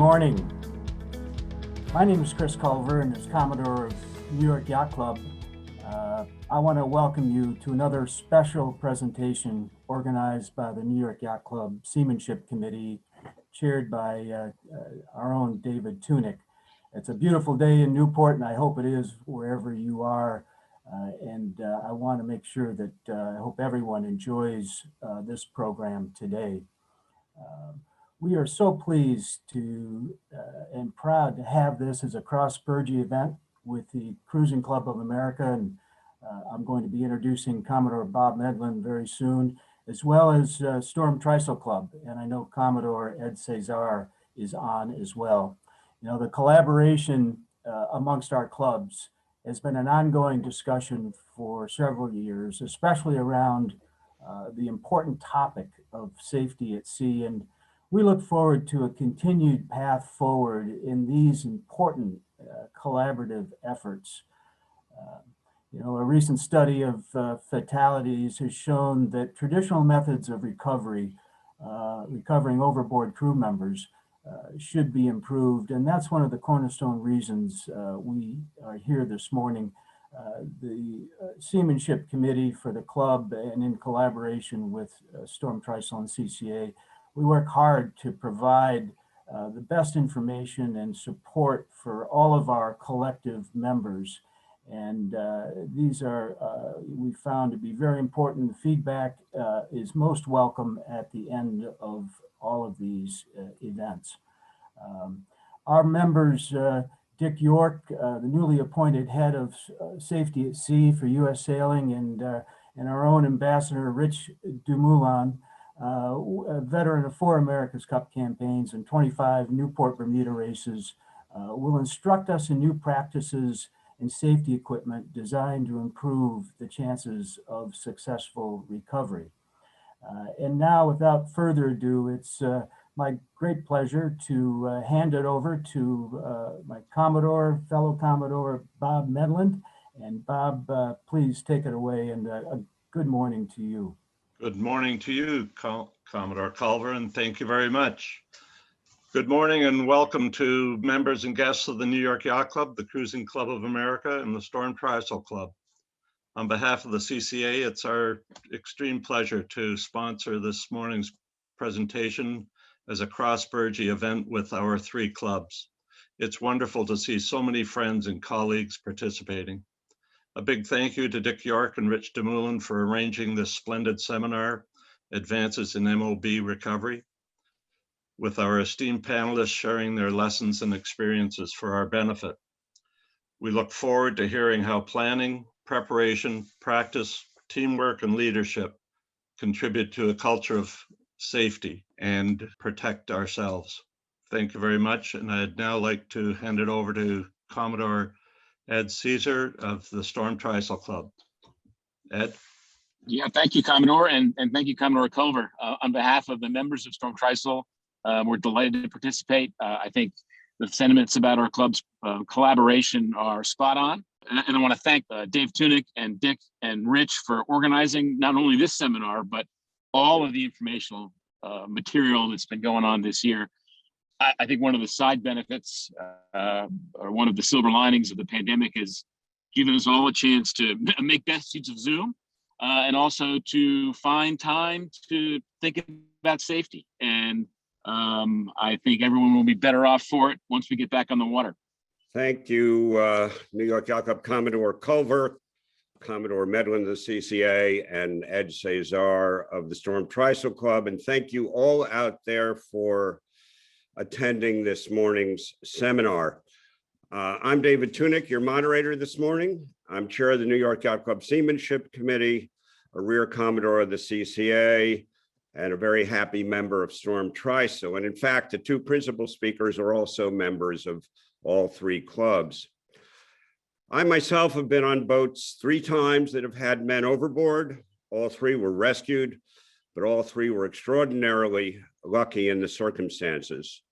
morning. My name is Chris Culver, and as Commodore of New York Yacht Club, I want to welcome you to another special presentation organized by the New York Yacht Club Seamanship Committee, chaired by our own David Tunick. It's a beautiful day in Newport, and I hope it is wherever you are. I want to make sure that I hope everyone enjoys this program today. We are so pleased to and proud to have this as a cross-Burgee event with the Cruising Club of America, and I'm going to be introducing Commodore Bob Medlin very soon, as well as Storm Trysail Club, and I know Commodore Ed Cesar is on as well. You know, the collaboration amongst our clubs has been an ongoing discussion for several years, especially around the important topic of safety at sea, and we look forward to a continued path forward in these important collaborative efforts. A recent study of fatalities has shown that traditional methods of recovering overboard crew members should be improved, and that's one of the cornerstone reasons we are here this morning. The Seamanship Committee for the club, and in collaboration with Storm Trysail and CCA, we work hard to provide the best information and support for all of our collective members. And these are, we found to be very important. Feedback is most welcome at the end of all of these events. Our members, Dick York, the newly appointed head of safety at sea for U.S. Sailing, and our own ambassador, Rich Dumoulin, a veteran of 4 America's Cup campaigns and 25 Newport Bermuda races, will instruct us in new practices and safety equipment designed to improve the chances of successful recovery. And now, without further ado, it's my great pleasure to hand it over to my fellow Commodore, Bob Medlin. And Bob, please take it away, and a good morning to you. Good morning to you, Commodore Culver, and thank you very much. Good morning and welcome to members and guests of the New York Yacht Club, the Cruising Club of America, and the Storm Trysail Club. On behalf of the CCA, it's our extreme pleasure to sponsor this morning's presentation as a cross-Burgee event with our 3 clubs. It's wonderful to see so many friends and colleagues participating. A big thank you to Dick York and Rich Dumoulin for arranging this splendid seminar, Advances in MOB Recovery, with our esteemed panelists sharing their lessons and experiences for our benefit. We look forward to hearing how planning, preparation, practice, teamwork, and leadership contribute to a culture of safety and protect ourselves. Thank you very much, and I'd now like to hand it over to Commodore Ed Cesar of the Storm Trysail Club. Ed? Yeah, thank you, Commodore, and thank you, Commodore Culver. On behalf of the members of Storm Trysail, we're delighted to participate. I think the sentiments about our club's collaboration are spot on. And I want to thank Dave Tunick and Dick and Rich for organizing not only this seminar, but all of the informational material that's been going on this year. I think one of the side benefits or one of the silver linings of the pandemic is giving us all a chance to make best use of Zoom and also to find time to think about safety. And I think everyone will be better off for it once we get back on the water. Thank you, New York Yacht Club Commodore Culver, Commodore Medlin of the CCA, and Ed Cesar of the Storm Trysail Club. And thank you all out there for attending this morning's seminar. I'm David Tunick, your moderator this morning. I'm chair of the New York Yacht Club Seamanship Committee, a rear Commodore of the CCA, and a very happy member of Storm Trysail. And in fact, the 2 principal speakers are also members of all 3 clubs. I myself have been on boats 3 times that have had men overboard. All 3 were rescued, but all 3 were extraordinarily lucky in the circumstances.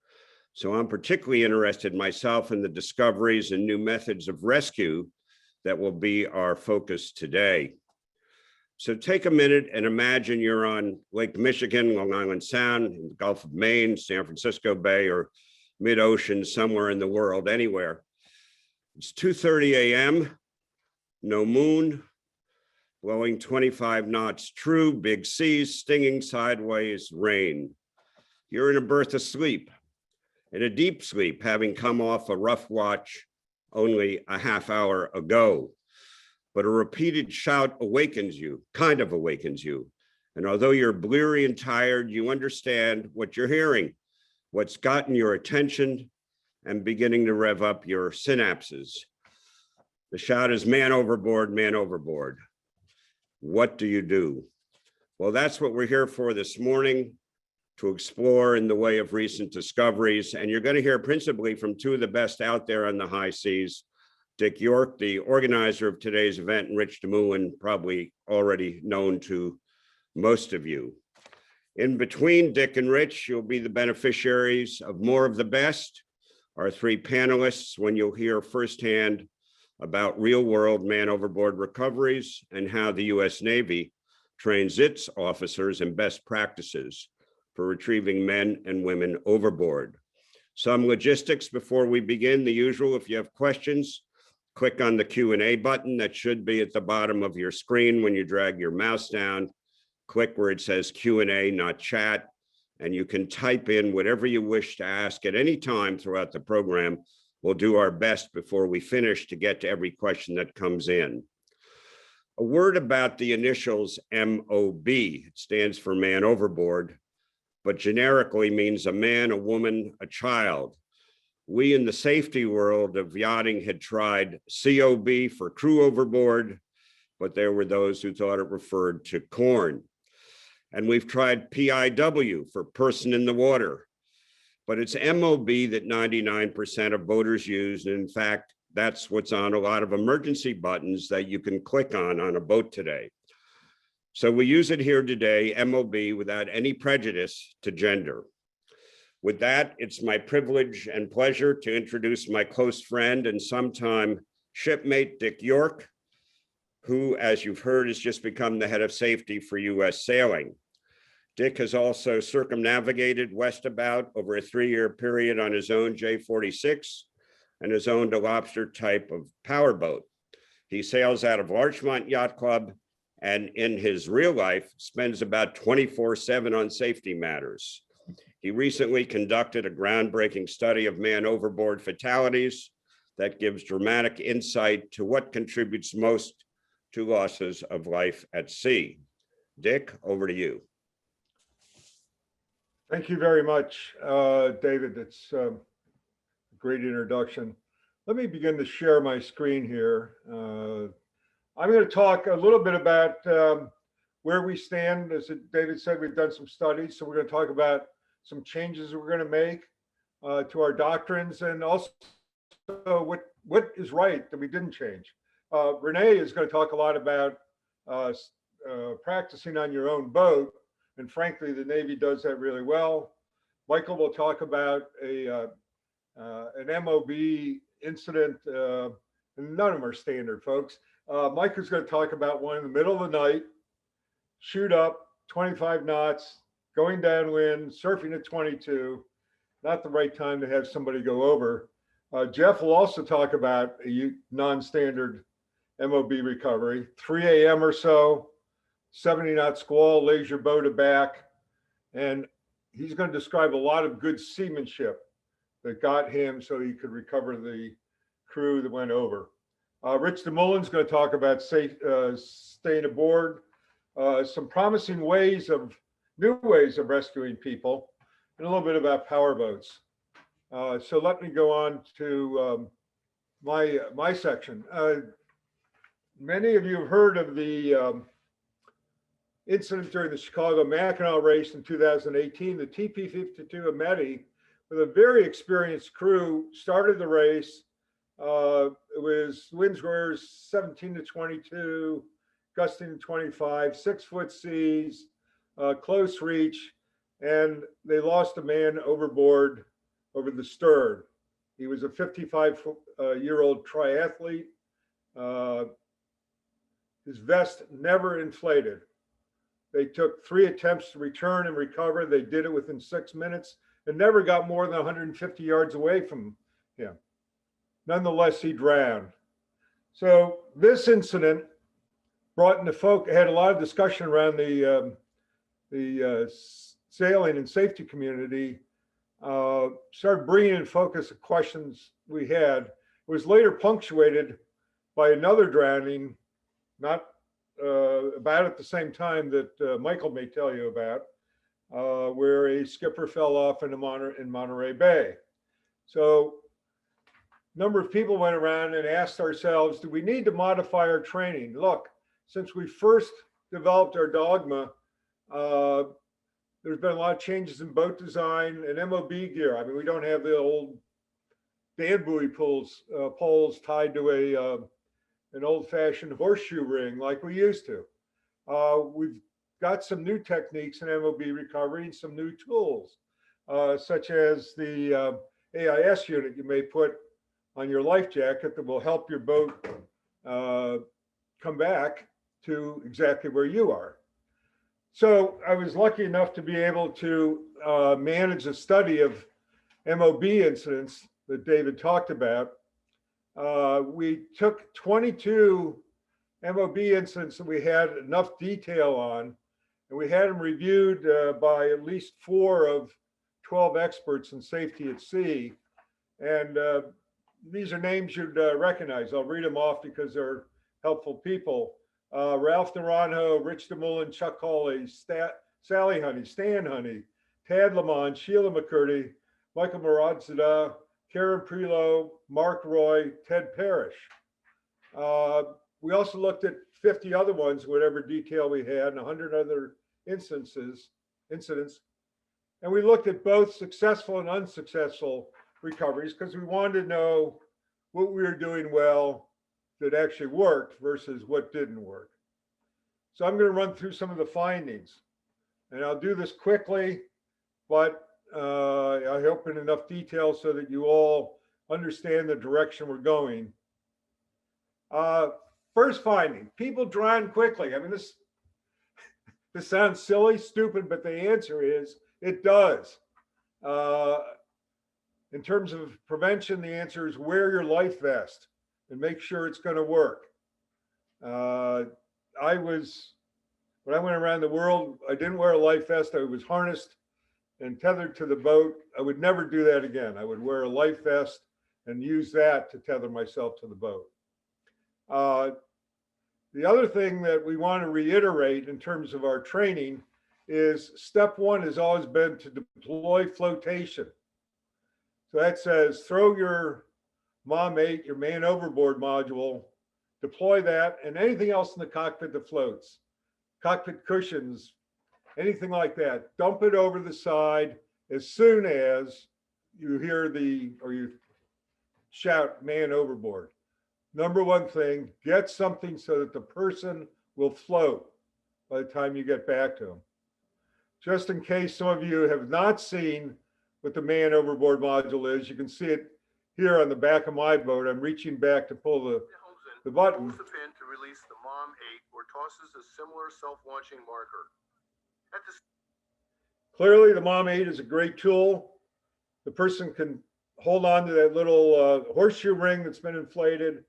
So I'm particularly interested myself in the discoveries and new methods of rescue that will be our focus today. So take a minute and imagine you're on Lake Michigan, Long Island Sound, in the Gulf of Maine, San Francisco Bay, or mid-ocean, somewhere in the world, anywhere. It's 2:30 a.m., no moon, blowing 25 knots true, big seas, stinging sideways, rain. You're in a berth of sleep, in a deep sleep, having come off a rough watch only a half hour ago. But a repeated shout awakens you, kind of awakens you. And although you're bleary and tired, you understand what you're hearing, what's gotten your attention and beginning to rev up your synapses. The shout is man overboard, man overboard. What do you do? Well, that's what we're here for this morning, to explore in the way of recent discoveries. And you're going to hear principally from two of the best out there on the high seas, Dick York, the organizer of today's event, and Rich DeMullen, probably already known to most of you. In between Dick and Rich, you'll be the beneficiaries of more of the best, our three panelists, when you'll hear firsthand about real-world man overboard recoveries and how the U.S. Navy trains its officers in best practices for retrieving men and women overboard. Some logistics before we begin. The usual, if you have questions, click on the Q&A button that should be at the bottom of your screen when you drag your mouse down. Click where it says Q&A, not chat, and you can type in whatever you wish to ask at any time throughout the program. We'll do our best before we finish to get to every question that comes in. A word about the initials MOB. It stands for man overboard, but generically means a man, a woman, a child. We in the safety world of yachting had tried COB for crew overboard, but there were those who thought it referred to corn. And we've tried PIW for person in the water, but it's MOB that 99% of boaters use. And in fact, that's what's on a lot of emergency buttons that you can click on a boat today. So we use it here today, MOB, without any prejudice to gender. With that, it's my privilege and pleasure to introduce my close friend and sometime shipmate, Dick York, who, as you've heard, has just become the head of safety for U.S. sailing. Dick has also circumnavigated westabout over a 3-year period on his own J46 and has owned a lobster type of powerboat. He sails out of Larchmont Yacht Club and in his real life spends about 24/7 on safety matters. He recently conducted a groundbreaking study of man overboard fatalities that gives dramatic insight to what contributes most to losses of life at sea. Dick, over to you. Thank you very much, David. That's a great introduction. Let me begin to share my screen here. I'm going to talk a little bit about where we stand. As David said, we've done some studies, so we're going to talk about some changes we're going to make to our doctrines, and also what is right that we didn't change. Renee is going to talk a lot about practicing on your own boat. And frankly, the Navy does that really well. Michael will talk about an MOB incident, and none of them are standard, folks. Michael's going to talk about one in the middle of the night, shoot up, 25 knots, going downwind, surfing at 22, not the right time to have somebody go over. Jeff will also talk about a non-standard MOB recovery, 3 a.m. or so, 70 knot squall, lays your boat aback, and he's going to describe a lot of good seamanship that got him so he could recover the crew that went over. Rich DeMullen's going to talk about staying aboard, some promising new ways of rescuing people, and a little bit about power boats. So let me go on to my section. Many of you have heard of the incident during the Chicago Mackinac race in 2018. The TP-52 Ameti, with a very experienced crew, started the race. It was winds were 17 to 22, gusting to 25, 6-foot seas, close reach, and they lost a man overboard over the stern. He was a 55-year-old triathlete. His vest never inflated. They took 3 attempts to return and recover. They did it within 6 minutes, and never got more than 150 yards away from him. Nonetheless, he drowned. So this incident brought into focus, had a lot of discussion around the sailing and safety community, started bringing in focus the questions we had. It was later punctuated by another drowning, not about at the same time that Michael may tell you about, where a skipper fell off in Monterey Bay. So a number of people went around and asked ourselves, do we need to modify our training? Look, since we first developed our dogma, there's been a lot of changes in boat design and MOB gear. I mean, we don't have the old Dan buoy poles tied to an old-fashioned horseshoe ring like we used to. We've got some new techniques in MOB recovery and some new tools, such as the AIS unit you may put on your life jacket that will help your boat come back to exactly where you are. So I was lucky enough to be able to manage a study of MOB incidents that David talked about. We took 22 MOB incidents that we had enough detail on, and we had them reviewed by at least 4 of 12 experts in safety at sea. And these are names you'd recognize. I'll read them off because they're helpful people. Ralph Naranjo, Rich DeMullen, Chuck Hawley, Sally Honey, Stan Honey, Tad Lamont, Sheila McCurdy, Michael Maradzada, Karen Prelo, Mark Roy, Ted Parrish. We also looked at 50 other ones, whatever detail we had, and 100 other incidents. And we looked at both successful and unsuccessful recoveries because we wanted to know what we were doing well that actually worked versus what didn't work. So I'm going to run through some of the findings, and I'll do this quickly, but I hope in enough detail so that you all understand the direction we're going. First finding, people drown quickly. I mean, this sounds silly, stupid, but the answer is it does. In terms of prevention, the answer is wear your life vest and make sure it's going to work. When I went around the world, I didn't wear a life vest. I was harnessed and tethered to the boat. I would never do that again. I would wear a life vest and use that to tether myself to the boat. The other thing that we want to reiterate in terms of our training is step 1 has always been to deploy flotation. So that says throw your Mom 8, your man overboard module, deploy that, and anything else in the cockpit that floats, cockpit cushions, anything like that, dump it over the side as soon as you hear or you shout man overboard. Number 1 thing, get something so that the person will float by the time you get back to them. Just in case some of you have not seen what the man overboard module is, you can see it here on the back of my boat. I'm reaching back to pull the button. Pulls the pin to release the Mom 8 or tosses a similar self-launching marker. Clearly, the Mom 8 is a great tool. The person can hold on to that little horseshoe ring that's been inflated,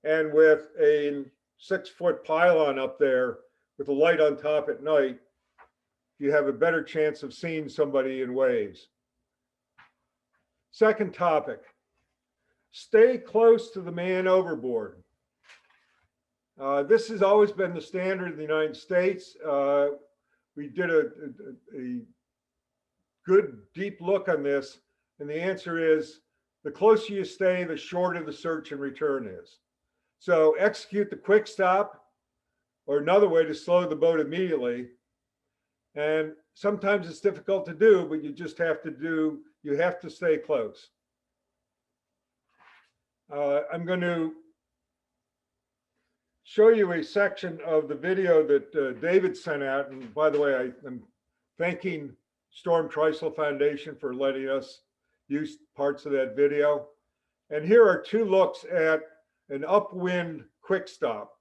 and with a 6-foot pylon up there with a light on top at night, you have a better chance of seeing somebody in waves. Second topic, stay close to the man overboard. This has always been the standard in the United States. We did a good deep look on this, and the answer is the closer you stay, the shorter the search and return is. So execute the quick stop, or another way to slow the boat immediately. And sometimes it's difficult to do, but you just have to stay close. I'm going to show you a section of the video that David sent out. And by the way, I'm thanking Storm Trysail Foundation for letting us use parts of that video. And here are 2 looks at an upwind quick stop.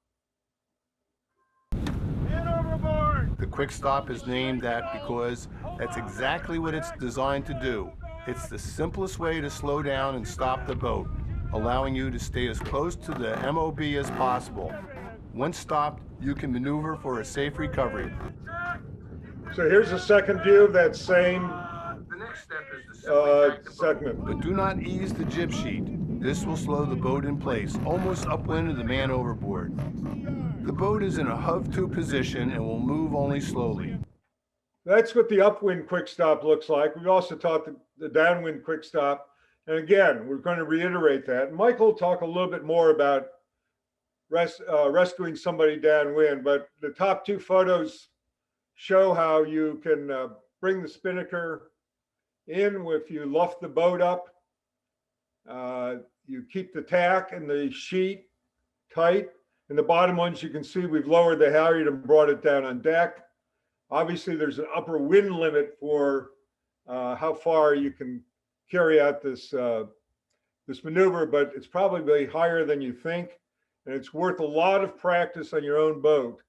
Man overboard! The quick stop is named that because that's exactly what it's designed to do. It's the simplest way to slow down and stop the boat, allowing you to stay as close to the MOB as possible. Once stopped, you can maneuver for a safe recovery. So here's a second view of that same The next step is to simply tack the boat. segment. But do not ease the jib sheet. This will slow the boat in place, almost upwind of the man overboard. The boat is in a hove-to position and will move only slowly. That's what the upwind quick stop looks like. We also taught the downwind quick stop. And again, we're going to reiterate that. And Michael will talk a little bit more about rescuing somebody downwind, but the top two photos show how you can bring the spinnaker in if you luff the boat up. You keep the tack and the sheet tight. In the bottom ones, you can see we've lowered the halyard and brought it down on deck. Obviously, there's an upper wind limit for how far you can carry out this maneuver, but it's probably higher than you think. And it's worth a lot of practice on your own boat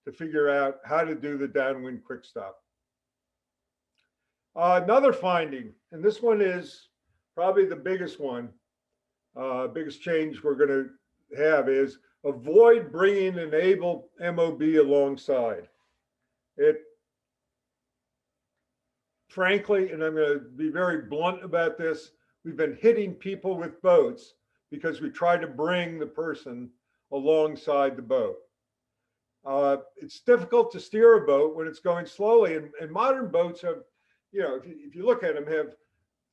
to figure out how to do the downwind quick stop. Another finding, and this one is probably the biggest one, biggest change we're going to have is avoid bringing an able MOB alongside. It, frankly, and I'm going to be very blunt about this, we've been hitting people with boats because we try to bring the person alongside the boat. It's difficult to steer a boat when it's going slowly, and modern boats have, you know, if you look at them, have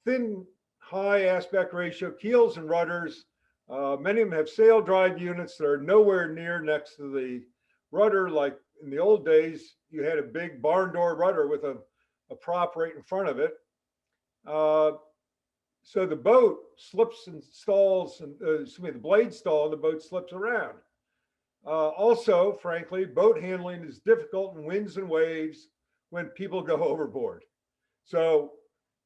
thin, high aspect ratio keels and rudders. Many of them have sail drive units that are nowhere near next to the rudder. Like in the old days, you had a big barn door rudder with a prop right in front of it. So the boat slips and stalls, and the blades stall and the boat slips around. Also, frankly, boat handling is difficult in winds and waves when people go overboard. So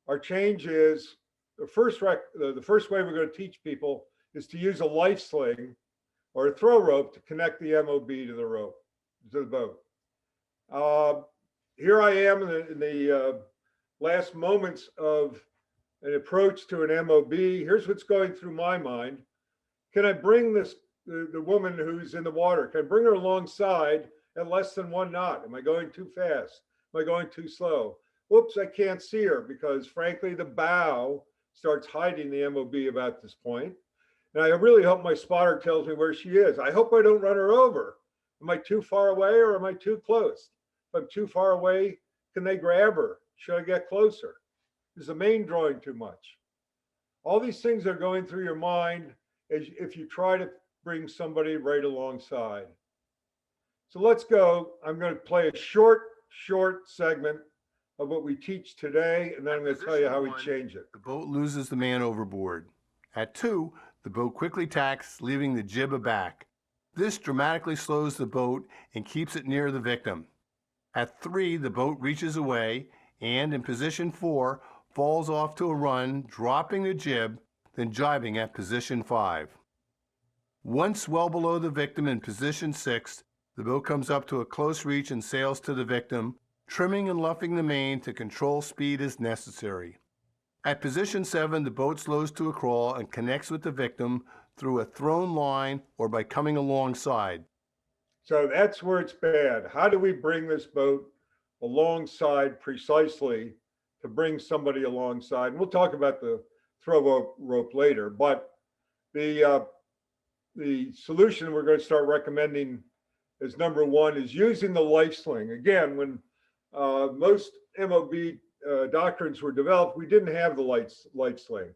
our change is the first way we're going to teach people is to use a LifeSling or a throw rope to connect the MOB to the rope, to the boat. Here I am in the last moments of an approach to an MOB. Here's what's going through my mind. Can I bring the woman who's in the water, can I bring her alongside at less than 1 knot? Am I going too fast? Am I going too slow? Whoops, I can't see her because frankly, the bow starts hiding the MOB about this point. And I really hope my spotter tells me where she is. I hope I don't run her over. Am I too far away or am I too close? If I'm too far away, can they grab her? Should I get closer? Is the main drawing too much? All these things are going through your mind as if you try to bring somebody right alongside. So let's go. I'm going to play a short segment of what we teach today, and then I'm going to tell you how we change it. The boat loses the man overboard. At 2, the boat quickly tacks, leaving the jib aback. This dramatically slows the boat and keeps it near the victim. At 3, the boat reaches away and, in position 4, falls off to a run, dropping the jib, then jibing at position 5. Once well below the victim in position 6, the boat comes up to a close reach and sails to the victim, trimming and luffing the main to control speed as necessary. At position 7, the boat slows to a crawl and connects with the victim through a thrown line or by coming alongside. So that's where it's bad. How do we bring this boat alongside precisely to bring somebody alongside? And we'll talk about the throw rope later, but the solution we're going to start recommending as number 1 is using the LifeSling. Again, when most MOB doctrines were developed, we didn't have the LifeSling,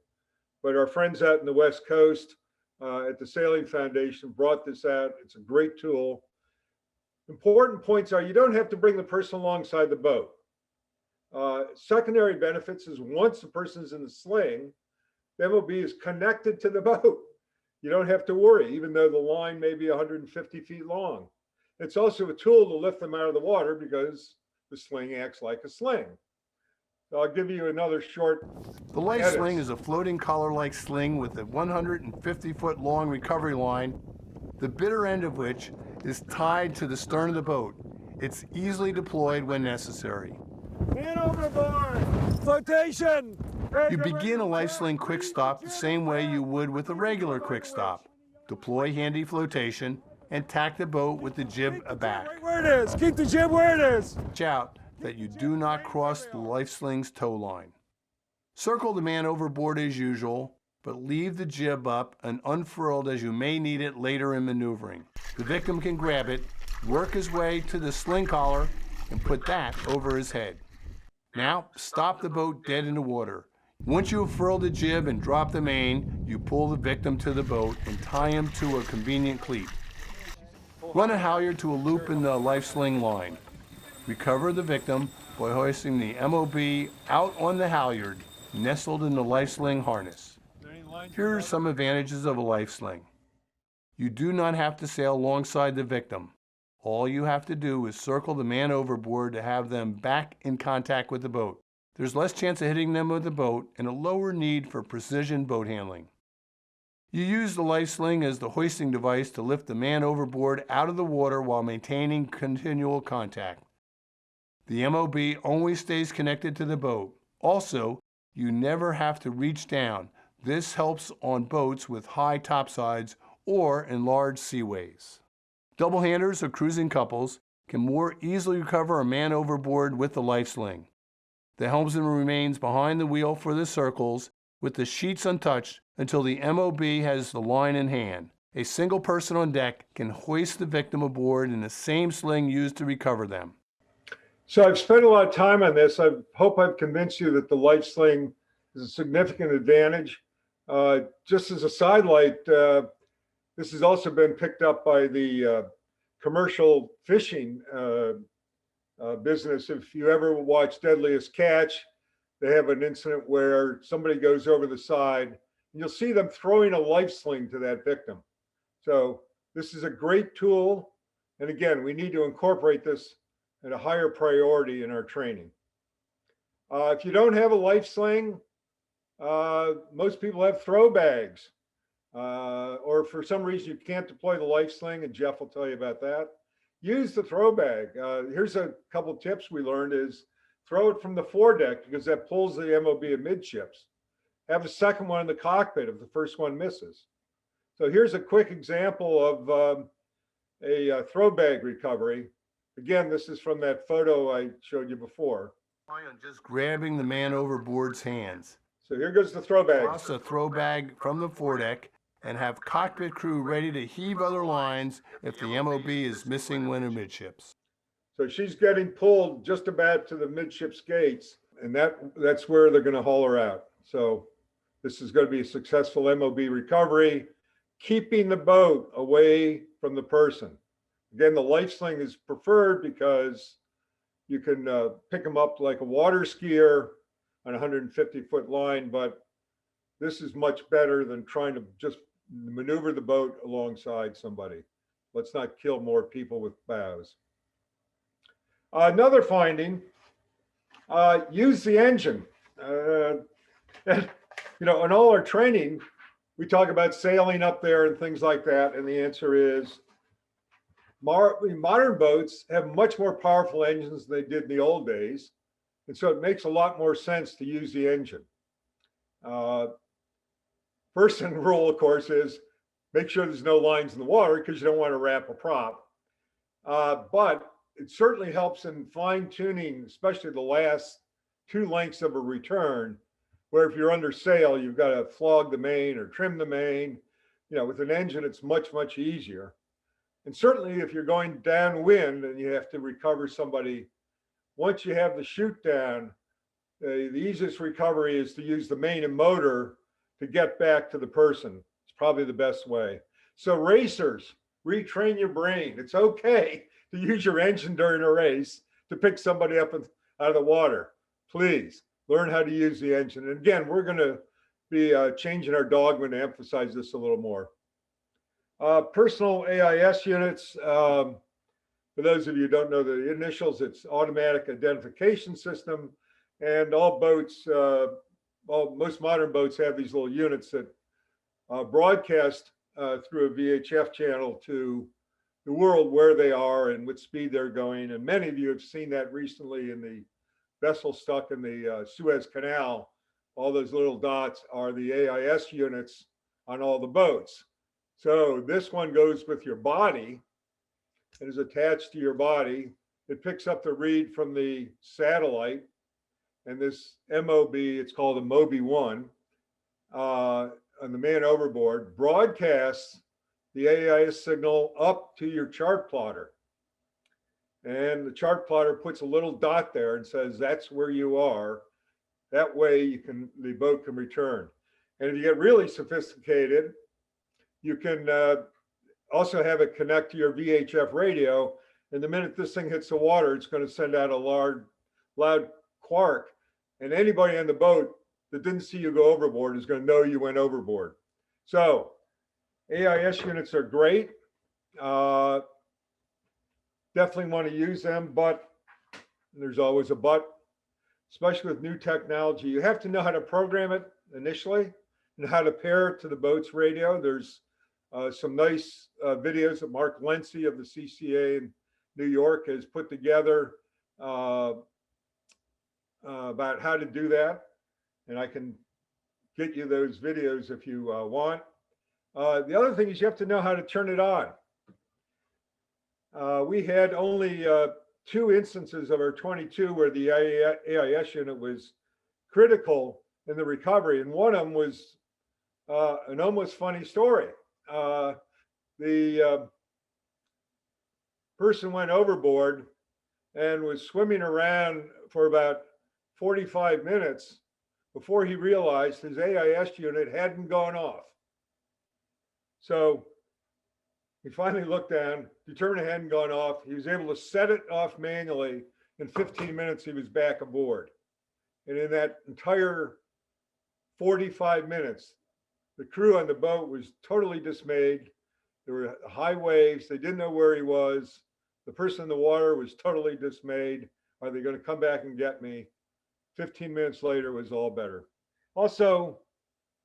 but our friends out in the West Coast at the Sailing Foundation brought this out. It's a great tool. Important points are you don't have to bring the person alongside the boat. Secondary benefits is once the person's in the sling, the MOB is connected to the boat. You don't have to worry, even though the line may be 150 feet long. It's also a tool to lift them out of the water because the sling acts like a sling. So I'll give you another short. The LifeSling is a floating collar-like sling with a 150-foot long recovery line, the bitter end of which is tied to the stern of the boat. It's easily deployed when necessary. Man overboard! Flotation! You begin a LifeSling quick stop the same way you would with a regular quick stop. Deploy handy flotation and tack the boat with the jib aback. Right where it is. Keep the jib where it is. Watch out that you do not cross the LifeSling's tow line. Circle the man overboard as usual, but leave the jib up and unfurled as you may need it later in maneuvering. The victim can grab it, work his way to the sling collar, and put that over his head. Now, stop the boat dead in the water. Once you have furled the jib and dropped the main, you pull the victim to the boat and tie him to a convenient cleat. Run a halyard to a loop in the LifeSling line. Recover the victim by hoisting the MOB out on the halyard, nestled in the LifeSling harness. Here are some advantages of a LifeSling. You do not have to sail alongside the victim. All you have to do is circle the man overboard to have them back in contact with the boat. There's less chance of hitting them with the boat and a lower need for precision boat handling. You use the LifeSling as the hoisting device to lift the man overboard out of the water while maintaining continual contact. The MOB always stays connected to the boat. Also, you never have to reach down. This helps on boats with high topsides or in large seaways. Double-handers or cruising couples can more easily recover a man overboard with the LifeSling. The helmsman remains behind the wheel for the circles with the sheets untouched until the MOB has the line in hand. A single person on deck can hoist the victim aboard in the same sling used to recover them. So I've spent a lot of time on this. I hope I've convinced you that the LifeSling is a significant advantage. Just as a sidelight, this has also been picked up by the commercial fishing business. If you ever watch Deadliest Catch, they have an incident where somebody goes over the side and you'll see them throwing a LifeSling to that victim. So this is a great tool. And again, we need to incorporate this at a higher priority in our training. If you don't have a LifeSling, most people have throw bags. Or for some reason you can't deploy the LifeSling, and Jeff will tell you about that. Use the throw bag. Here's a couple tips we learned is throw it from the foredeck because that pulls the MOB amidships. Have a second one in the cockpit if the first one misses. So here's a quick example of a throw bag recovery. Again, this is from that photo I showed you before. Just grabbing the man overboard's hands. So here goes the throw bag. Toss a throw bag from the foredeck and have cockpit crew ready to heave other lines if the MOB is missing one amidships. So she's getting pulled just about to the midships gates, and that's where they're going to haul her out. So this is going to be a successful MOB recovery, keeping the boat away from the person. Again, the LifeSling is preferred because you can pick them up like a water skier on a 150-foot line, but this is much better than trying to just maneuver the boat alongside somebody. Let's not kill more people with bows. Another finding, use the engine. And, you know, in all our training, we talk about sailing up there and things like that, and the answer is modern boats have much more powerful engines than they did in the old days. And so it makes a lot more sense to use the engine. First rule, of course, is make sure there's no lines in the water because you don't want to wrap a prop. But it certainly helps in fine tuning, especially the last two lengths of a return, where if you're under sail, you've got to flog the main or trim the main. You know, with an engine, it's much, much easier. And certainly if you're going downwind and you have to recover somebody, once you have the chute down, the easiest recovery is to use the main and motor to get back to the person. It's probably the best way. So racers, retrain your brain. It's okay to use your engine during a race to pick somebody up out of the water. Please learn how to use the engine. And again, we're going to be changing our dogma to emphasize this a little more. Personal AIS units. For those of you who don't know the initials, it's automatic identification system. And all boats, most modern boats have these little units that broadcast through a VHF channel to the world where they are and what speed they're going. And many of you have seen that recently in the vessel stuck in the Suez Canal all those little dots are the AIS units on all the boats. So this one goes with your body. It is attached to your body. It picks up the read from the satellite. And this MOB, it's called a MOBI 1, on the man overboard, broadcasts the AIS signal up to your chart plotter. And the chart plotter puts a little dot there and says, that's where you are. That way the boat can return. And if you get really sophisticated, you can also have it connect to your VHF radio. And the minute this thing hits the water, it's going to send out a loud quark. And anybody on the boat that didn't see you go overboard is going to know you went overboard. So AIS units are great. Definitely want to use them, but there's always a but, especially with new technology. You have to know how to program it initially and how to pair it to the boat's radio. There's some nice videos that Mark Lency of the CCA in New York has put together about how to do that. And I can get you those videos if you want. The other thing is you have to know how to turn it on. We had only 2 instances of our 22 where the AIS unit was critical in the recovery. And one of them was an almost funny story. The person went overboard and was swimming around for about 45 minutes before he realized his AIS unit hadn't gone off. So he finally looked down, determined it hadn't gone off. He was able to set it off manually. In 15 minutes, he was back aboard. And in that entire 45 minutes, the crew on the boat was totally dismayed. There were high waves. They didn't know where he was. The person in the water was totally dismayed. Are they going to come back and get me? 15 minutes later, it was all better. Also,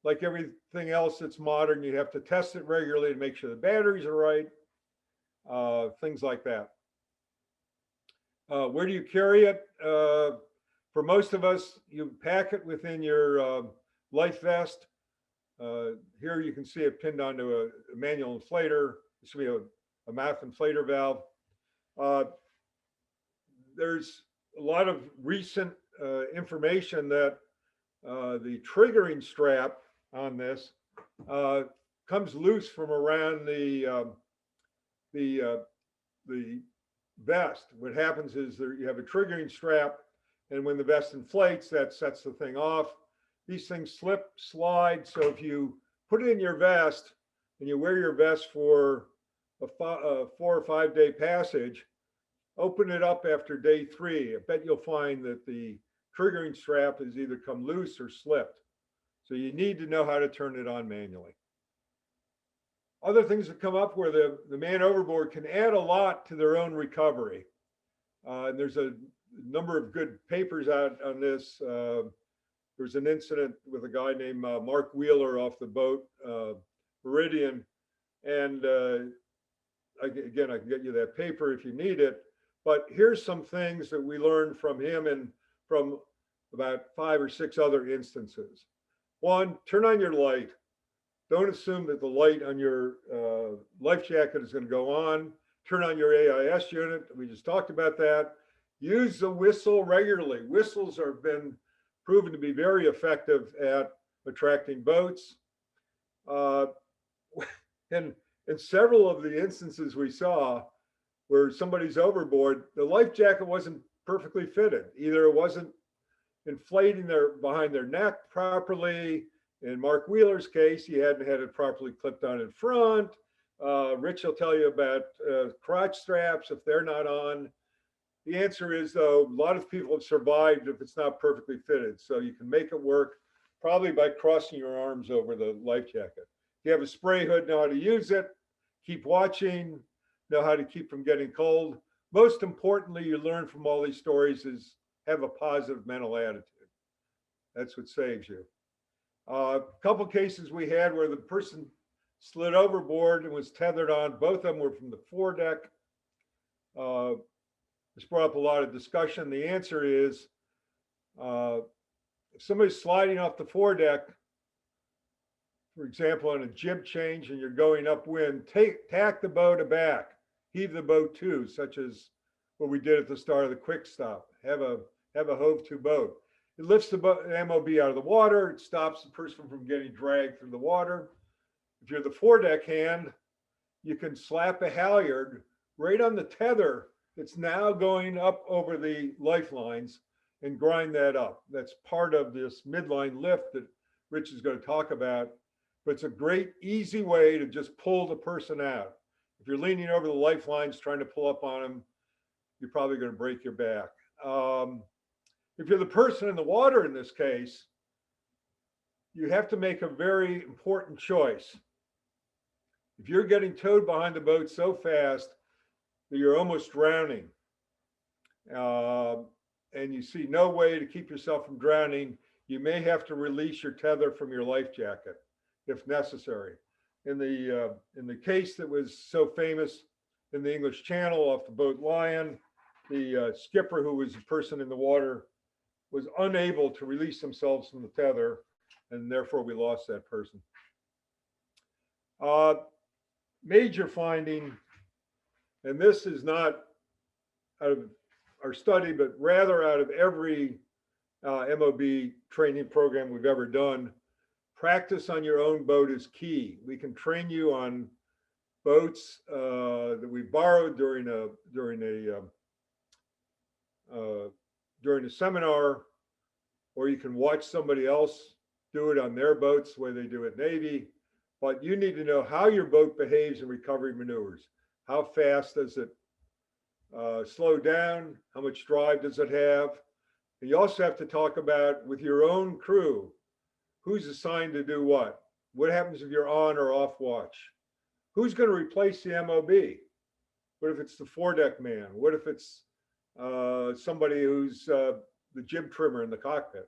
like everything else that's modern, you have to test it regularly to make sure the batteries are right, things like that. Where do you carry it? For most of us, you pack it within your life vest. Here you can see it pinned onto a manual inflator. This will be a mouth inflator valve. There's a lot of recent information that the triggering strap on this comes loose from around the vest. What happens is you have a triggering strap, and when the vest inflates, that sets the thing off. These things slip, slide. So if you put it in your vest and you wear your vest for a 4 or 5 day passage, open it up after day 3. I bet you'll find that the triggering strap has either come loose or slipped. So you need to know how to turn it on manually. Other things that come up where the man overboard can add a lot to their own recovery. And there's a number of good papers out on this. There was an incident with a guy named Mark Wheeler off the boat, Meridian. And again, I can get you that paper if you need it. But here's some things that we learned from him and from about 5 or 6 other instances. 1, turn on your light. Don't assume that the light on your life jacket is going to go on. Turn on your AIS unit. We just talked about that. Use the whistle regularly. Whistles have been proven to be very effective at attracting boats. And in several of the instances we saw where somebody's overboard, the life jacket wasn't perfectly fitted. Either it wasn't inflating behind their neck properly. In Mark Wheeler's case, he hadn't had it properly clipped on in front. Rich will tell you about crotch straps if they're not on. The answer is, though, a lot of people have survived if it's not perfectly fitted. So you can make it work probably by crossing your arms over the life jacket. If you have a spray hood, know how to use it. Keep watching, know how to keep from getting cold. Most importantly, you learn from all these stories is have a positive mental attitude. That's what saves you. A couple cases we had where the person slid overboard and was tethered on. Both of them were from the foredeck. This brought up a lot of discussion. The answer is if somebody's sliding off the foredeck, for example, on a jib change and you're going upwind, tack the boat aback, heave the boat to, such as what we did at the start of the quick stop. Have a hove to boat. It lifts the MOB out of the water. It stops the person from getting dragged through the water. If you're the foredeck hand, you can slap a halyard right on the tether that's now going up over the lifelines and grind that up. That's part of this midline lift that Rich is going to talk about. But it's a great, easy way to just pull the person out. If you're leaning over the lifelines trying to pull up on them, you're probably going to break your back. If you're the person in the water in this case, you have to make a very important choice. If you're getting towed behind the boat so fast that you're almost drowning, and you see no way to keep yourself from drowning, you may have to release your tether from your life jacket if necessary. In the case that was so famous in the English Channel off the boat Lion, the skipper, who was a person in the water, was unable to release themselves from the tether, and therefore we lost that person. Major finding, and this is not out of our study, but rather out of every MOB training program we've ever done, practice on your own boat is key. We can train you on boats that we borrowed during a seminar, or you can watch somebody else do it on their boats the way they do at Navy. But you need to know how your boat behaves in recovery maneuvers. How fast does it slow down? How much drive does it have? And you also have to talk about, with your own crew, who's assigned to do what? What happens if you're on or off watch? Who's going to replace the MOB? What if it's the foredeck man? What if it's somebody who's the jib trimmer in the cockpit?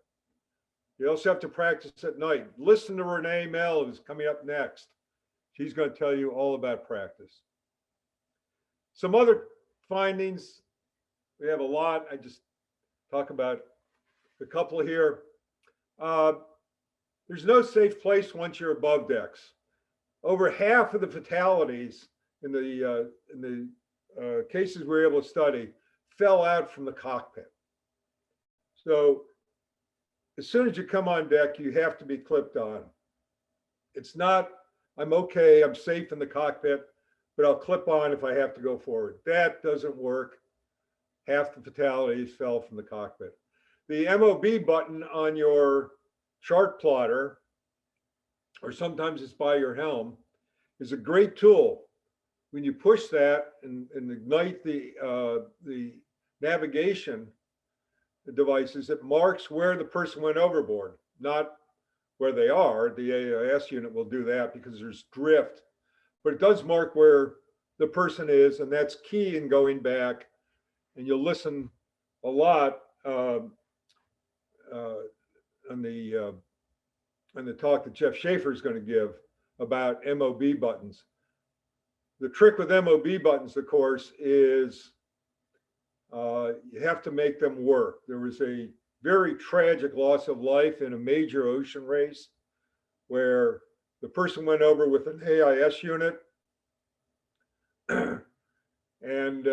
You also have to practice at night. Listen to Renee Mel, who's coming up next. She's going to tell you all about practice. Some other findings. We have a lot. I just talk about a couple here. There's no safe place once you're above decks. Over half of the fatalities in the cases we were able to study fell out from the cockpit. So as soon as you come on deck, you have to be clipped on. It's not, I'm okay, I'm safe in the cockpit, but I'll clip on if I have to go forward. That doesn't work. Half the fatalities fell from the cockpit. The MOB button on your chart plotter, or sometimes it's by your helm, is a great tool. When you push that and ignite the navigation devices, it marks where the person went overboard, not where they are. The AIS unit will do that because there's drift, but it does mark where the person is, and that's key in going back. And you'll listen a lot on the talk that Jeff Schaefer is going to give about MOB buttons. The trick with MOB buttons, of course, is you have to make them work. There was a very tragic loss of life in a major ocean race where the person went over with an AIS unit. And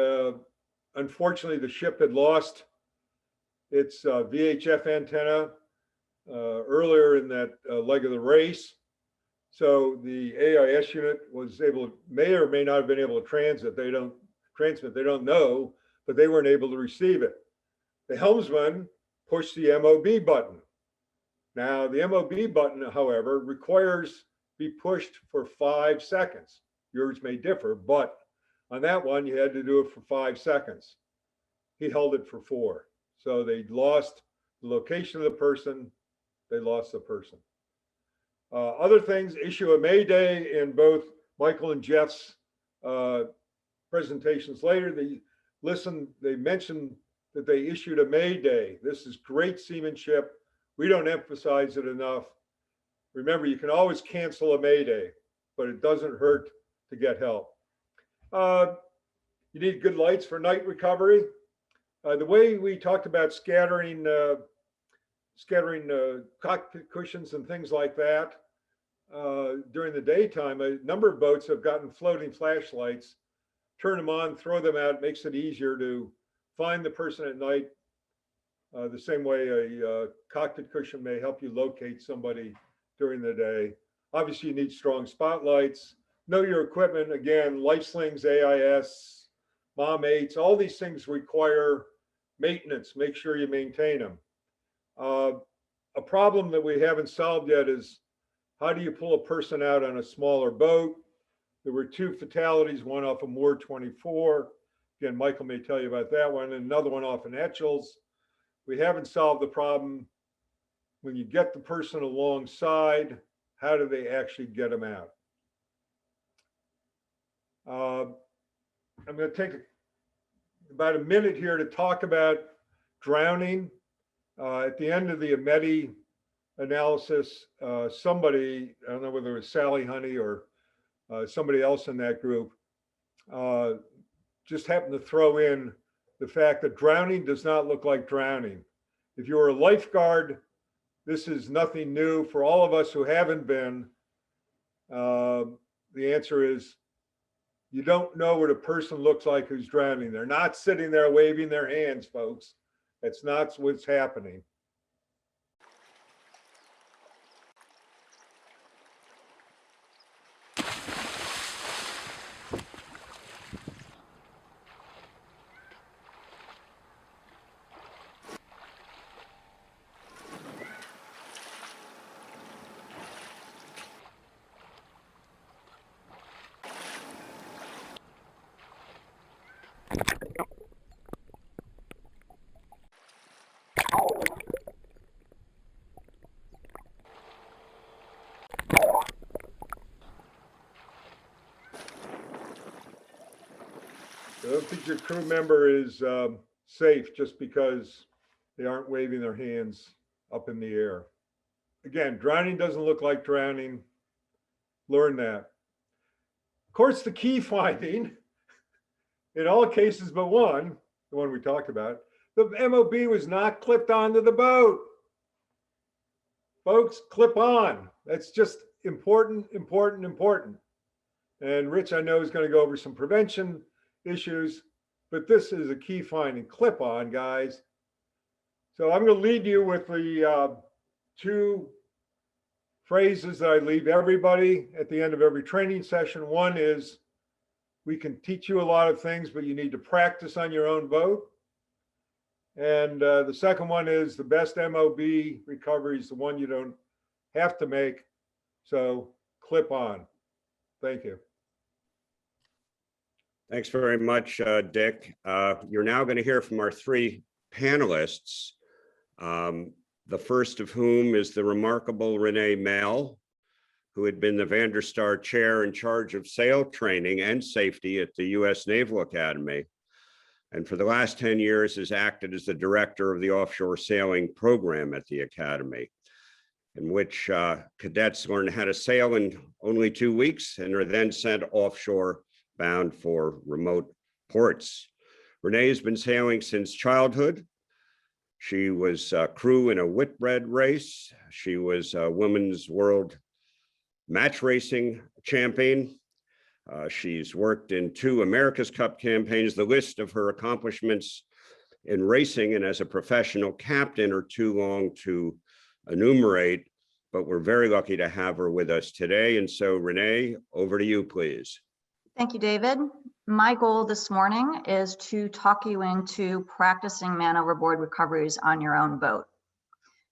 unfortunately, the ship had lost its VHF antenna earlier in that leg of the race. So the AIS unit was able, may or may not have been able to transmit. They don't know, but they weren't able to receive it. The helmsman pushed the MOB button. Now, the MOB button, however, requires be pushed for 5 seconds. Yours may differ, but on that one, you had to do it for 5 seconds. He held it for 4. So they lost the location of the person. They lost the person. Other things, issue a mayday in both Michael and Jeff's presentations later. They mentioned that they issued a mayday. This is great seamanship. We don't emphasize it enough. Remember, you can always cancel a mayday, but it doesn't hurt to get help. You need good lights for night recovery. The way we talked about scattering scattering cockpit cushions and things like that. During the daytime, a number of boats have gotten floating flashlights. Turn them on, throw them out, makes it easier to find the person at night. The same way a cockpit cushion may help you locate somebody during the day. Obviously, you need strong spotlights. Know your equipment. Again, LifeSlings, AIS, Mom 8s, all these things require maintenance. Make sure you maintain them. A problem that we haven't solved yet is how do you pull a person out on a smaller boat? There were 2 fatalities, one off of Moore 24. Again, Michael may tell you about that one, and another one off in Etchells. We haven't solved the problem. When you get the person alongside, how do they actually get them out? I'm going to take about a minute here to talk about drowning. At the end of the AMETI analysis, somebody, I don't know whether it was Sally Honey or somebody else in that group, just happened to throw in the fact that drowning does not look like drowning. If you're a lifeguard, this is nothing new. For all of us who haven't been, the answer is you don't know what a person looks like who's drowning. They're not sitting there waving their hands, folks. That's not what's happening. I don't think your crew member is safe just because they aren't waving their hands up in the air. Again, drowning doesn't look like drowning. Learn that. Of course, the key finding in all cases but one, the one we talked about, the MOB was not clipped onto the boat. Folks, clip on. That's just important, important, important. And Rich, I know, is going to go over some prevention issues, but this is a key finding. Clip on, guys. So I'm going to lead you with the 2 phrases that I leave everybody at the end of every training session. One is, we can teach you a lot of things, but you need to practice on your own boat. And the second one is, the best MOB recovery is the one you don't have to make. So clip on. Thank you. Thanks very much, Dick. You're now going to hear from our 3 panelists, the first of whom is the remarkable Renee Mell, who had been the Vanderstar Chair in charge of sail training and safety at the U.S. Naval Academy, and for the last 10 years has acted as the director of the offshore sailing program at the Academy, in which cadets learn how to sail in only 2 weeks and are then sent offshore bound for remote ports. Renee has been sailing since childhood. She was crew in a Whitbread race. She was a women's world match racing champion. She's worked in 2 America's Cup campaigns. The list of her accomplishments in racing and as a professional captain are too long to enumerate, but we're very lucky to have her with us today. And so, Renee, over to you, please. Thank you, David. My goal this morning is to talk you into practicing man overboard recoveries on your own boat.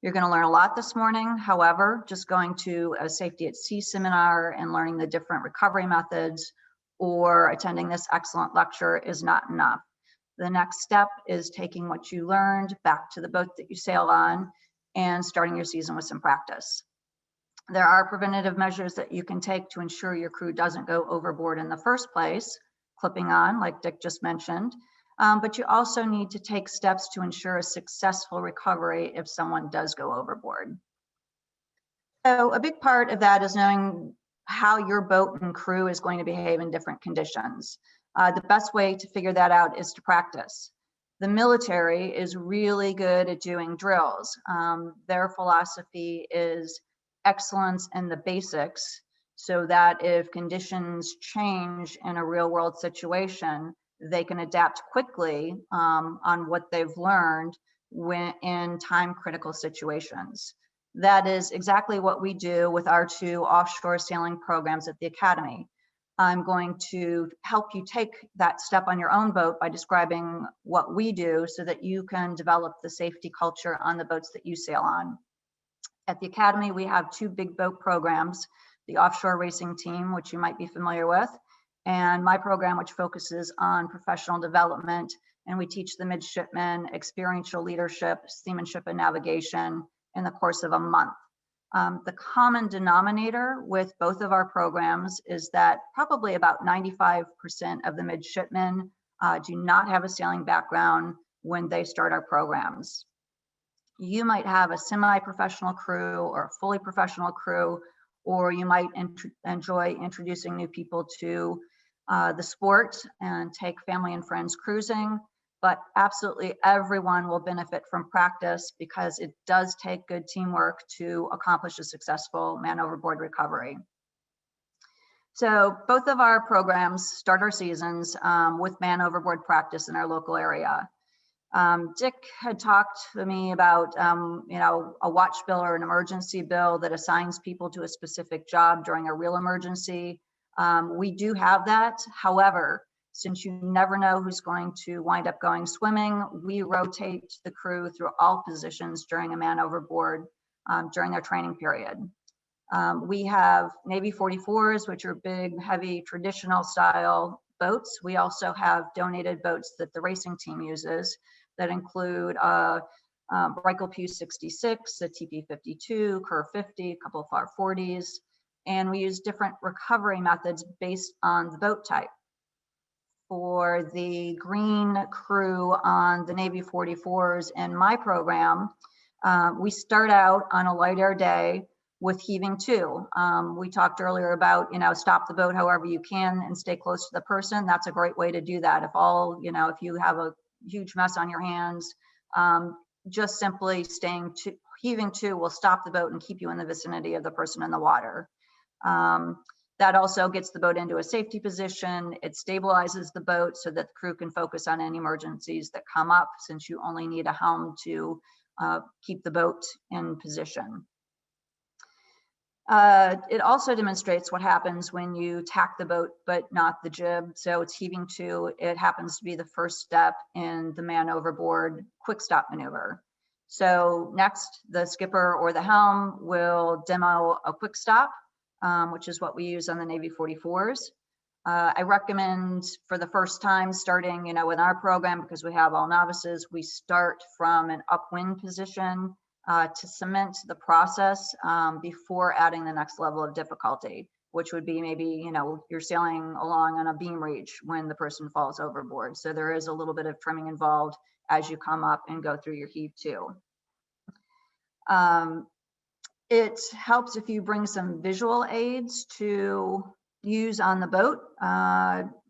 You're going to learn a lot this morning. However, just going to a safety at sea seminar and learning the different recovery methods or attending this excellent lecture is not enough. The next step is taking what you learned back to the boat that you sail on and starting your season with some practice. There are preventative measures that you can take to ensure your crew doesn't go overboard in the first place, clipping on, like Dick just mentioned, but you also need to take steps to ensure a successful recovery if someone does go overboard. So a big part of that is knowing how your boat and crew is going to behave in different conditions. The best way to figure that out is to practice. The military is really good at doing drills. Their philosophy is excellence in the basics, so that if conditions change in a real world situation, they can adapt quickly on what they've learned when in time critical situations. That is exactly what we do with our 2 offshore sailing programs at the Academy. I'm going to help you take that step on your own boat by describing what we do so that you can develop the safety culture on the boats that you sail on. At the Academy, we have 2 big boat programs, the offshore racing team, which you might be familiar with, and my program, which focuses on professional development. And we teach the midshipmen experiential leadership, seamanship, and navigation in the course of a month. The common denominator with both of our programs is that probably about 95% of the midshipmen do not have a sailing background when they start our programs. You might have a semi-professional crew or a fully professional crew, or you might enjoy introducing new people to the sport and take family and friends cruising. But absolutely everyone will benefit from practice because it does take good teamwork to accomplish a successful man overboard recovery. So both of our programs start our seasons with man overboard practice in our local area. Dick had talked to me about, a watch bill or an emergency bill that assigns people to a specific job during a real emergency. We do have that. However, since you never know who's going to wind up going swimming, we rotate the crew through all positions during a man overboard during their training period. We have Navy 44s, which are big, heavy, traditional style boats. We also have donated boats that the racing team uses that include Reichel Pew 66, a TP 52, Kerr 50, a couple of FAR 40s, and we use different recovery methods based on the boat type. For the green crew on the Navy 44s in my program, we start out on a light air day with heaving to. We talked earlier about, stop the boat however you can and stay close to the person. That's a great way to do that. If you have a huge mess on your hands, just simply heaving to will stop the boat and keep you in the vicinity of the person in the water. That also gets the boat into a safety position. It stabilizes the boat so that the crew can focus on any emergencies that come up, since you only need a helm to keep the boat in position. It also demonstrates what happens when you tack the boat but not the jib. So it's heaving to. It happens to be the first step in the man overboard quick stop maneuver. So next, the skipper or the helm will demo a quick stop, which is what we use on the Navy 44s. I recommend for the first time starting, with our program, because we have all novices, we start from an upwind position to cement the process before adding the next level of difficulty, which would be maybe, you're sailing along on a beam reach when the person falls overboard. So there is a little bit of trimming involved as you come up and go through your heave to. It helps if you bring some visual aids to use on the boat,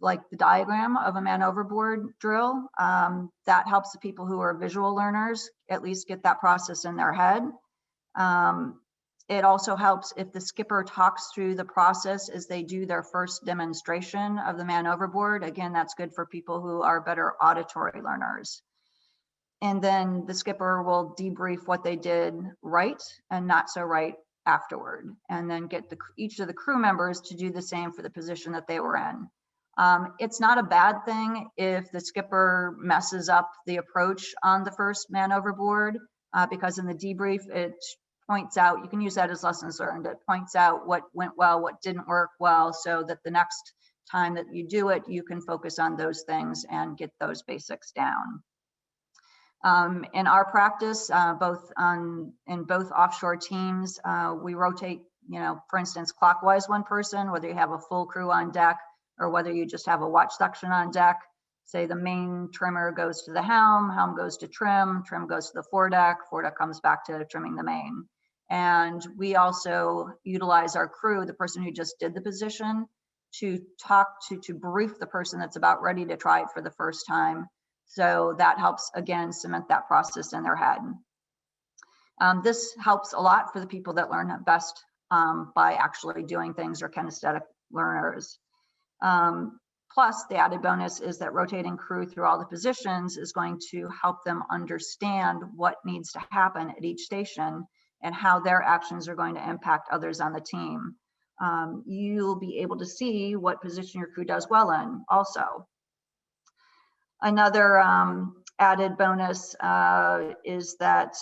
like the diagram of a man overboard drill. That helps the people who are visual learners at least get that process in their head. It also helps if the skipper talks through the process as they do their first demonstration of the man overboard. Again, that's good for people who are better auditory learners. And then the skipper will debrief what they did right and not so right afterward, and then get each of the crew members to do the same for the position that they were in. It's not a bad thing if the skipper messes up the approach on the first man overboard, because in the debrief, it points out, you can use that as lessons learned. It points out what went well, what didn't work well, so that the next time that you do it, you can focus on those things and get those basics down. In our practice, in both offshore teams, we rotate, for instance, clockwise one person, whether you have a full crew on deck or whether you just have a watch section on deck. Say the main trimmer goes to the helm goes to trim goes to the foredeck comes back to trimming the main. And we also utilize our crew, the person who just did the position, to talk to brief the person that's about ready to try it for the first time, So that helps, again, cement that process in their head. This helps a lot for the people that learn best by actually doing things, or kinesthetic learners. Plus, the added bonus is that rotating crew through all the positions is going to help them understand what needs to happen at each station and how their actions are going to impact others on the team. You'll be able to see what position your crew does well in also. Another added bonus is that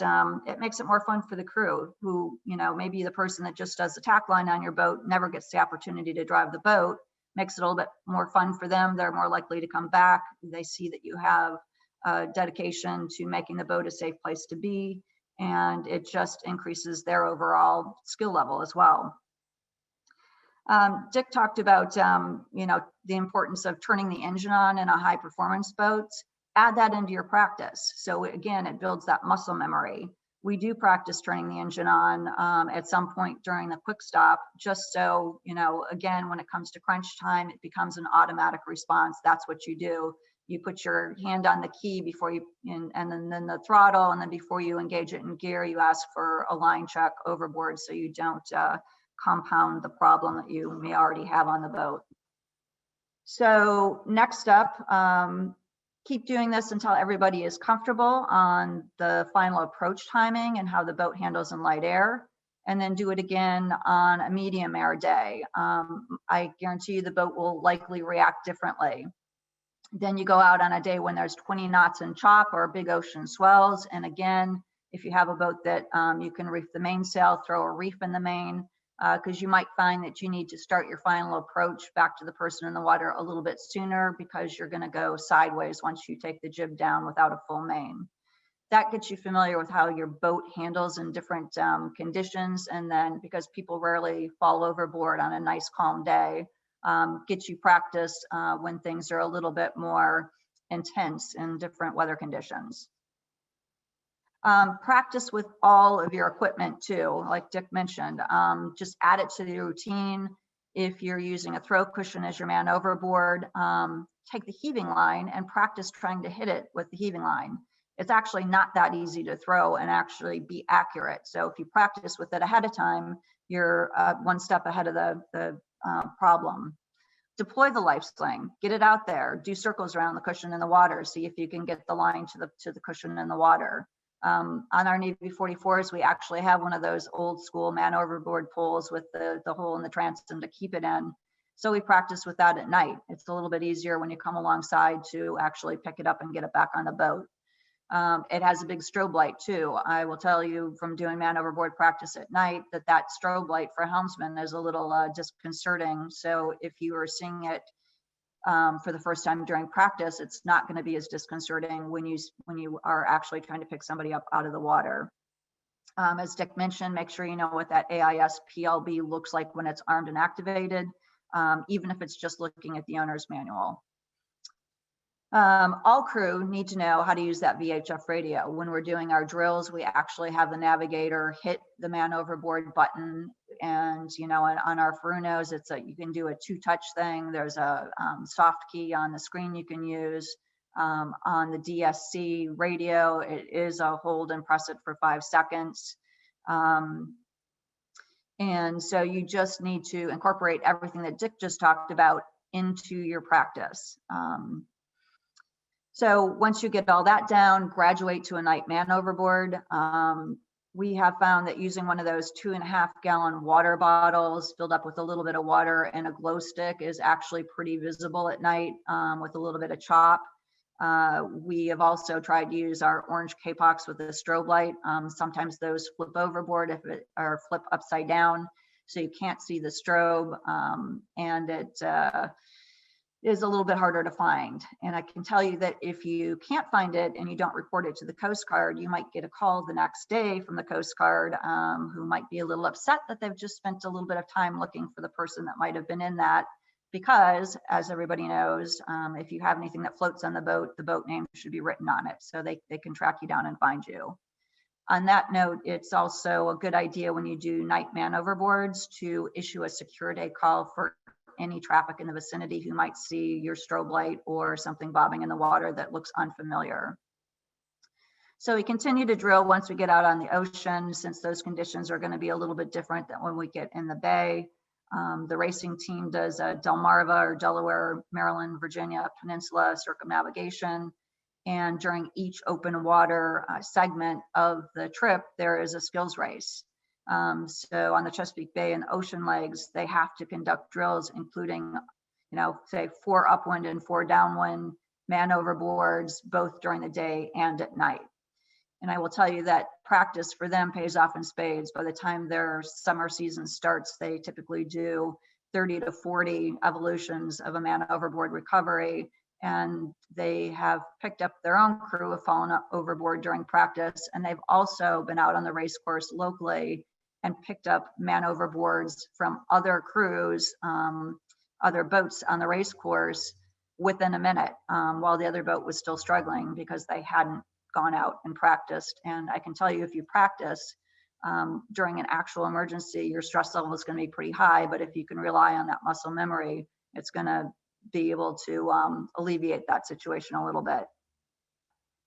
it makes it more fun for the crew who, maybe the person that just does the tack line on your boat never gets the opportunity to drive the boat. Makes it a little bit more fun for them. They're more likely to come back. They see that you have dedication to making the boat a safe place to be, and it just increases their overall skill level as well. Dick talked about, the importance of turning the engine on in a high performance boat. Add that into your practice. So again, it builds that muscle memory. We do practice turning the engine on at some point during the quick stop, just so, again, when it comes to crunch time, it becomes an automatic response. That's what you do. You put your hand on the key before you, and then the throttle, and then before you engage it in gear, you ask for a line check overboard so you don't compound the problem that you may already have on the boat. So next up, keep doing this until everybody is comfortable on the final approach timing and how the boat handles in light air, and then do it again on a medium air day. I guarantee you the boat will likely react differently. Then you go out on a day when there's 20 knots in chop or big ocean swells. And again, if you have a boat that you can reef the mainsail, throw a reef in the main, because you might find that you need to start your final approach back to the person in the water a little bit sooner, because you're going to go sideways once you take the jib down without a full main. That gets you familiar with how your boat handles in different conditions. And then, because people rarely fall overboard on a nice calm day, get you practice when things are a little bit more intense in different weather conditions. Practice with all of your equipment too, like Dick mentioned. Just add it to the routine. If you're using a throw cushion as your man overboard, take the heaving line and practice trying to hit it with the heaving line. It's actually not that easy to throw and actually be accurate. So if you practice with it ahead of time, you're one step ahead of the problem. Deploy the LifeSling, get it out there, do circles around the cushion in the water, see if you can get the line to the cushion in the water. On our Navy 44s, we actually have one of those old school man overboard poles with the hole in the transom to keep it in. So we practice with that at night. It's a little bit easier when you come alongside to actually pick it up and get it back on the boat. It has a big strobe light too. I will tell you from doing man overboard practice at night that strobe light for helmsman is a little disconcerting. So if you are seeing it for the first time during practice, it's not going to be as disconcerting when you are actually trying to pick somebody up out of the water. As Dick mentioned, make sure you know what that AIS PLB looks like when it's armed and activated, even if it's just looking at the owner's manual. All crew need to know how to use that VHF radio. When we're doing our drills, we actually have the navigator hit the man overboard button, and on our Furunos, you can do a 2-touch thing. There's a soft key on the screen you can use. On the DSC radio, it is a hold and press it for 5 seconds. And so you just need to incorporate everything that Dick just talked about into your practice. So once you get all that down, graduate to a night man overboard. We have found that using one of those 2.5-gallon water bottles filled up with a little bit of water and a glow stick is actually pretty visible at night with a little bit of chop. We have also tried to use our orange K-Pox with a strobe light. Sometimes those flip overboard or flip upside down, so you can't see the strobe, and it is a little bit harder to find. And I can tell you that if you can't find it and you don't report it to the Coast Guard, you might get a call the next day from the Coast Guard who might be a little upset that they've just spent a little bit of time looking for the person that might have been in that. Because, as everybody knows, if you have anything that floats on the boat name should be written on it, so they can track you down and find you. On that note, it's also a good idea when you do night man overboards to issue a secure day call for any traffic in the vicinity who might see your strobe light or something bobbing in the water that looks unfamiliar. So we continue to drill once we get out on the ocean, since those conditions are going to be a little bit different than when we get in the bay. The racing team does Delmarva or Delaware, Maryland, Virginia Peninsula circumnavigation. And during each open water segment of the trip, there is a skills race. So on the Chesapeake Bay and ocean legs, they have to conduct drills, including, say 4 upwind and 4 downwind man overboards, both during the day and at night. And I will tell you that practice for them pays off in spades. By the time their summer season starts, they typically do 30 to 40 evolutions of a man overboard recovery. And they have picked up their own crew, have fallen overboard during practice. And they've also been out on the race course locally and picked up man overboards from other crews, other boats on the race course within a minute, while the other boat was still struggling because they hadn't gone out and practiced. And I can tell you, if you practice during an actual emergency, your stress level is going to be pretty high. But if you can rely on that muscle memory, it's going to be able to alleviate that situation a little bit.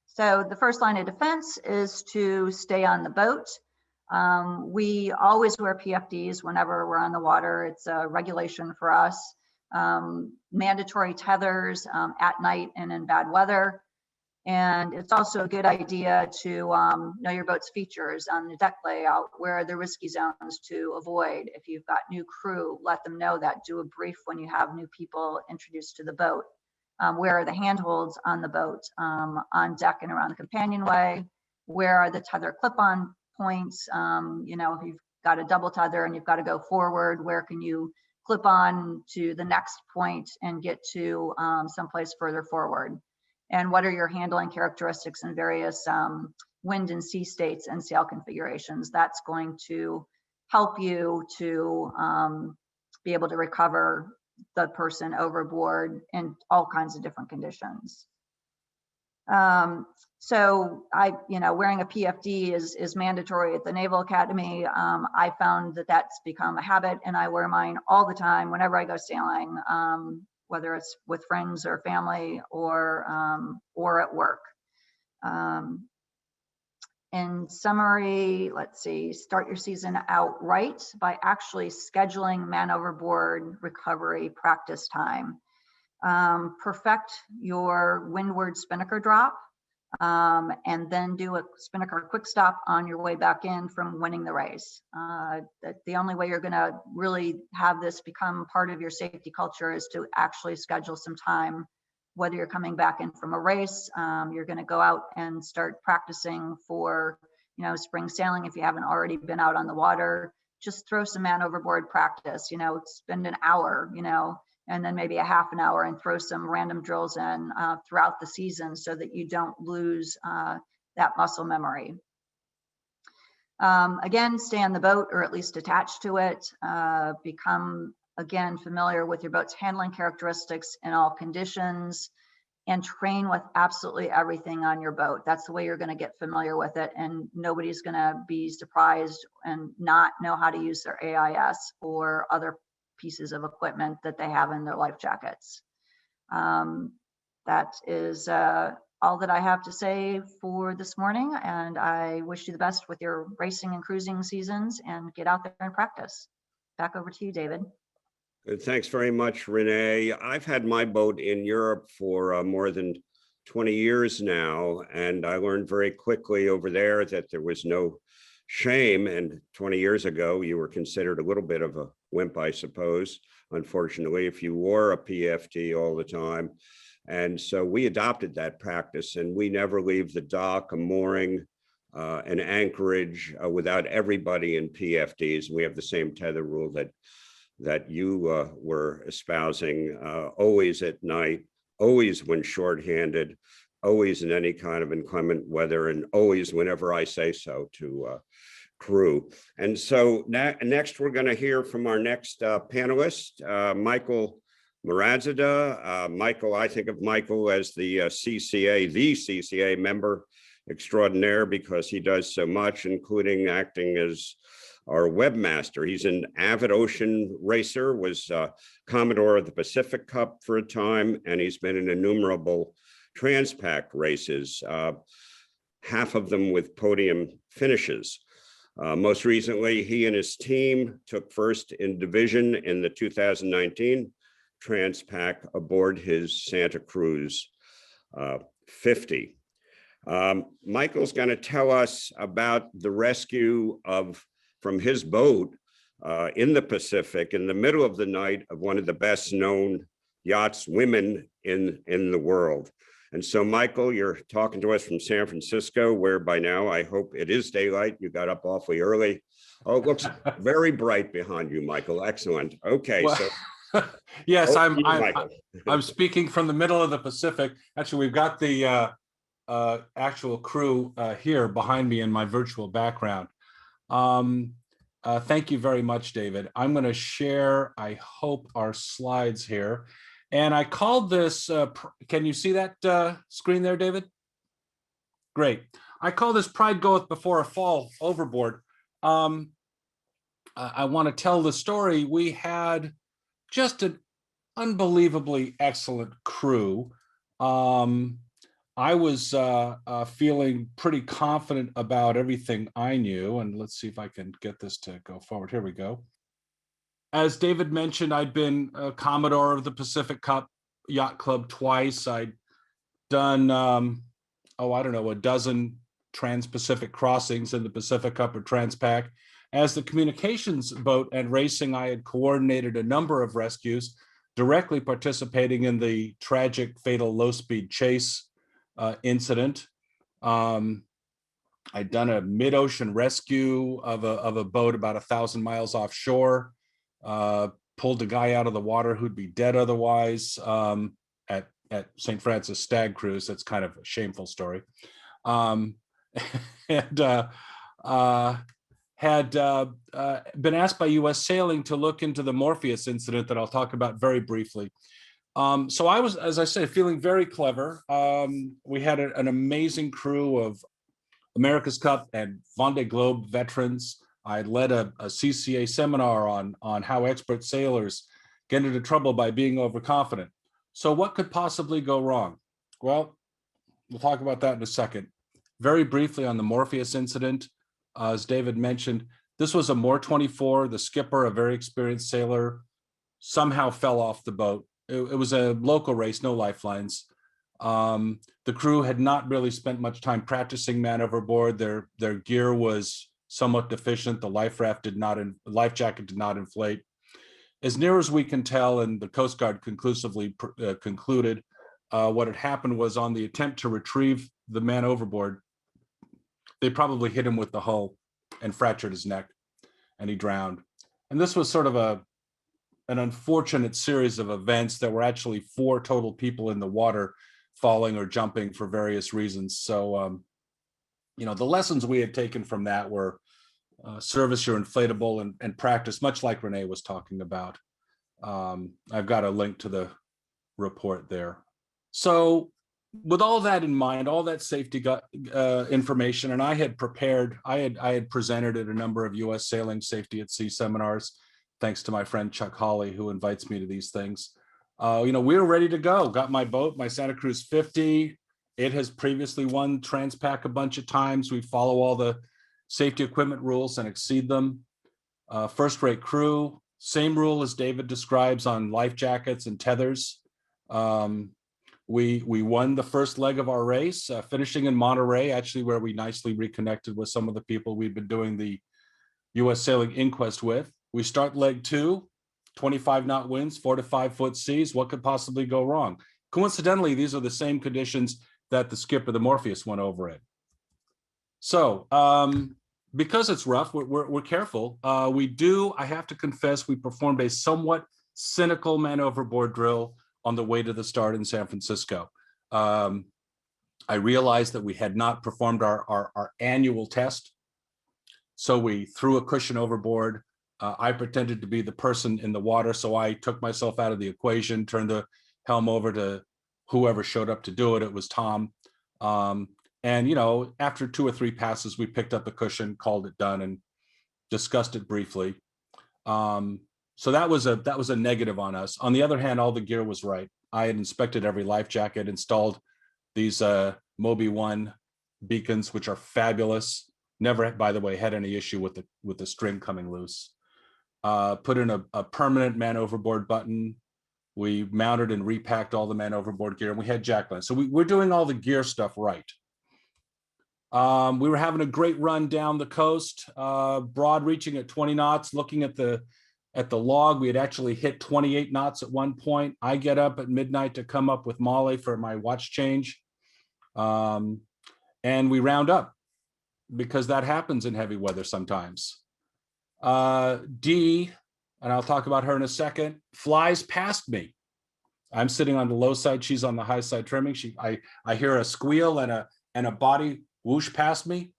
So the first line of defense is to stay on the boat. We always wear PFDs whenever we're on the water. It's a regulation for us. Mandatory tethers at night and in bad weather. And it's also a good idea to know your boat's features on the deck layout, where are the risky zones to avoid. If you've got new crew, let them know that. Do a brief when you have new people introduced to the boat. Where are the handholds on the boat, on deck and around the companionway? Where are the tether clip-on points? If you've got a double tether and you've got to go forward, where can you clip on to the next point and get to someplace further forward? And what are your handling characteristics in various wind and sea states and sail configurations? That's going to help you to be able to recover the person overboard in all kinds of different conditions. So wearing a PFD is mandatory at the Naval Academy. I found that that's become a habit, and I wear mine all the time whenever I go sailing, whether it's with friends or family or at work. In summary, let's see, start your season out right by actually scheduling man overboard recovery practice time. Perfect your windward spinnaker drop, and then do a spinnaker quick stop on your way back in from winning the race. The only way you're going to really have this become part of your safety culture is to actually schedule some time. Whether you're coming back in from a race, you're going to go out and start practicing for, spring sailing. If you haven't already been out on the water, just throw some man overboard practice, spend an hour, and then maybe a half an hour, and throw some random drills in throughout the season so that you don't lose that muscle memory. Again, stay on the boat or at least attached to it. Become, again, familiar with your boat's handling characteristics in all conditions, and train with absolutely everything on your boat. That's the way you're going to get familiar with it, and nobody's going to be surprised and not know how to use their AIS or other pieces of equipment that they have in their life jackets. That is all that I have to say for this morning, and I wish you the best with your racing and cruising seasons, and get out there and practice. Back over to you, David. Good. Thanks very much, Renee. I've had my boat in Europe for more than 20 years now, and I learned very quickly over there that there was no shame. And 20 years ago, you were considered a little bit of a wimp, I suppose, unfortunately, if you wore a PFD all the time. And so we adopted that practice, and we never leave the dock, a mooring, an anchorage without everybody in PFDs. We have the same tether rule that you were espousing, always at night, always when shorthanded, always in any kind of inclement weather, and always whenever I say so to crew. And so next we're going to hear from our next panelist, Michael Morazada. Michael, I think of Michael as the CCA member extraordinaire because he does so much, including acting as our webmaster. He's an avid ocean racer, was Commodore of the Pacific Cup for a time, and he's been in innumerable Transpac races, half of them with podium finishes. Most recently, he and his team took first in division in the 2019 Transpac aboard his Santa Cruz 50. Michael's going to tell us about the rescue from his boat in the Pacific in the middle of the night of one of the best known yachtswomen in the world. And so, Michael, you're talking to us from San Francisco, where by now I hope it is daylight. You got up awfully early. Oh, it looks very bright behind you, Michael. Excellent. Okay, well, so yes, Michael. I'm speaking from the middle of the Pacific. Actually, we've got the actual crew here behind me in my virtual background. Thank you very much, David. I'm going to share, I hope, our slides here. And I called this, can you see that screen there, David? Great. I call this Pride Goeth Before a Fall Overboard. I want to tell the story. We had just an unbelievably excellent crew. I was feeling pretty confident about everything I knew. And let's see if I can get this to go forward. Here we go. As David mentioned, I'd been a Commodore of the Pacific Yacht Club twice. I'd done, I don't know, a dozen trans-Pacific crossings in the Pacific Cup or Transpac. As the communications boat and racing, I had coordinated a number of rescues, directly participating in the tragic, fatal low-speed chase incident. I'd done a mid-ocean rescue of a boat about 1,000 miles offshore. Pulled a guy out of the water who'd be dead otherwise at St. Francis Stag Cruise. That's kind of a shameful story. And had been asked by U.S. Sailing to look into the Morpheus incident that I'll talk about very briefly. So I was, as I said, feeling very clever. We had an amazing crew of America's Cup and Vendée Globe veterans. I led a CCA seminar on how expert sailors get into trouble by being overconfident. So what could possibly go wrong? Well, we'll talk about that in a second. Very briefly on the Morpheus incident, as David mentioned, this was a Moore 24. The skipper, a very experienced sailor, somehow fell off the boat. It was a local race, no lifelines. The crew had not really spent much time practicing man overboard. Their gear was somewhat deficient. The life jacket did not inflate. As near as we can tell, and the Coast Guard conclusively concluded, what had happened was on the attempt to retrieve the man overboard, they probably hit him with the hull and fractured his neck, and he drowned. And this was sort of an unfortunate series of events. There were actually 4 total people in the water falling or jumping for various reasons. So, the lessons we had taken from that were service your inflatable and practice, much like Renee was talking about. I've got a link to the report there. So with all that in mind, all that safety information, and I had presented at a number of U.S. Sailing Safety at Sea seminars, thanks to my friend Chuck Hawley, who invites me to these things. We were ready to go. Got my boat, my Santa Cruz 50. It has previously won Transpac a bunch of times. We follow all the safety equipment rules and exceed them. First-rate crew, same rule as David describes on life jackets and tethers. We won the first leg of our race, finishing in Monterey, actually where we nicely reconnected with some of the people we'd been doing the U.S. Sailing Inquest with. We start leg 2, 25 knot winds, 4 to 5 foot seas. What could possibly go wrong? Coincidentally, these are the same conditions that the skipper, the Morpheus, went over it. So because it's rough, we're careful. I have to confess, we performed a somewhat cynical man overboard drill on the way to the start in San Francisco. I realized that we had not performed our annual test. So we threw a cushion overboard. I pretended to be the person in the water, so I took myself out of the equation, turned the helm over to whoever showed up to do it. It was Tom. And, you know, after 2 or 3 passes, we picked up the cushion, called it done, and discussed it briefly. So that was a negative on us. On the other hand, all the gear was right. I had inspected every life jacket, installed these Moby 1 beacons, which are fabulous. Never, by the way, had any issue with the string coming loose. Put in a permanent man overboard button. We mounted and repacked all the man overboard gear, and we had jacklines. So we're doing all the gear stuff right. We were having a great run down the coast, broad reaching at 20 knots. Looking at the log, we had actually hit 28 knots at one point. I get up at midnight to come up with Molly for my watch change, and we round up because that happens in heavy weather sometimes. Dee, and I'll talk about her in a second, flies past me. I'm sitting on the low side, she's on the high side trimming. I hear a squeal and a body whoosh past me.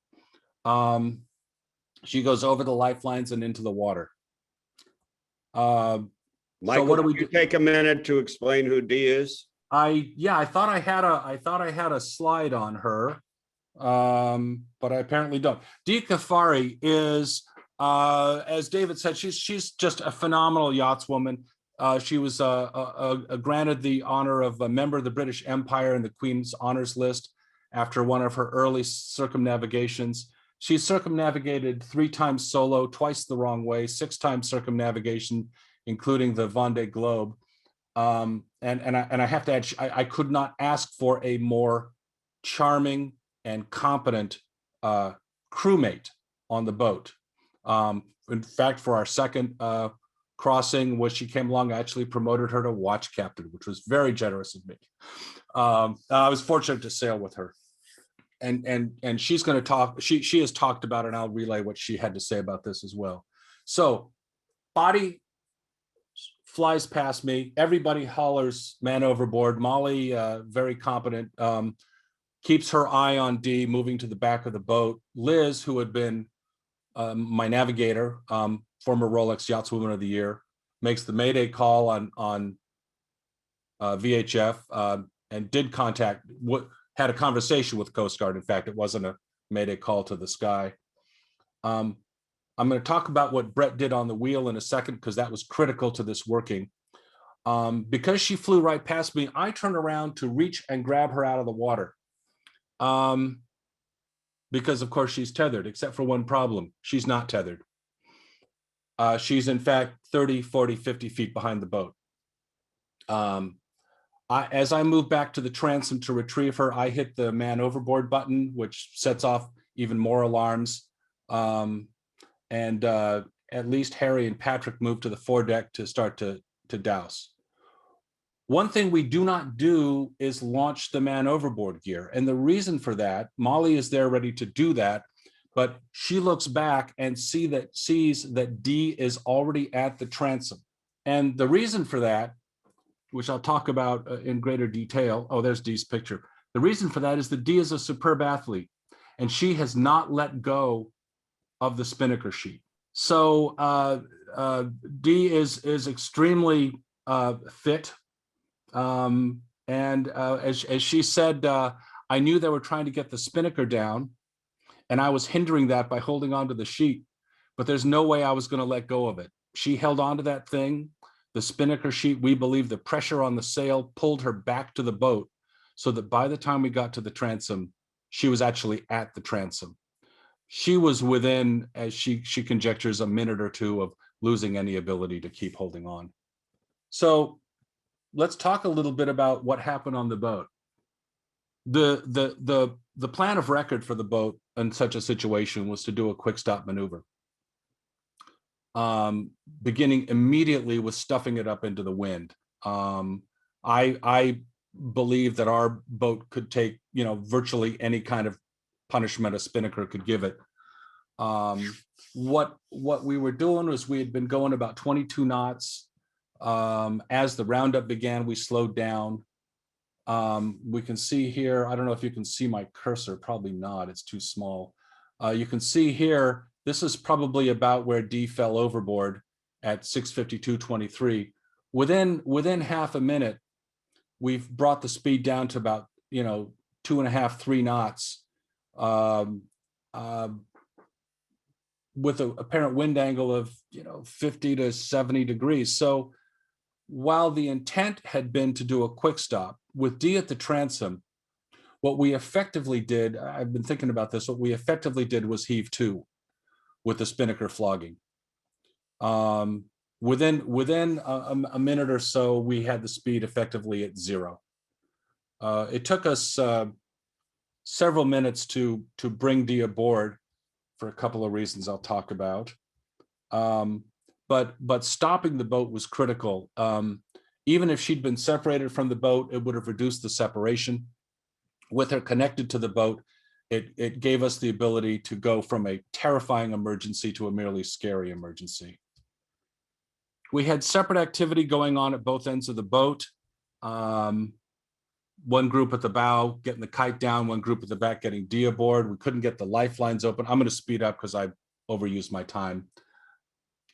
She goes over the lifelines and into the water. Michael, so what do we do? Take a minute to explain who Dee is. I thought I had a slide on her, but I apparently don't. Dee Kafari is, as David said, she's just a phenomenal yachtswoman. She was granted the honor of a member of the British Empire in the Queen's Honors List after one of her early circumnavigations. She circumnavigated 3 times solo, twice the wrong way, 6 times circumnavigation, including the Vendée Globe. And I have to add, I could not ask for a more charming and competent crewmate on the boat. In fact, for our second crossing, when she came along, I actually promoted her to watch captain, which was very generous of me. I was fortunate to sail with her. And she's going to talk, she has talked about it, and I'll relay what she had to say about this as well. So body flies past me. Everybody hollers man overboard. Molly, very competent, keeps her eye on Dee, moving to the back of the boat. Liz, who had been my navigator, former Rolex Yachtswoman of the Year, makes the Mayday call on VHF, and did contact, had a conversation with Coast Guard. In fact, it wasn't a Mayday call to the sky. I'm going to talk about what Brett did on the wheel in a second, because that was critical to this working. Because she flew right past me, I turned around to reach and grab her out of the water. Because of course she's tethered, except for one problem. She's not tethered. She's in fact 30, 40, 50 feet behind the boat. As I move back to the transom to retrieve her, I hit the man overboard button, which sets off even more alarms. And at least Harry and Patrick moved to the foredeck to start to douse. One thing we do not do is launch the man overboard gear. And the reason for that, Molly is there ready to do that, but she looks back and sees that Dee is already at the transom. And the reason for that, which I'll talk about in greater detail. Oh, there's Dee's picture. The reason for that is that Dee is a superb athlete, and she has not let go of the spinnaker sheet. So Dee is extremely fit. As she said, I knew they were trying to get the spinnaker down, and I was hindering that by holding onto the sheet, but there's no way I was going to let go of it. She held onto that thing. The spinnaker sheet, we believe the pressure on the sail pulled her back to the boat, so that by the time we got to the transom, she was actually at the transom. She was within, as she conjectures, a minute or two of losing any ability to keep holding on. So let's talk a little bit about what happened on the boat. The plan of record for the boat in such a situation was to do a quick stop maneuver, beginning immediately with stuffing it up into the wind. I believe that our boat could take, virtually any kind of punishment a spinnaker could give it. What we were doing was we had been going about 22 knots. As the roundup began, we slowed down. We can see here, I don't know if you can see my cursor, probably not, it's too small. You can see here This is probably about where D fell overboard at 6:52:23. Within half a minute, we've brought the speed down to about 2.5, 3 knots, with an apparent wind angle of 50 to 70 degrees. So while the intent had been to do a quick stop with D at the transom, what we effectively did, I've been thinking about this, what we effectively did was heave to with the spinnaker flogging. Within a minute or so, we had the speed effectively at 0. It took us several minutes to bring D aboard for a couple of reasons I'll talk about. But stopping the boat was critical. Even if she'd been separated from the boat, it would have reduced the separation. With her connected to the boat, it gave us the ability to go from a terrifying emergency to a merely scary emergency. We had separate activity going on at both ends of the boat. One group at the bow getting the kite down, one group at the back getting D aboard. We couldn't get the lifelines open. I'm going to speed up because I overused my time.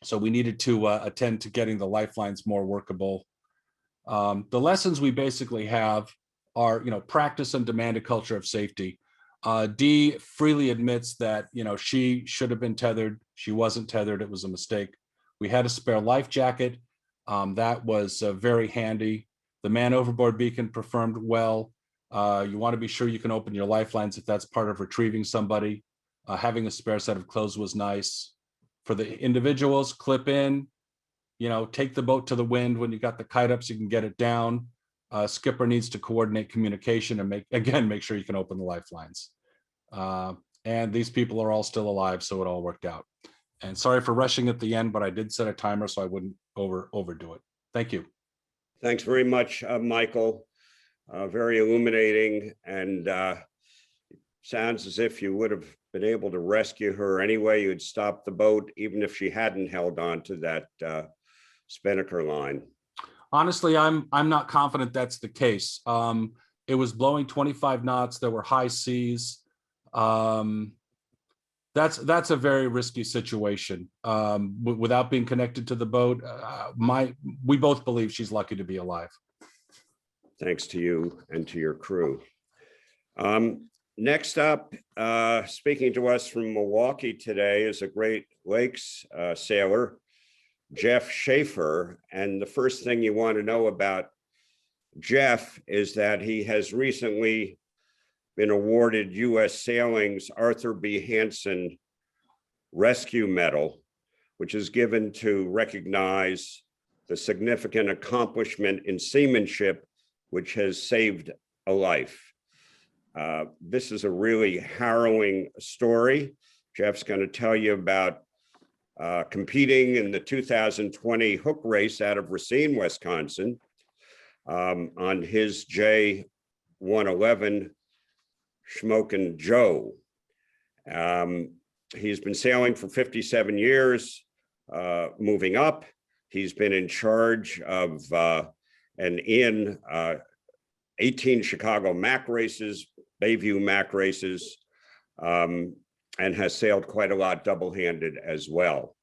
So we needed to attend to getting the lifelines more workable. The lessons we basically have are, practice and demand a culture of safety. D freely admits that, she should have been tethered. She wasn't tethered. It was a mistake. We had a spare life jacket. That was very handy. The man overboard beacon performed well. You want to be sure you can open your lifelines if that's part of retrieving somebody. Having a spare set of clothes was nice. For the individuals, clip in, take the boat to the wind when you got the kite up so you can get it down. Skipper needs to coordinate communication and make sure you can open the lifelines. And these people are all still alive, so it all worked out. And sorry for rushing at the end, but I did set a timer so I wouldn't overdo it. Thank you. Thanks very much, Michael. Very illuminating, and sounds as if you would have been able to rescue her anyway. You'd stop the boat, even if she hadn't held on to that spinnaker line. Honestly, I'm not confident that's the case. It was blowing 25 knots. There were high seas. That's a very risky situation. Without being connected to the boat, we both believe she's lucky to be alive. Thanks to you and to your crew. Next up, speaking to us from Milwaukee today is a Great Lakes sailor, Jeff Schaefer. And the first thing you want to know about Jeff is that he has recently been awarded U.S. Sailing's Arthur B. Hansen Rescue Medal, which is given to recognize the significant accomplishment in seamanship, which has saved a life. This is a really harrowing story. Jeff's going to tell you about competing in the 2020 hook race out of Racine, Wisconsin, on his J111 Schmokin' Joe. He's been sailing for 57 years, moving up. He's been in charge of and in 18 Chicago Mac races, Bayview Mac races, and has sailed quite a lot double-handed as well.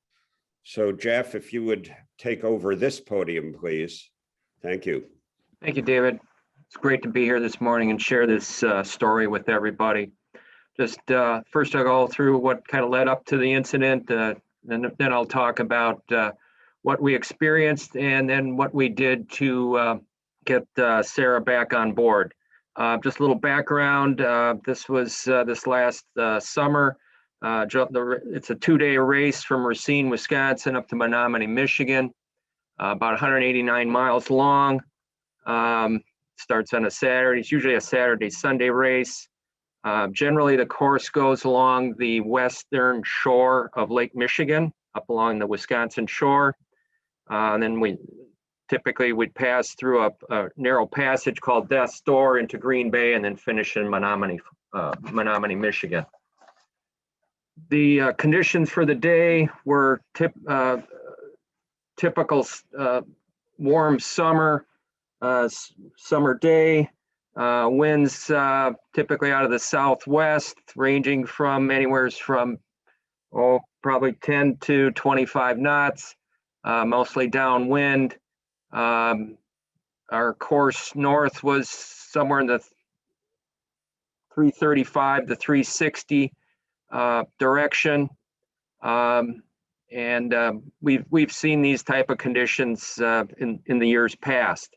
So Jeff, if you would take over this podium, please. Thank you. Thank you, David. It's great to be here this morning and share this story with everybody. Just first I'll go through what kind of led up to the incident, and then I'll talk about what we experienced and then what we did to get Sarah back on board. Just a little background. This was this last summer. It's a 2-day race from Racine, Wisconsin up to Menominee, Michigan, about 189 miles long. Starts on a Saturday. It's usually a Saturday-Sunday race. Generally, the course goes along the western shore of Lake Michigan, up along the Wisconsin shore. And then we'd pass through a narrow passage called Death's Door into Green Bay and then finish in Menominee, Michigan. The conditions for the day were typical warm summer day. Winds typically out of the southwest, ranging from anywhere from probably 10 to 25 knots, mostly downwind. Our course north was somewhere in the 335 to 360 direction. We've seen these type of conditions in the years past.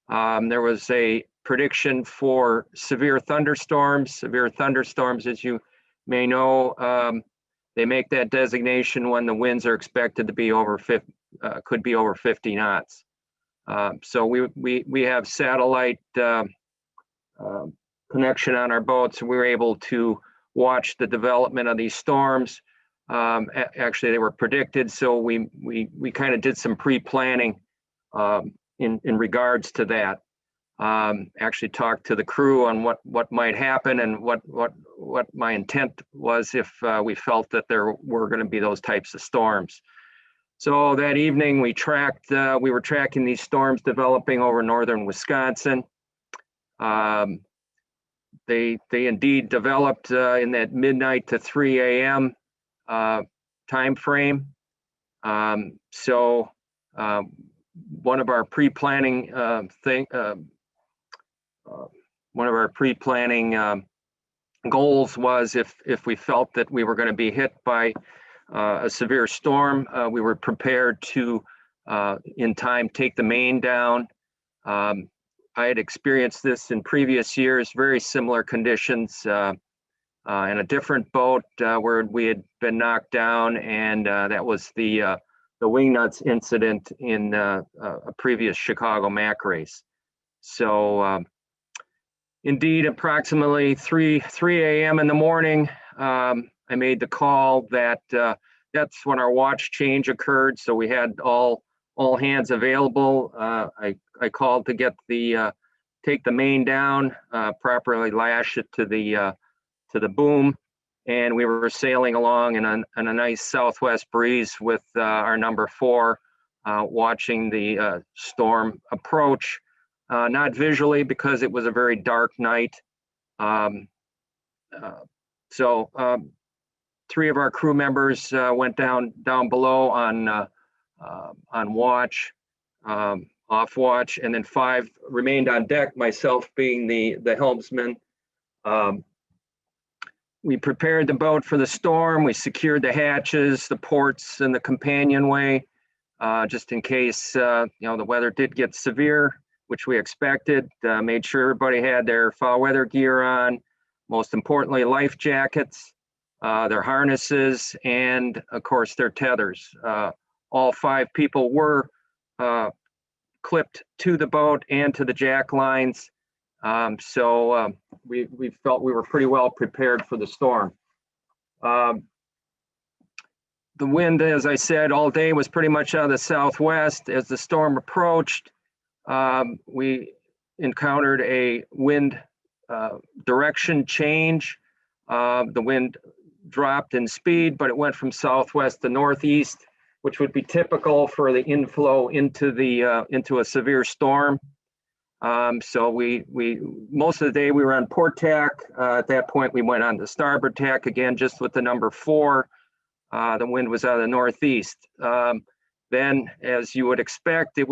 There was a prediction for severe thunderstorms. Severe thunderstorms, as you may know, they make that designation when the winds are expected to be over 50, could be over 50 knots. So we have satellite connection on our boats, and we were able to watch the development of these storms. Actually, they were predicted, so we kind of did some pre-planning in regards to that. Actually talked to the crew on what might happen and what my intent was if we felt that there were going to be those types of storms. So that evening we were tracking these storms developing over northern Wisconsin. They indeed developed in that midnight to 3 a.m. Time frame. So one of our pre-planning goals was if we felt that we were going to be hit by a severe storm, we were prepared to in time take the main down. I had experienced this in previous years, very similar conditions in a different boat where we had been knocked down, and that was the wing nuts incident in a previous Chicago Mac race. So indeed, approximately 3 a.m. in the morning, I made the call that that's when our watch change occurred. So we had all hands available. I called to get take the main down, properly lash it to the boom, and we were sailing along in a nice southwest breeze with our number 4, watching the storm approach. Not visually because it was a very dark night. So 3 of our crew members went down below on watch, off watch, and then 5 remained on deck, myself being the helmsman. We prepared the boat for the storm. We secured the hatches, the ports, and the companionway, just in case the weather did get severe, which we expected. Made sure everybody had their foul weather gear on, most importantly, life jackets, their harnesses, and of course their tethers. All 5 people were clipped to the boat and to the jack lines. So we felt we were pretty well prepared for the storm. The wind, as I said, all day was pretty much out of the southwest. As the storm approached, we encountered a wind direction change. The wind dropped in speed, but it went from southwest to northeast, which would be typical for the inflow into a severe storm. So we most of the day we were on port tack. At that point, we went on the starboard tack again, just with the number 4. The wind was out of the northeast. Then, as you would expect, the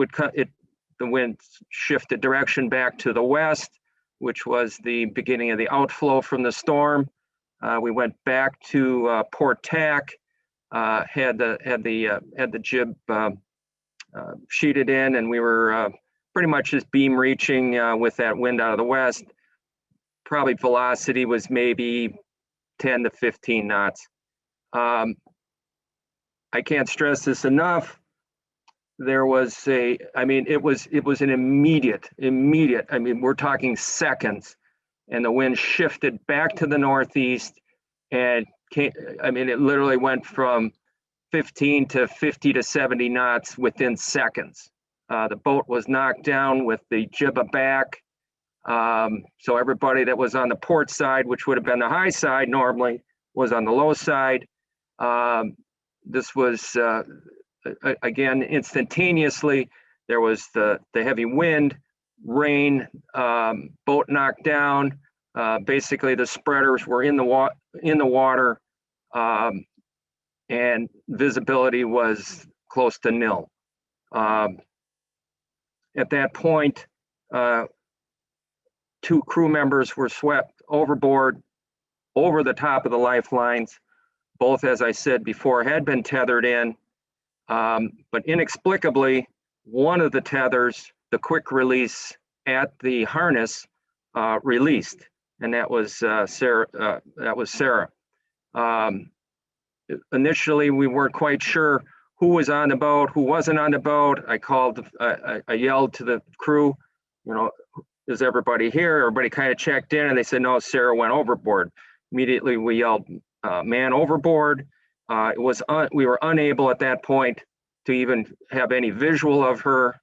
wind shifted direction back to the west, which was the beginning of the outflow from the storm. We went back to port tack, had the jib sheeted in, and we were pretty much just beam reaching with that wind out of the west. Probably velocity was maybe 10 to 15 knots. I can't stress this enough. There was it was an immediate, we're talking seconds, and the wind shifted back to the northeast, and it literally went from 15 to 50 to 70 knots within seconds. The boat was knocked down with the jib aback. So everybody that was on the port side, which would have been the high side normally, was on the low side. This was, again, instantaneously, there was the heavy wind, rain, boat knocked down. Basically, the spreaders were in the water. and visibility was close to nil. At that point, 2 crew members were swept overboard over the top of the lifelines. Both, as I said before, had been tethered in, but inexplicably, one of the tethers, the quick release at the harness, released, and that was Sarah. Initially, we weren't quite sure who was on the boat, who wasn't on the boat. I yelled to the crew, is everybody here? Everybody kind of checked in, and they said, no, Sarah went overboard. Immediately, we yelled, man overboard. We were unable at that point to even have any visual of her.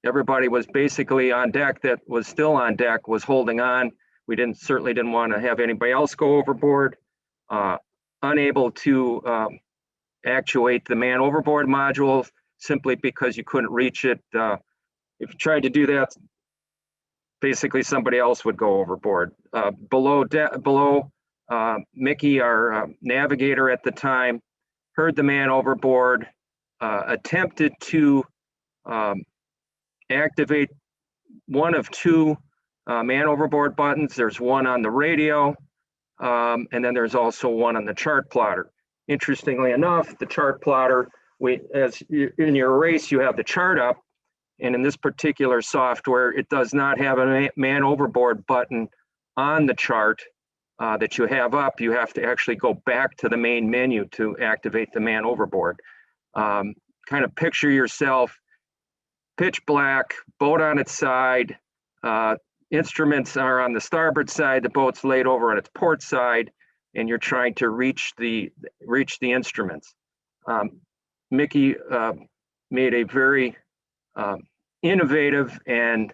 Everybody was basically on deck that was still on deck, was holding on. We certainly didn't want to have anybody else go overboard. Unable to actuate the man overboard module simply because you couldn't reach it. If you tried to do that, basically somebody else would go overboard. Below, Mickey, our navigator at the time, heard the man overboard, attempted to activate one of 2 man overboard buttons. There's one on the radio, and then there's also one on the chart plotter. Interestingly enough, the chart plotter, as in your race, you have the chart up, and in this particular software, it does not have a man overboard button on the chart that you have up. You have to actually go back to the main menu to activate the man overboard. Kind of picture yourself, pitch black, boat on its side, instruments are on the starboard side, the boat's laid over on its port side, and you're trying to reach the instruments. Mickey made a very innovative and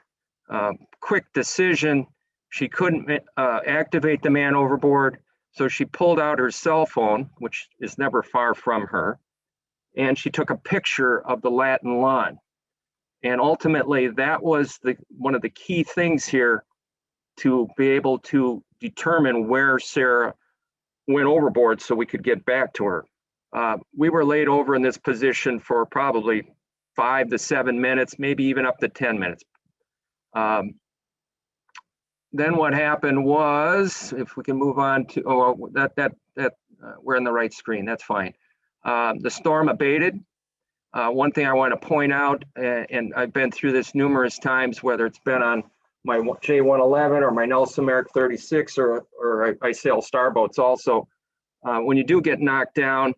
quick decision. She couldn't activate the man overboard, so she pulled out her cell phone, which is never far from her, and she took a picture of the Latin lawn. And ultimately, that was one of the key things here to be able to determine where Sarah went overboard so we could get back to her. We were laid over in this position for probably 5 to 7 minutes, maybe even up to 10 minutes. Then what happened was, if we can move on to, we're on the right screen, that's fine. The storm abated. One thing I want to point out, and I've been through this numerous times, whether it's been on my J111 or my Nelson Merrick 36, or I sail starboats also. When you do get knocked down,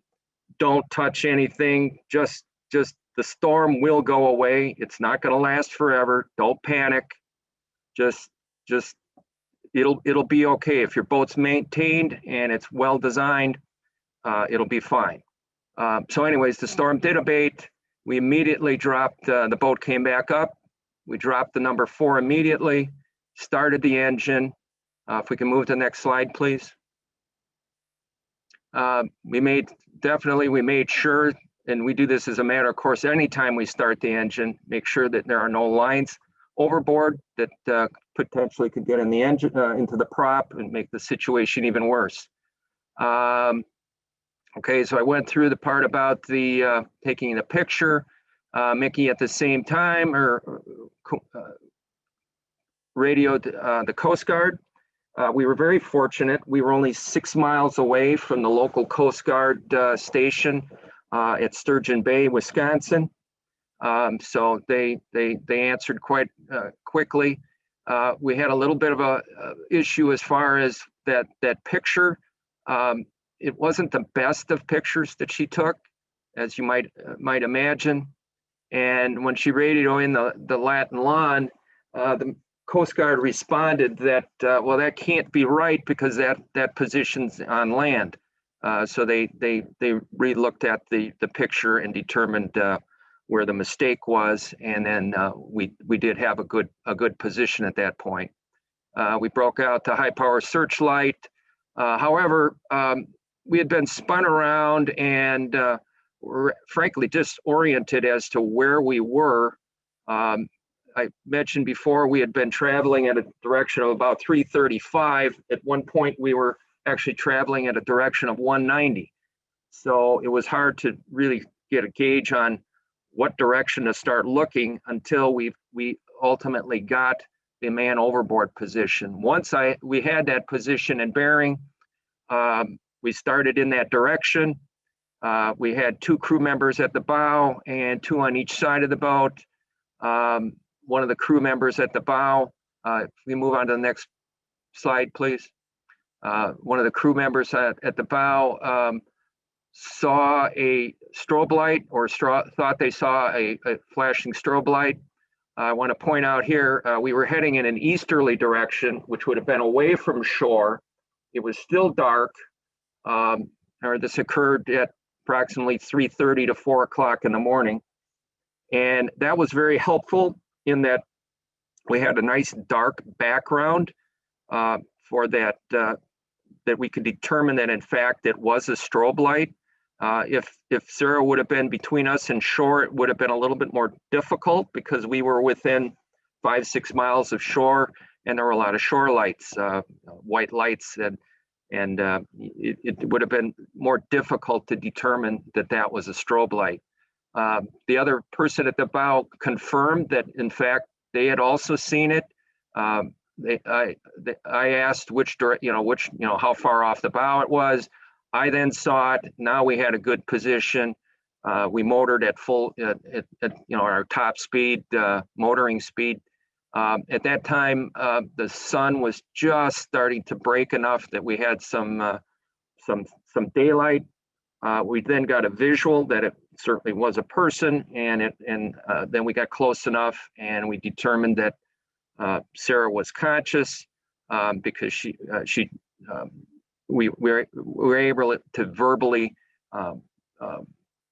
don't touch anything. Just the storm will go away. It's not going to last forever. Don't panic. Just it'll be okay. If your boat's maintained and it's well designed, it'll be fine. So anyways, the storm did abate. We immediately dropped, the boat came back up. We dropped the number 4 immediately, started the engine. If we can move to the next slide, please. We made sure, and we do this as a matter of course, anytime we start the engine, make sure that there are no lines overboard that potentially could get in the engine, into the prop and make the situation even worse. Okay, so I went through the part about the taking the picture. Mickey at the same time radioed the Coast Guard. We were very fortunate. We were only 6 miles away from the local Coast Guard station at Sturgeon Bay, Wisconsin. So they answered quite quickly. We had a little bit of a issue as far as that picture. It wasn't the best of pictures that she took, as you might imagine. And when she radioed in the Latin lawn, the Coast Guard responded that, well, that can't be right because that position's on land. So they re-looked at the picture and determined where the mistake was, and then we did have a good position at that point. We broke out the high power searchlight. However, we had been spun around and were frankly disoriented as to where we were. I mentioned before we had been traveling at a direction of about 335. At one point, we were actually traveling at a direction of 190. So it was hard to really get a gauge on what direction to start looking until we ultimately got the man overboard position. Once we had that position and bearing, we started in that direction. We had 2 crew members at the bow and 2 on each side of the boat. One of the crew members at the bow, if we move on to the next slide, please. One of the crew members at the bow saw a strobe light, or thought they saw a flashing strobe light. I want to point out here, we were heading in an easterly direction, which would have been away from shore. It was still dark. This occurred at approximately 3:30 to 4 o'clock in the morning. And that was very helpful in that we had a nice dark background for that, that we could determine that in fact it was a strobe light. If Sarah would have been between us and shore, it would have been a little bit more difficult because we were within 5-6 miles of shore, and there were a lot of shore lights, white lights, and it would have been more difficult to determine that that was a strobe light. The other person at the bow confirmed that in fact they had also seen it. I asked how far off the bow it was. I then saw it. Now we had a good position. We motored at full, our top speed, motoring speed. At that time, the sun was just starting to break enough that we had some daylight. We then got a visual that it certainly was a person, and then we got close enough, and we determined that Sarah was conscious because we were able to verbally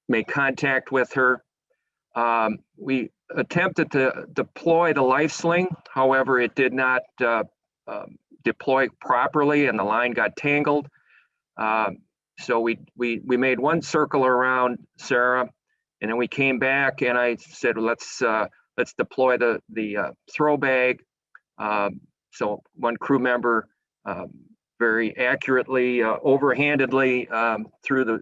make contact with her. We attempted to deploy the LifeSling. However, it did not deploy properly, and the line got tangled. So we made one circle around Sarah, and then we came back, and I said, let's deploy the throw bag. So one crew member very accurately, overhandedly threw the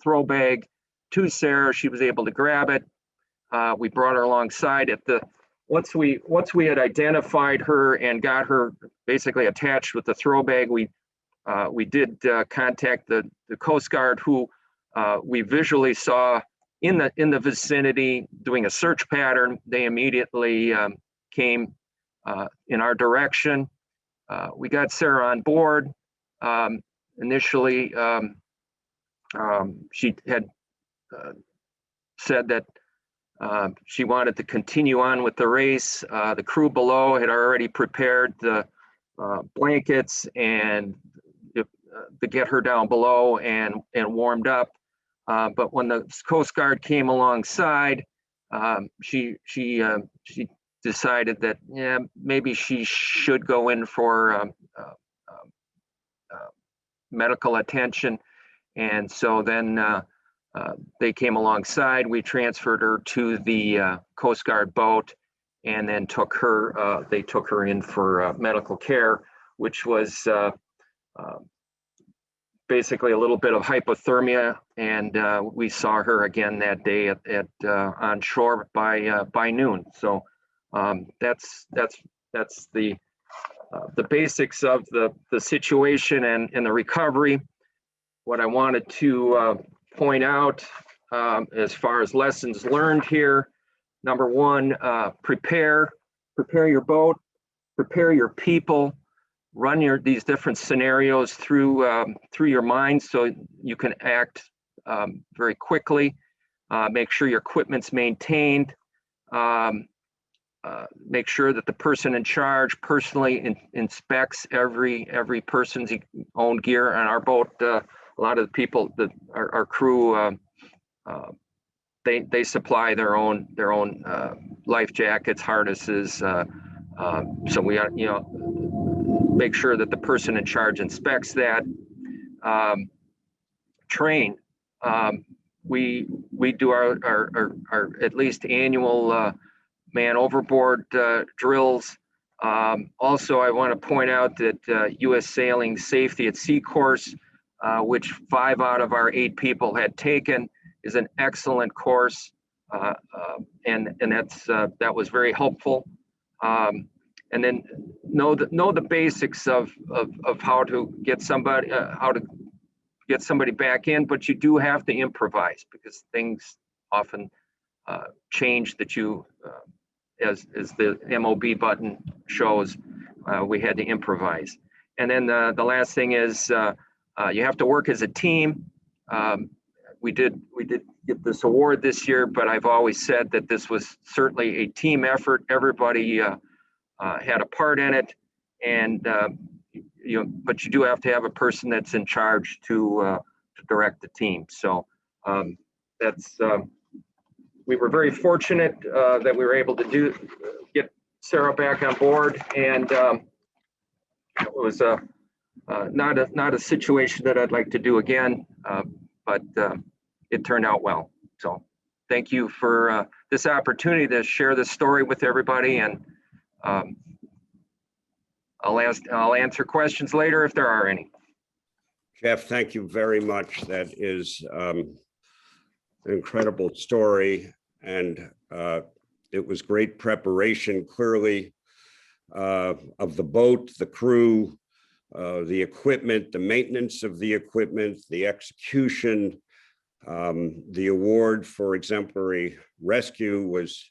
throw bag to Sarah. She was able to grab it. We brought her alongside. Once we had identified her and got her basically attached with the throw bag, we did contact the Coast Guard, who we visually saw in the vicinity doing a search pattern. They immediately came in our direction. We got Sarah on board. Initially, she had said that she wanted to continue on with the race. The crew below had already prepared the blankets and to get her down below and warmed up. But when the Coast Guard came alongside, she decided that maybe she should go in for medical attention. And so then they came alongside. We transferred her to the Coast Guard boat, and then they took her in for medical care, which was basically a little bit of hypothermia, and we saw her again that day at on shore by noon. So that's the basics of the situation and the recovery. What I wanted to point out as far as lessons learned here: number one, prepare your boat, prepare your people. Run these different scenarios through your mind so you can act very quickly. Make sure your equipment's maintained. Make sure that the person in charge personally inspects every person's own gear. On our boat, a lot of the people that our crew, they supply their own life jackets, harnesses. So we make sure that the person in charge inspects that. Train. We do our at least annual man overboard drills. Also, I want to point out that U.S. Sailing Safety at Sea course which 5 out of our 8 people had taken, is an excellent course. And that was very helpful. And then know the basics of how to get somebody back in, but you do have to improvise because things often change that you, as the MOB button shows, we had to improvise. And then the last thing is you have to work as a team. We did get this award this year, but I've always said that this was certainly a team effort. Everybody had a part in it, and but you do have to have a person that's in charge to direct the team. So that's we were very fortunate that we were able to get Sarah back on board, and it was not a situation that I'd like to do again, but it turned out well. So thank you for this opportunity to share this story with everybody, and I'll answer questions later if there are any. Jeff, thank you very much. That is an incredible story, and it was great preparation, clearly, of the boat, the crew, the equipment, the maintenance of the equipment, the execution. The award for exemplary rescue was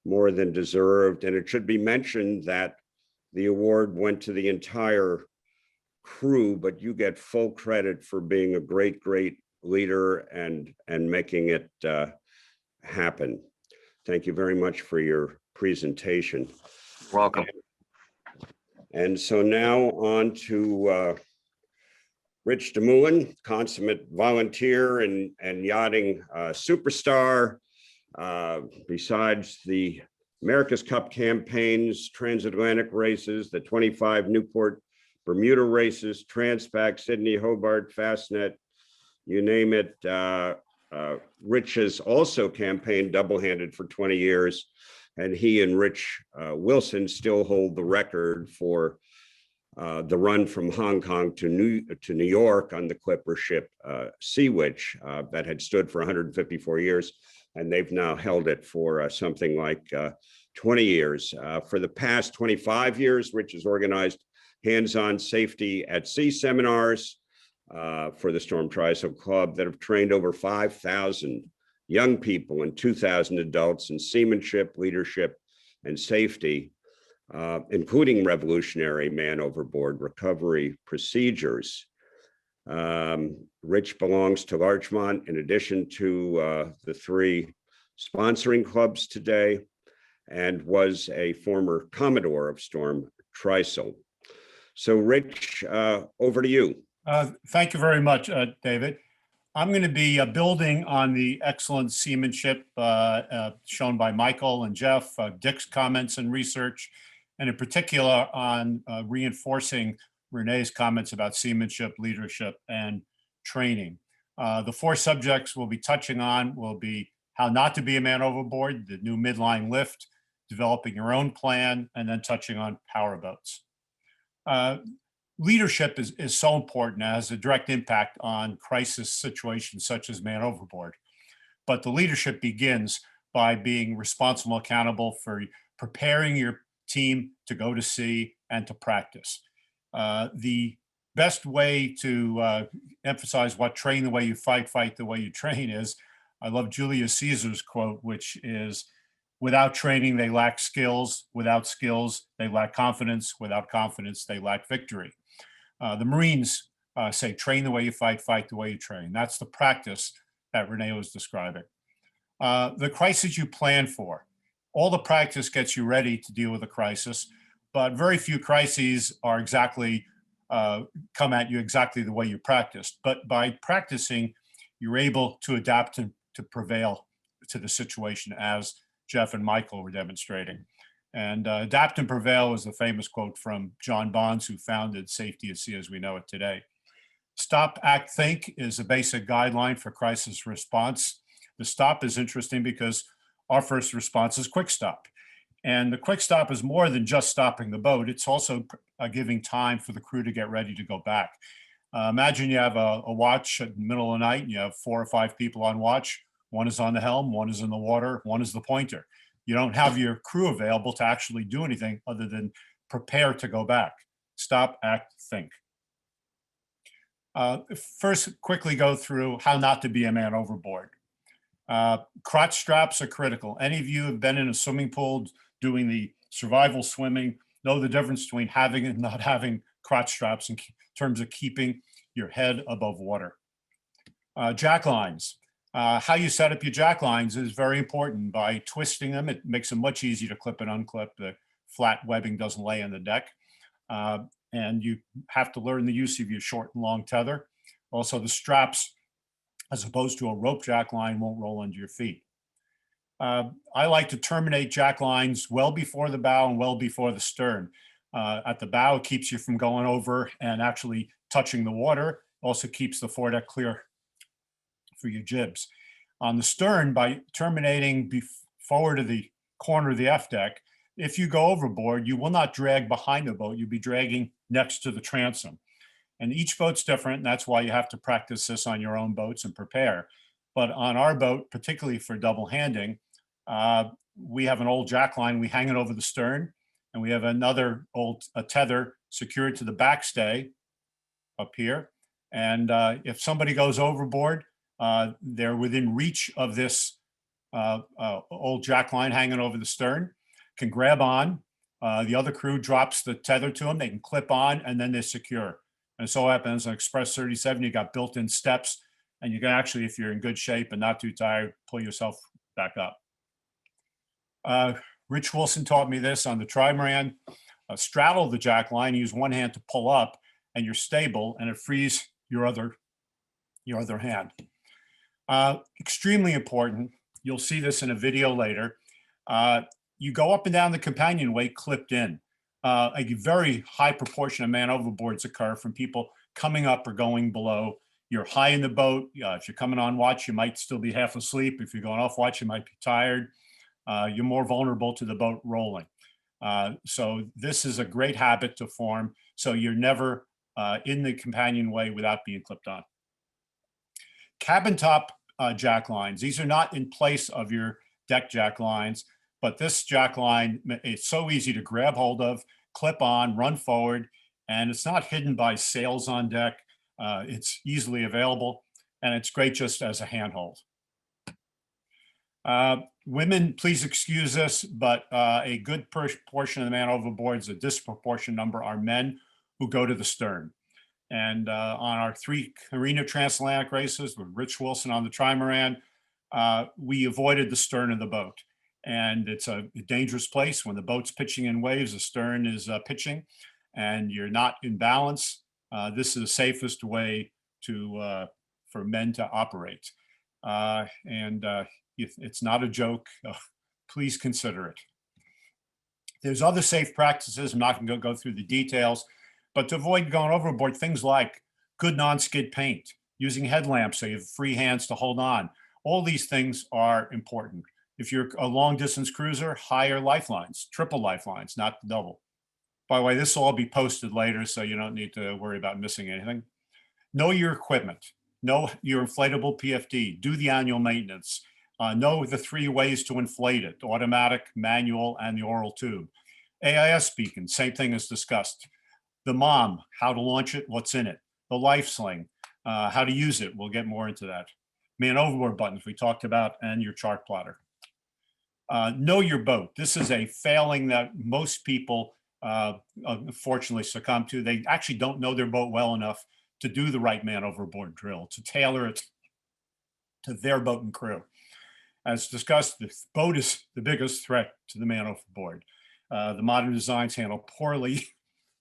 more than deserved, and it should be mentioned that the award went to the entire crew, but you get full credit for being a great leader and making it happen. Thank you very much for your presentation. Welcome. And so now on to Rich DeMullen, consummate volunteer and yachting superstar. Besides the America's Cup campaigns, transatlantic races, the 25 Newport Bermuda races, Transpac, Sydney, Hobart, Fastnet, you name it. Rich has also campaigned double-handed for 20 years, and he and Rich Wilson still hold the record for the run from Hong Kong to New York on the clipper ship Sea Witch that had stood for 154 years, and they've now held it for something like 20 years. For the past 25 years, Rich has organized hands-on safety at sea seminars for the Storm Trysail Club that have trained over 5,000 young people and 2,000 adults in seamanship, leadership, and safety, including revolutionary man overboard recovery procedures. Rich belongs to Larchmont in addition to the 3 sponsoring clubs today, and was a former Commodore of Storm Trysail. So Rich, over to you. Thank you very much, David. I'm going to be building on the excellent seamanship shown by Michael and Jeff, Dick's comments and research, and in particular on reinforcing Renee's comments about seamanship, leadership, and training. The 4 subjects we'll be touching on will be how not to be a man overboard, the new midline lift, developing your own plan, and then touching on powerboats. Leadership is so important, has a direct impact on crisis situations such as man overboard. But the leadership begins by being responsible, accountable for preparing your team to go to sea and to practice. The best way to emphasize what train the way you fight, fight the way you train is, I love Julius Caesar's quote, which is, without training, they lack skills. Without skills, they lack confidence. Without confidence, they lack victory. The Marines say, train the way you fight, fight the way you train. That's the practice that Renee was describing. The crisis you plan for. All the practice gets you ready to deal with a crisis, but very few crises are exactly, come at you exactly the way you practiced. But by practicing, you're able to adapt and to prevail to the situation, as Jeff and Michael were demonstrating. And adapt and prevail is the famous quote from John Bonds, who founded Safety at Sea as we know it today. Stop, act, think is a basic guideline for crisis response. The stop is interesting because our first response is quick stop. And the quick stop is more than just stopping the boat. It's also giving time for the crew to get ready to go back. Imagine you have a watch at the middle of the night and you have 4 or 5 people on watch. One is on the helm, one is in the water, one is the pointer. You don't have your crew available to actually do anything other than prepare to go back. Stop, act, think. First, quickly go through how not to be a man overboard. Crotch straps are critical. Any of you have been in a swimming pool doing the survival swimming know the difference between having and not having crotch straps in terms of keeping your head above water. Jack lines. How you set up your jack lines is very important. By twisting them, it makes them much easier to clip and unclip. The flat webbing doesn't lay on the deck. And you have to learn the use of your short and long tether. Also, the straps, as opposed to a rope jack line, won't roll under your feet. I like to terminate jack lines well before the bow and well before the stern. At the bow, it keeps you from going over and actually touching the water. Also keeps the foredeck clear for your jibs. On the stern, by terminating forward of the corner of the F deck, if you go overboard, you will not drag behind the boat. You'll be dragging next to the transom. And each boat's different. And that's why you have to practice this on your own boats and prepare. But on our boat, particularly for double handing, we have an old jack line. We hang it over the stern, and we have another old tether secured to the backstay up here. And if somebody goes overboard, they're within reach of this old jack line hanging over the stern, can grab on. The other crew drops the tether to them. They can clip on, and then they're secure. And so happens on Express 37, you got built-in steps, and you can actually, if you're in good shape and not too tired, pull yourself back up. Rich Wilson taught me this on the trimaran. Straddle the jack line, use one hand to pull up, and you're stable, and it frees your other hand. Extremely important. You'll see this in a video later. You go up and down the companionway clipped in. A very high proportion of man overboards occur from people coming up or going below. You're high in the boat. If you're coming on watch, you might still be half asleep. If you're going off watch, you might be tired. You're more vulnerable to the boat rolling. So this is a great habit to form. So you're never in the companionway without being clipped on. Cabin top jack lines. These are not in place of your deck jack lines, but this jack line, it's so easy to grab hold of, clip on, run forward, and it's not hidden by sails on deck. It's easily available, and it's great just as a handhold. Women, please excuse this, but a good portion of the man overboards, a disproportionate number, are men who go to the stern. And on our 3 Carina transatlantic races with Rich Wilson on the trimaran, we avoided the stern of the boat. And it's a dangerous place. When the boat's pitching in waves, the stern is pitching, and you're not in balance. This is the safest way for men to operate. It's not a joke. Please consider it. There's other safe practices. I'm not going to go through the details, but to avoid going overboard, things like good non-skid paint, using headlamps so you have free hands to hold on. All these things are important. If you're a long distance cruiser, higher lifelines, triple lifelines, not double. By the way, this will all be posted later, so you don't need to worry about missing anything. Know your equipment. Know your inflatable PFD. Do the annual maintenance. Know the 3 ways to inflate it: automatic, manual, and the oral tube. AIS beacon, same thing as discussed. The MOM, how to launch it, what's in it. The LifeSling, how to use it. We'll get more into that. Man overboard buttons we talked about, and your chart plotter. Know your boat. This is a failing that most people unfortunately succumb to. They actually don't know their boat well enough to do the right man overboard drill, to tailor it to their boat and crew. As discussed, the boat is the biggest threat to the man overboard. The modern designs handle poorly.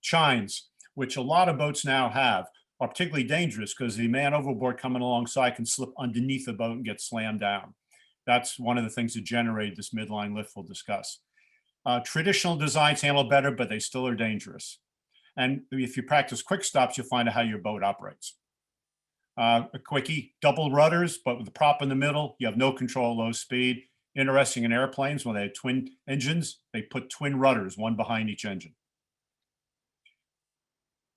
Chines, which a lot of boats now have, are particularly dangerous because the man overboard coming alongside can slip underneath the boat and get slammed down. That's one of the things that generated this midline lift we'll discuss. Traditional designs handle better, but they still are dangerous. And if you practice quick stops, you'll find out how your boat operates. A quickie, double rudders, but with the prop in the middle, you have no control at low speed. Interesting in airplanes, when they have twin engines, they put twin rudders, one behind each engine.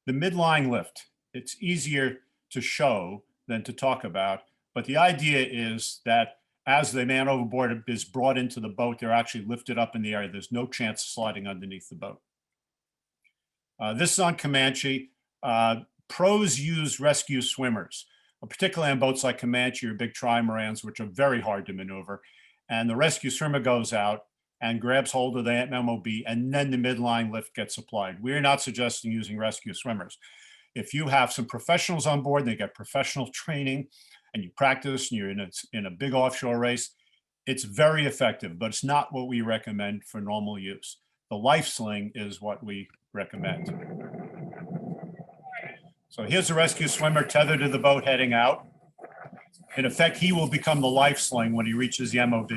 The midline lift. it's easier to show than to talk about. But the idea is that as the man overboard is brought into the boat, they're actually lifted up in the air. There's no chance of sliding underneath the boat. This is on Comanche. Pros use rescue swimmers, particularly on boats like Comanche or big trimarans, which are very hard to maneuver. And the rescue swimmer goes out and grabs hold of the MOB, and then the midline lift gets applied. We're not suggesting using rescue swimmers. If you have some professionals on board, they get professional training, and you practice, and you're in a big offshore race, it's very effective, but it's not what we recommend for normal use. The LifeSling is what we recommend. So here's the rescue swimmer tethered to the boat heading out. In effect, he will become the LifeSling when he reaches the MOB.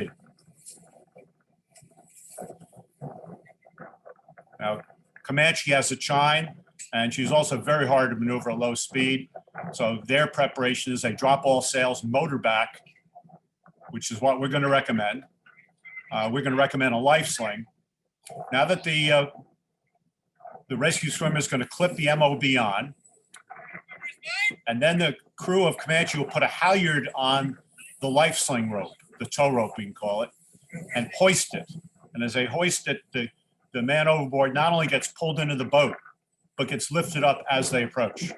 Now, Comanche has a chine, and she's also very hard to maneuver at low speed. So their preparation is they drop all sails, motor back, which is what we're going to recommend. We're going to recommend a LifeSling. Now that the rescue swimmer is going to clip the MOB on, and then the crew of Comanche will put a halyard on the LifeSling rope, the tow rope we can call it, and hoist it. And as they hoist it, the man overboard not only gets pulled into the boat, but gets lifted up as they approach.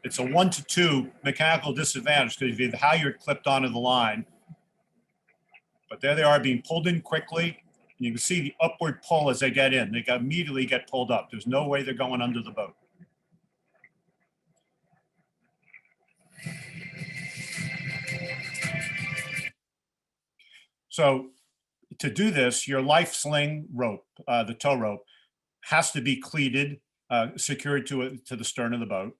It's a 1-to-2 mechanical disadvantage because you have the halyard clipped onto the line. But there they are being pulled in quickly. And you can see the upward pull as they get in. They immediately get pulled up. There's no way they're going under the boat. So to do this, your LifeSling rope, the tow rope, has to be cleated, secured to the stern of the boat,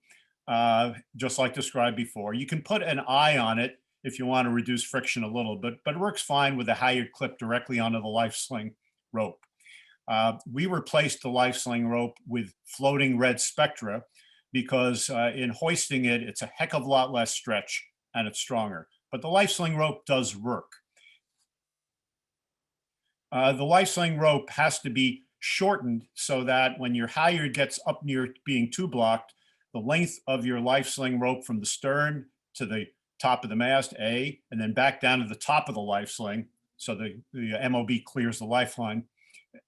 just like described before. You can put an eye on it if you want to reduce friction a little, but it works fine with a halyard clip directly onto the LifeSling rope. We replaced the LifeSling rope with floating red spectra because in hoisting it, it's a heck of a lot less stretch and it's stronger. But the LifeSling rope does work. The LifeSling rope has to be shortened so that when your halyard gets up near being tube blocked, the length of your LifeSling rope from the stern to the top of the mast, A, and then back down to the top of the LifeSling, so the MOB clears the lifeline.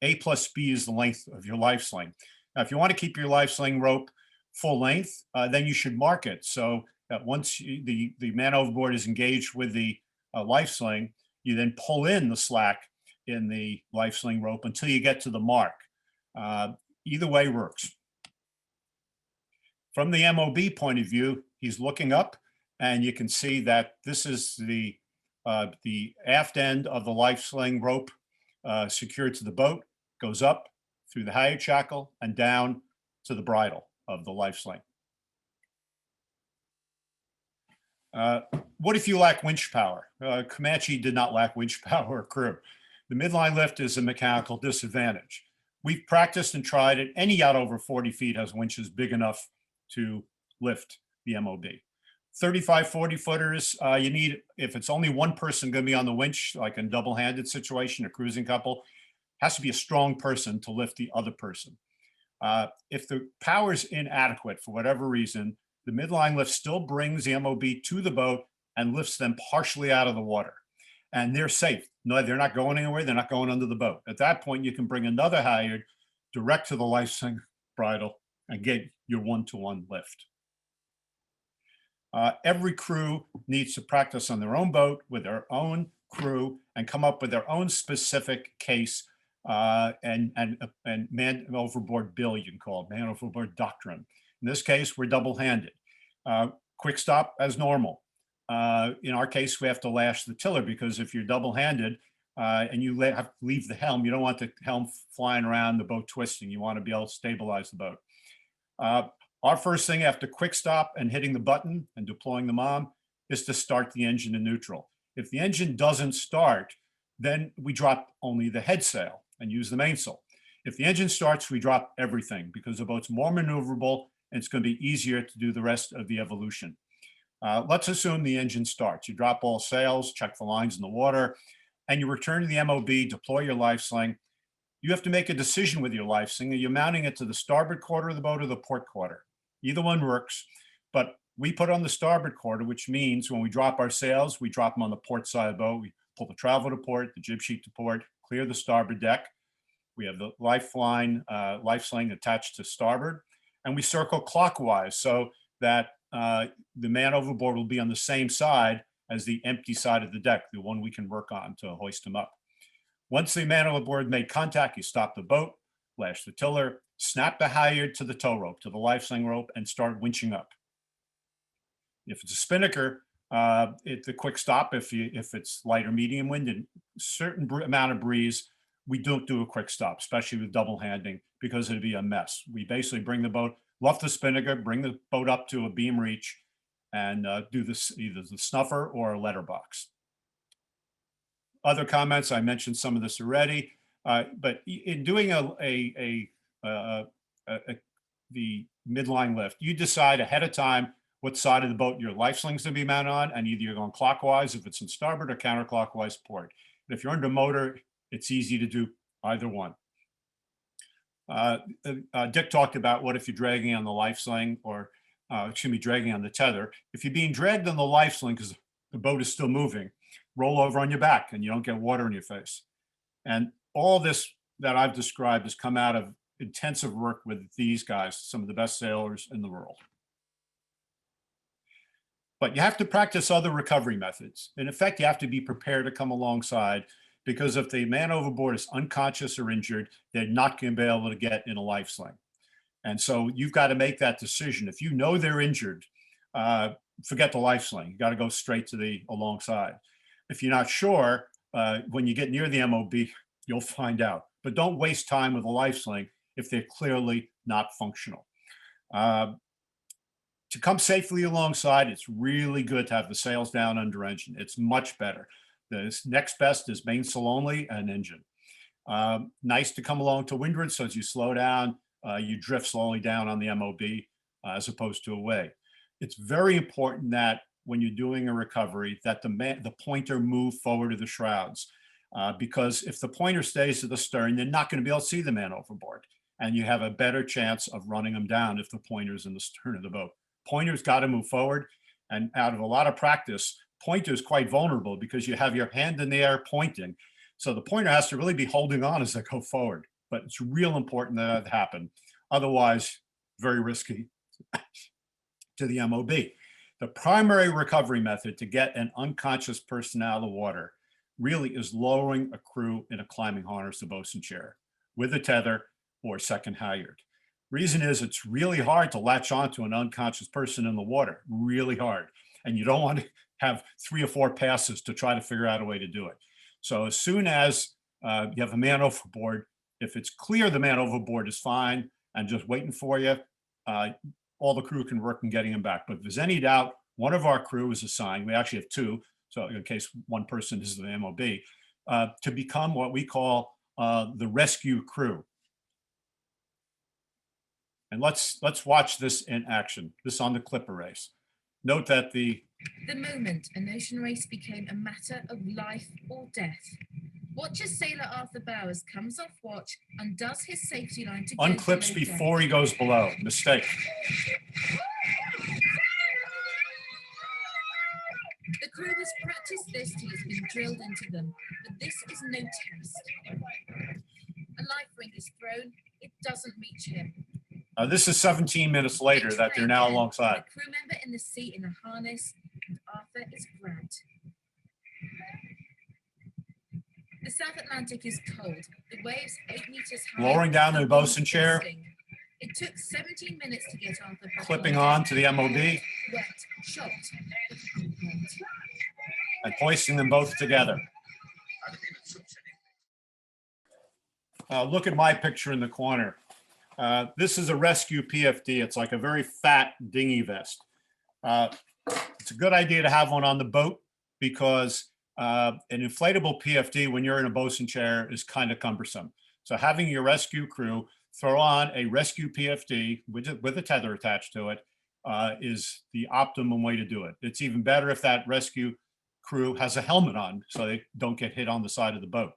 A plus B is the length of your LifeSling. Now, if you want to keep your LifeSling rope full length, then you should mark it so that once the man overboard is engaged with the LifeSling, you then pull in the slack in the LifeSling rope until you get to the mark. Either way works. From the MOB point of view, he's looking up, and you can see that this is the aft end of the LifeSling rope secured to the boat, goes up through the halyard shackle and down to the bridle of the LifeSling. What if you lack winch power? Comanche did not lack winch power or crew. The midline lift is a mechanical disadvantage. We've practiced and tried it. Any yacht over 40 feet has winches big enough to lift the MOB. 35, 40 footers, you need, if it's only one person going to be on the winch, like in double-handed situation, a cruising couple, has to be a strong person to lift the other person. If the power is inadequate for whatever reason, the midline lift still brings the MOB to the boat and lifts them partially out of the water. And they're safe. No, they're not going anywhere. They're not going under the boat. At that point, you can bring another halyard direct to the LifeSling bridle and get your one-to-one lift. Every crew needs to practice on their own boat with their own crew and come up with their own specific case and man overboard bill, you can call it, man overboard doctrine. In this case, we're double-handed. Quick stop as normal. In our case, we have to lash the tiller because if you're double-handed and you have to leave the helm, you don't want the helm flying around, the boat twisting. You want to be able to stabilize the boat. Our first thing after quick stop and hitting the button and deploying the mom is to start the engine in neutral. If the engine doesn't start, then we drop only the head sail and use the mainsail. If the engine starts, we drop everything because the boat's more maneuverable and it's going to be easier to do the rest of the evolution. Let's assume the engine starts. You drop all sails, check the lines in the water, and you return to the MOB, deploy your LifeSling. you have to make a decision with your LifeSling. Are you mounting it to the starboard quarter of the boat or the port quarter? Either one works, but we put on the starboard quarter, which means when we drop our sails, we drop them on the port side of the boat. We pull the travel to port, the jib sheet to port, clear the starboard deck. We have the LifeSling attached to starboard, and we circle clockwise so that the man overboard will be on the same side as the empty side of the deck, the one we can work on to hoist him up. Once the man overboard made contact, you stop the boat, lash the tiller, snap the halyard to the tow rope, to the LifeSling rope, and start winching up. If it's a spinnaker, it's a quick stop. If it's light or medium wind and certain amount of breeze, we don't do a quick stop, especially with double handing, because it'd be a mess. We basically bring the boat, luff the spinnaker, bring the boat up to a beam reach, and do this either the snuffer or a letterbox. Other comments, I mentioned some of this already, but in doing the midline lift, you decide ahead of time what side of the boat your LifeSling's gonna be mounted on, and either you're going clockwise if it's in starboard or counterclockwise port. And if you're under motor, it's easy to do either one. Dick talked about what if you're dragging on the LifeSling or, excuse me, dragging on the tether. If you're being dragged on the LifeSling because the boat is still moving, roll over on your back and you don't get water in your face. And all this that I've described has come out of intensive work with these guys, some of the best sailors in the world. But you have to practice other recovery methods. In effect, you have to be prepared to come alongside, because if the man overboard is unconscious or injured, they're not going to be able to get in a LifeSling. And so you've got to make that decision. If you know they're injured, forget the LifeSling. You got to go straight to the alongside. If you're not sure, when you get near the MOB, you'll find out. But don't waste time with a LifeSling if they're clearly not functional. To come safely alongside, it's really good to have the sails down under engine. It's much better. The next best is mainsail only and engine. Nice to come along to windward, so as you slow down, you drift slowly down on the MOB as opposed to away. It's very important that when you're doing a recovery, that the pointer move forward to the shrouds, because if the pointer stays to the stern, you're not going to be able to see the man overboard, and you have a better chance of running them down if the pointer's in the stern of the boat. Pointer's got to move forward, and out of a lot of practice, pointer is quite vulnerable because you have your hand in the air pointing. So the pointer has to really be holding on as they go forward, but it's real important that that happen. Otherwise, very risky to the MOB. The primary recovery method to get an unconscious person out of the water really is lowering a crew in a climbing harness to bosun chair with a tether or second halyard. Reason is it's really hard to latch onto an unconscious person in the water, really hard. And you don't want to have 3 or 4 passes to try to figure out a way to do it. So as soon as you have a man overboard, if it's clear the man overboard is fine and just waiting for you, all the crew can work in getting him back. But if there's any doubt, one of our crew is assigned, we actually have 2, so in case one person is the MOB, to become what we call the rescue crew. And let's watch this in action, this on the Clipper race. Note that the moment an ocean race became a matter of life or death. Watch as sailor Arthur Bowers comes off watch, undoes his safety line to unclips before he goes below. Mistake. The crew has practiced this till it's been drilled into them, but this is no test. A life ring is thrown, it doesn't reach him. This is 17 minutes later that they're now alongside. The crew member in the seat in a harness, and Arthur is grabbed. The South Atlantic is cold. The waves 8 meters high. Lowering down the bosun chair. It took 17 minutes to get Arthur. Clipping on to the MOB. Wet, shocked, and hoisting them both together. Look at my picture in the corner. This is a rescue PFD. It's like a very fat dinghy vest. It's a good idea to have one on the boat because an inflatable PFD when you're in a bosun chair is kind of cumbersome. So having your rescue crew throw on a rescue PFD with a tether attached to it is the optimum way to do it. It's even better if that rescue crew has a helmet on so they don't get hit on the side of the boat.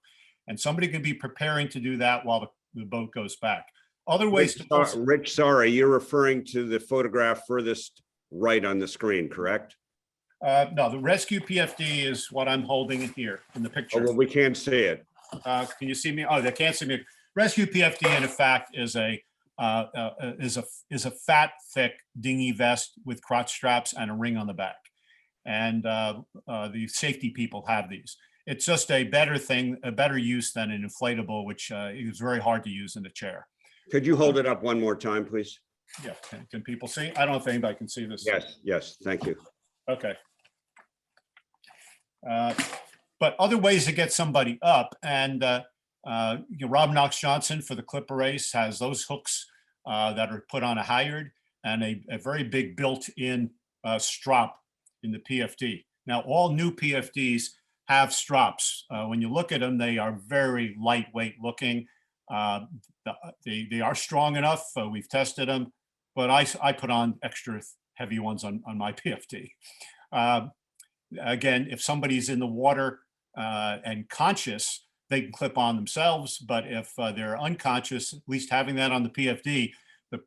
And somebody can be preparing to do that while the boat goes back. Other ways to Rich, sorry, you're referring to the photograph furthest right on the screen, correct? no, the rescue PFD is what I'm holding here in the Oh, picture. well, we can't see it. Can you see me? Oh, they can't see me. Rescue PFD, in fact, is a fat, thick dinghy vest with crotch straps and a ring on the back. And the safety people have these. It's just a better thing, a better use than an inflatable, which is very hard to use in a chair. Could you hold it up one more time, please? Yeah, can people see? I don't know if anybody can see this. Yes, thank you. Okay. But other ways to get somebody up, and Rob Knox Johnson for the Clipper Race has those hooks that are put on a halyard and a very big built-in strop in the PFD. Now, all new PFDs have strops. When you look at them, they are very lightweight looking. They are strong enough. We've tested them, but I put on extra heavy ones on my PFD. Again, if somebody's in the water and conscious, they can clip on themselves. But if they're unconscious, at least having that on the PFD,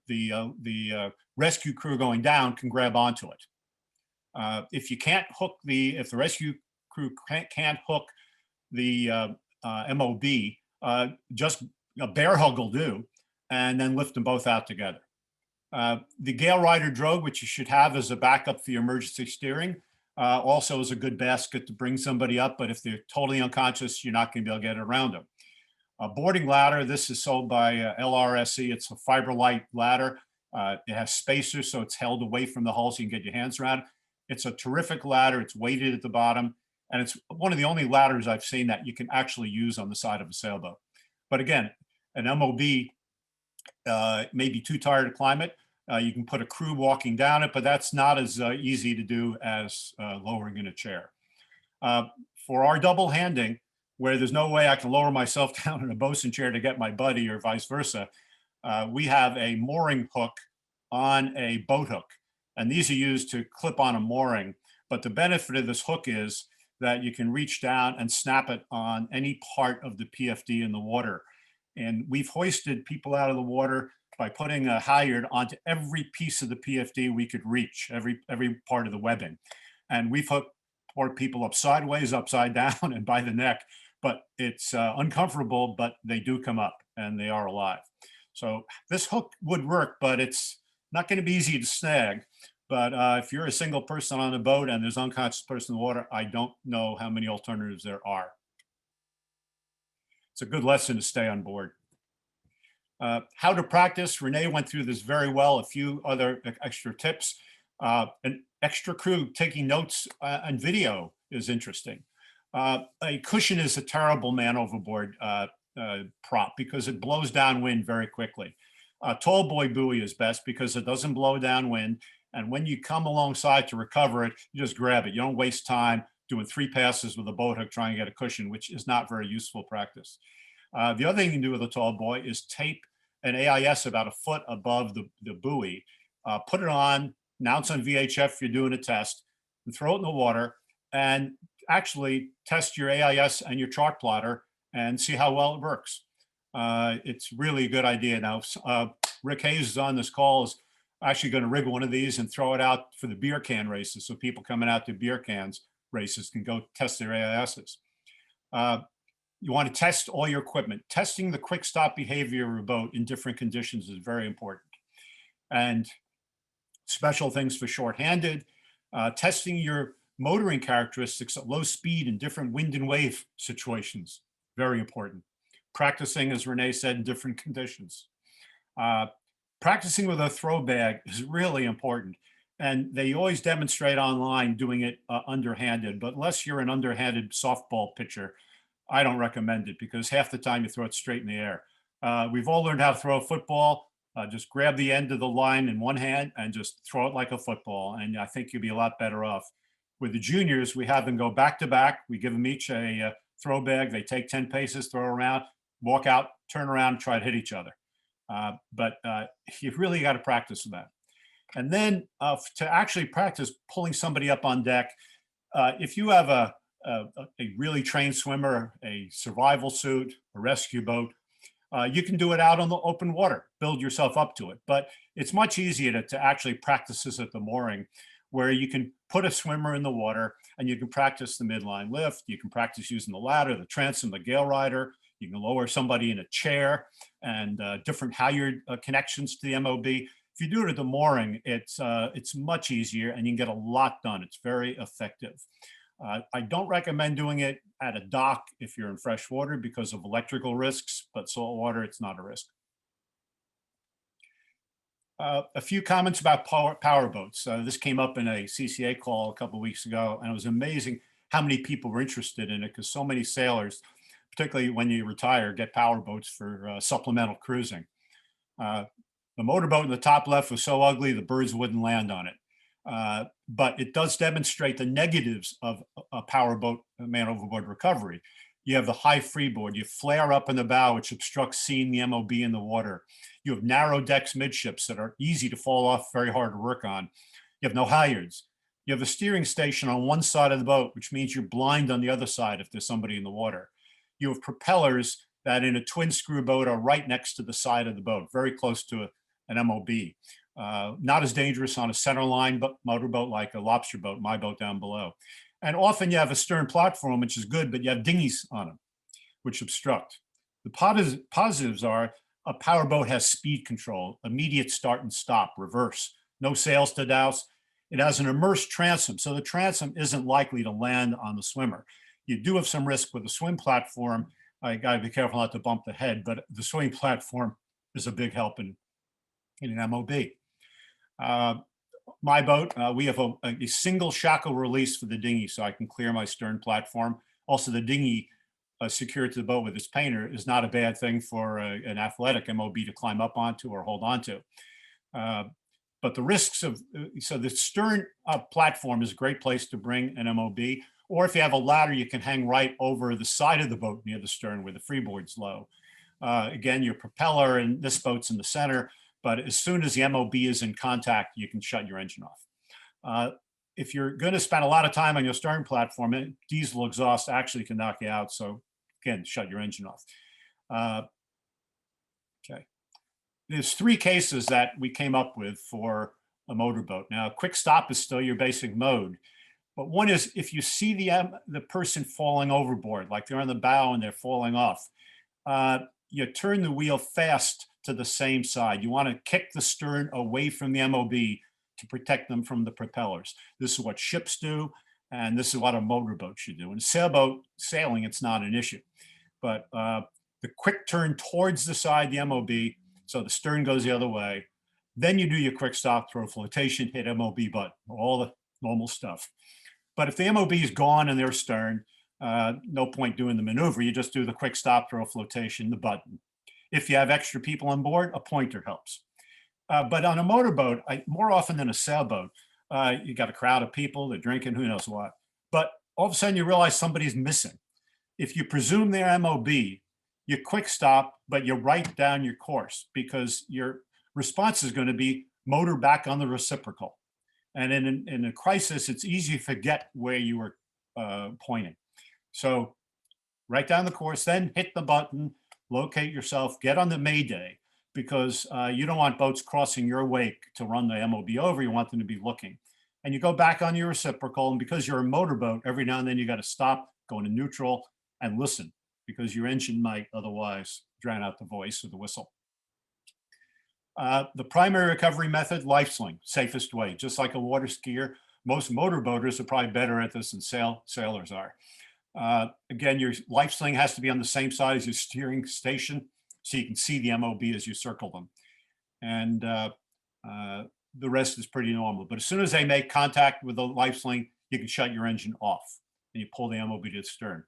the rescue crew going down can grab onto it. If you can't hook if the rescue crew can't hook the MOB, just a bear hug will do, and then lift them both out together. The Gale Rider drogue, which you should have as a backup for your emergency steering, also is a good basket to bring somebody up, but if they're totally unconscious, you're not going to be able to get around them. A boarding ladder, this is sold by LRSE. It's a fiber-light ladder. It has spacers, so it's held away from the hull so you can get your hands around it. It's a terrific ladder. It's weighted at the bottom, and it's one of the only ladders I've seen that you can actually use on the side of a sailboat. But again, an MOB may be too tired to climb it. You can put a crew walking down it, but that's not as easy to do as lowering in a chair. For our double handing, where there's no way I can lower myself down in a bosun chair to get my buddy or vice versa, we have a mooring hook on a boat hook. And these are used to clip on a mooring. But the benefit of this hook is that you can reach down and snap it on any part of the PFD in the water. And we've hoisted people out of the water by putting a halyard onto every piece of the PFD we could reach, every part of the webbing. And we've hooked poor people up sideways, upside down, and by the neck. But it's uncomfortable, but they do come up and they are alive. So this hook would work, but it's not going to be easy to snag. But if you're a single person on a boat and there's an unconscious person in the water, I don't know how many alternatives there are. It's a good lesson to stay on board. How to practice, Renee went through this very well. A few other extra tips. An extra crew taking notes on video is interesting. A cushion is a terrible man overboard prop because it blows downwind very quickly. A tall boy buoy is best because it doesn't blow downwind. And when you come alongside to recover it, you just grab it. You don't waste time doing 3 passes with a boat hook trying to get a cushion, which is not very useful practice. The other thing you can do with a tall boy is tape an AIS about a foot above the buoy, put it on, announce on VHF if you're doing a test, and throw it in the water, and actually test your AIS and your chart plotter and see how well it works. It's really a good idea. Now, Rick Hayes is on this call, is actually going to rig one of these and throw it out for the beer can races, so people coming out to beer cans races can go test their AISs. You want to test all your equipment. Testing the quick stop behavior of a boat in different conditions is very important. And special things for shorthanded, testing your motoring characteristics at low speed in different wind and wave situations, very important. Practicing, as Renee said, in different conditions. Practicing with a throw bag is really important. And they always demonstrate online doing it underhanded, but unless you're an underhanded softball pitcher, I don't recommend it because half the time you throw it straight in the air. We've all learned how to throw a football. Just grab the end of the line in one hand and just throw it like a football. And I think you'll be a lot better off. With the juniors, we have them go back to back. We give them each a throw bag. They take 10 paces, throw around, walk out, turn around, try to hit each other. But you've really got to practice with that. And then to actually practice pulling somebody up on deck, if you have a really trained swimmer, a survival suit, a rescue boat, you can do it out on the open water, build yourself up to it. But it's much easier to actually practice this at the mooring, where you can put a swimmer in the water and you can practice the midline lift. You can practice using the ladder, the transom, the gale rider. You can lower somebody in a chair and different halyard connections to the MOB. If you do it at the mooring, it's much easier and you can get a lot done. It's very effective. I don't recommend doing it at a dock if you're in fresh water because of electrical risks, but salt water, it's not a risk. A few comments about power boats. This came up in a CCA call a couple of weeks ago, and it was amazing how many people were interested in it because so many sailors, particularly when you retire, get power boats for supplemental cruising. The motorboat in the top left was so ugly, the birds wouldn't land on it. But it does demonstrate the negatives of a powerboat man overboard recovery. You have the high freeboard, you flare up in the bow, which obstructs seeing the MOB in the water. You have narrow decks midships that are easy to fall off, very hard to work on. You have no halyards. You have a steering station on one side of the boat, which means you're blind on the other side if there's somebody in the water. You have propellers that in a twin screw boat are right next to the side of the boat, very close to an MOB. Not as dangerous on a centerline motorboat like a lobster boat, my boat down below. And often you have a stern platform, which is good, but you have dinghies on them, which obstruct. The positives are a powerboat has speed control, immediate start and stop, reverse, no sails to douse. It has an immersed transom, so the transom isn't likely to land on the swimmer. You do have some risk with the swim platform. I gotta be careful not to bump the head, but the swim platform is a big help in an MOB. My boat, we have a single shackle release for the dinghy, so I can clear my stern platform. Also, the dinghy secured to the boat with its painter is not a bad thing for an athletic MOB to climb up onto or hold onto. But the risks of, so the stern platform is a great place to bring an MOB, or if you have a ladder, you can hang right over the side of the boat near the stern where the freeboard's low. Again, your propeller and this boat's in the center, but as soon as the MOB is in contact, you can shut your engine off. If you're going to spend a lot of time on your stern platform, diesel exhaust actually can knock you out. So again, shut your engine off. Okay. There's 3 cases that we came up with for a motorboat. Now, quick stop is still your basic mode. But one is if you see the person falling overboard, like they're on the bow and they're falling off, you turn the wheel fast to the same side. You want to kick the stern away from the MOB to protect them from the propellers. This is what ships do, and this is what a motorboat should do. In sailboat sailing, it's not an issue. But the quick turn towards the side, the MOB, so the stern goes the other way. Then you do your quick stop, throw flotation, hit MOB button, all the normal stuff. But if the MOB is gone and they're stern, no point doing the maneuver. You just do the quick stop, throw flotation, the button. If you have extra people on board, a pointer helps. But on a motorboat, more often than a sailboat, you got a crowd of people, they're drinking, who knows what. But all of a sudden you realize somebody's missing. If you presume they're MOB, you quick stop, but you write down your course because your response is going to be motor back on the reciprocal. And in a crisis, it's easy to forget where you were pointing. So write down the course, then hit the button, locate yourself, get on the Mayday, because you don't want boats crossing your wake to run the MOB over. You want them to be looking. And you go back on your reciprocal, and because you're a motorboat, every now and then you got to stop, go into neutral, and listen, because your engine might otherwise drown out the voice or the whistle. The primary recovery method, LifeSling, safest way. Just like a water skier, most motorboaters are probably better at this than sailors are. Again, your LifeSling has to be on the same side as your steering station, so you can see the MOB as you circle them. And the rest is pretty normal. But as soon as they make contact with the LifeSling, you can shut your engine off and you pull the MOB to the stern.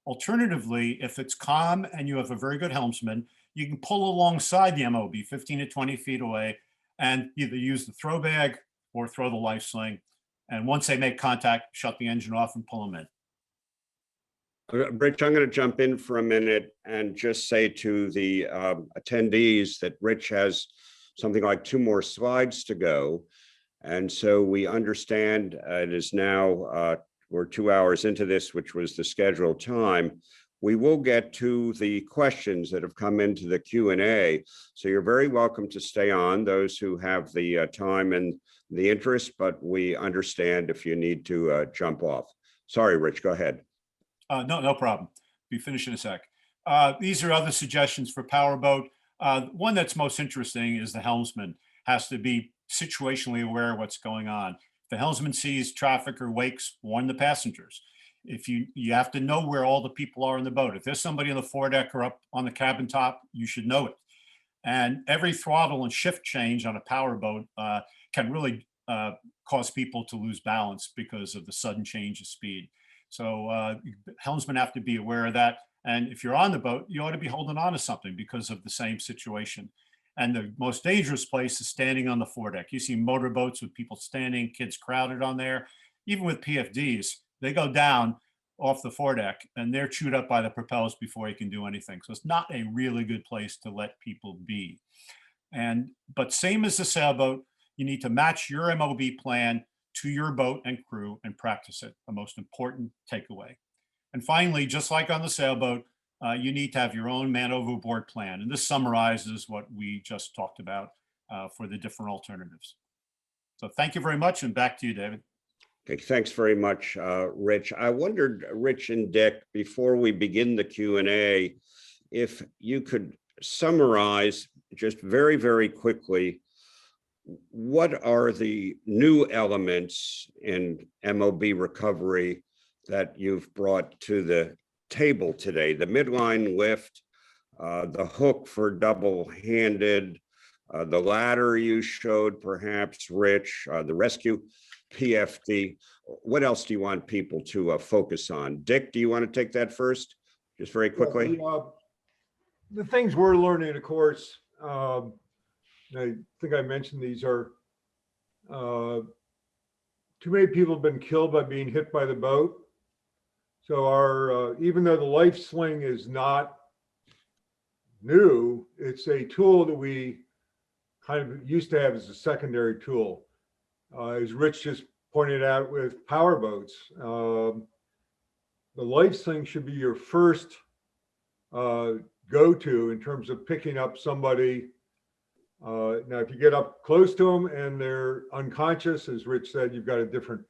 Alternatively, if it's calm and you have a very good helmsman, you can pull alongside the MOB 15 to 20 feet away and either use the throw bag or throw the LifeSling. And once they make contact, shut the engine off and pull them in. Rich, I'm going to jump in for a minute and just say to the attendees that Rich has something like 2 more slides to go. And so we understand it is now We're 2 hours into this, which was the scheduled time. We will get to the questions that have come into the Q&A. So you're very welcome to stay on, those who have the time and the interest, but we understand if you need to jump off. Sorry, Rich, go ahead. No problem. Be finished in a sec. These are other suggestions for powerboat. One that's most interesting is the helmsman has to be situationally aware of what's going on. If the helmsman sees traffic or wakes, warn the passengers. If you have to know where all the people are in the boat. If there's somebody on the foredeck or up on the cabin top, you should know it. And every throttle and shift change on a powerboat can really cause people to lose balance because of the sudden change of speed. So helmsmen have to be aware of that. And if you're on the boat, you ought to be holding on to something because of the same situation. And the most dangerous place is standing on the foredeck. You see motorboats with people standing, kids crowded on there. Even with PFDs, they go down off the foredeck and they're chewed up by the propellers before you can do anything. So it's not a really good place to let people be. But same as the sailboat, you need to match your MOB plan to your boat and crew and practice it, the most important takeaway. And finally, just like on the sailboat, you need to have your own man overboard plan. And this summarizes what we just talked about for the different alternatives. So thank you very much, and back to you, David. Okay, thanks very much, Rich. I wondered, Rich and Dick, before we begin the Q&A, if you could summarize just very, very quickly, what are the new elements in MOB recovery that you've brought to the table today? The midline lift, the hook for double-handed, the ladder you showed, perhaps, Rich, the rescue PFD. What else do you want people to focus on? Dick, do you want to take that first, just very quickly? The things we're learning, of course, I think I mentioned these are too many people have been killed by being hit by the boat. So our even though the LifeSling is not new, it's a tool that we kind of used to have as a secondary tool. As Rich just pointed out with powerboats, the LifeSling should be your first go-to in terms of picking up somebody. Now, if you get up close to them and they're unconscious, as Rich said, you've got a different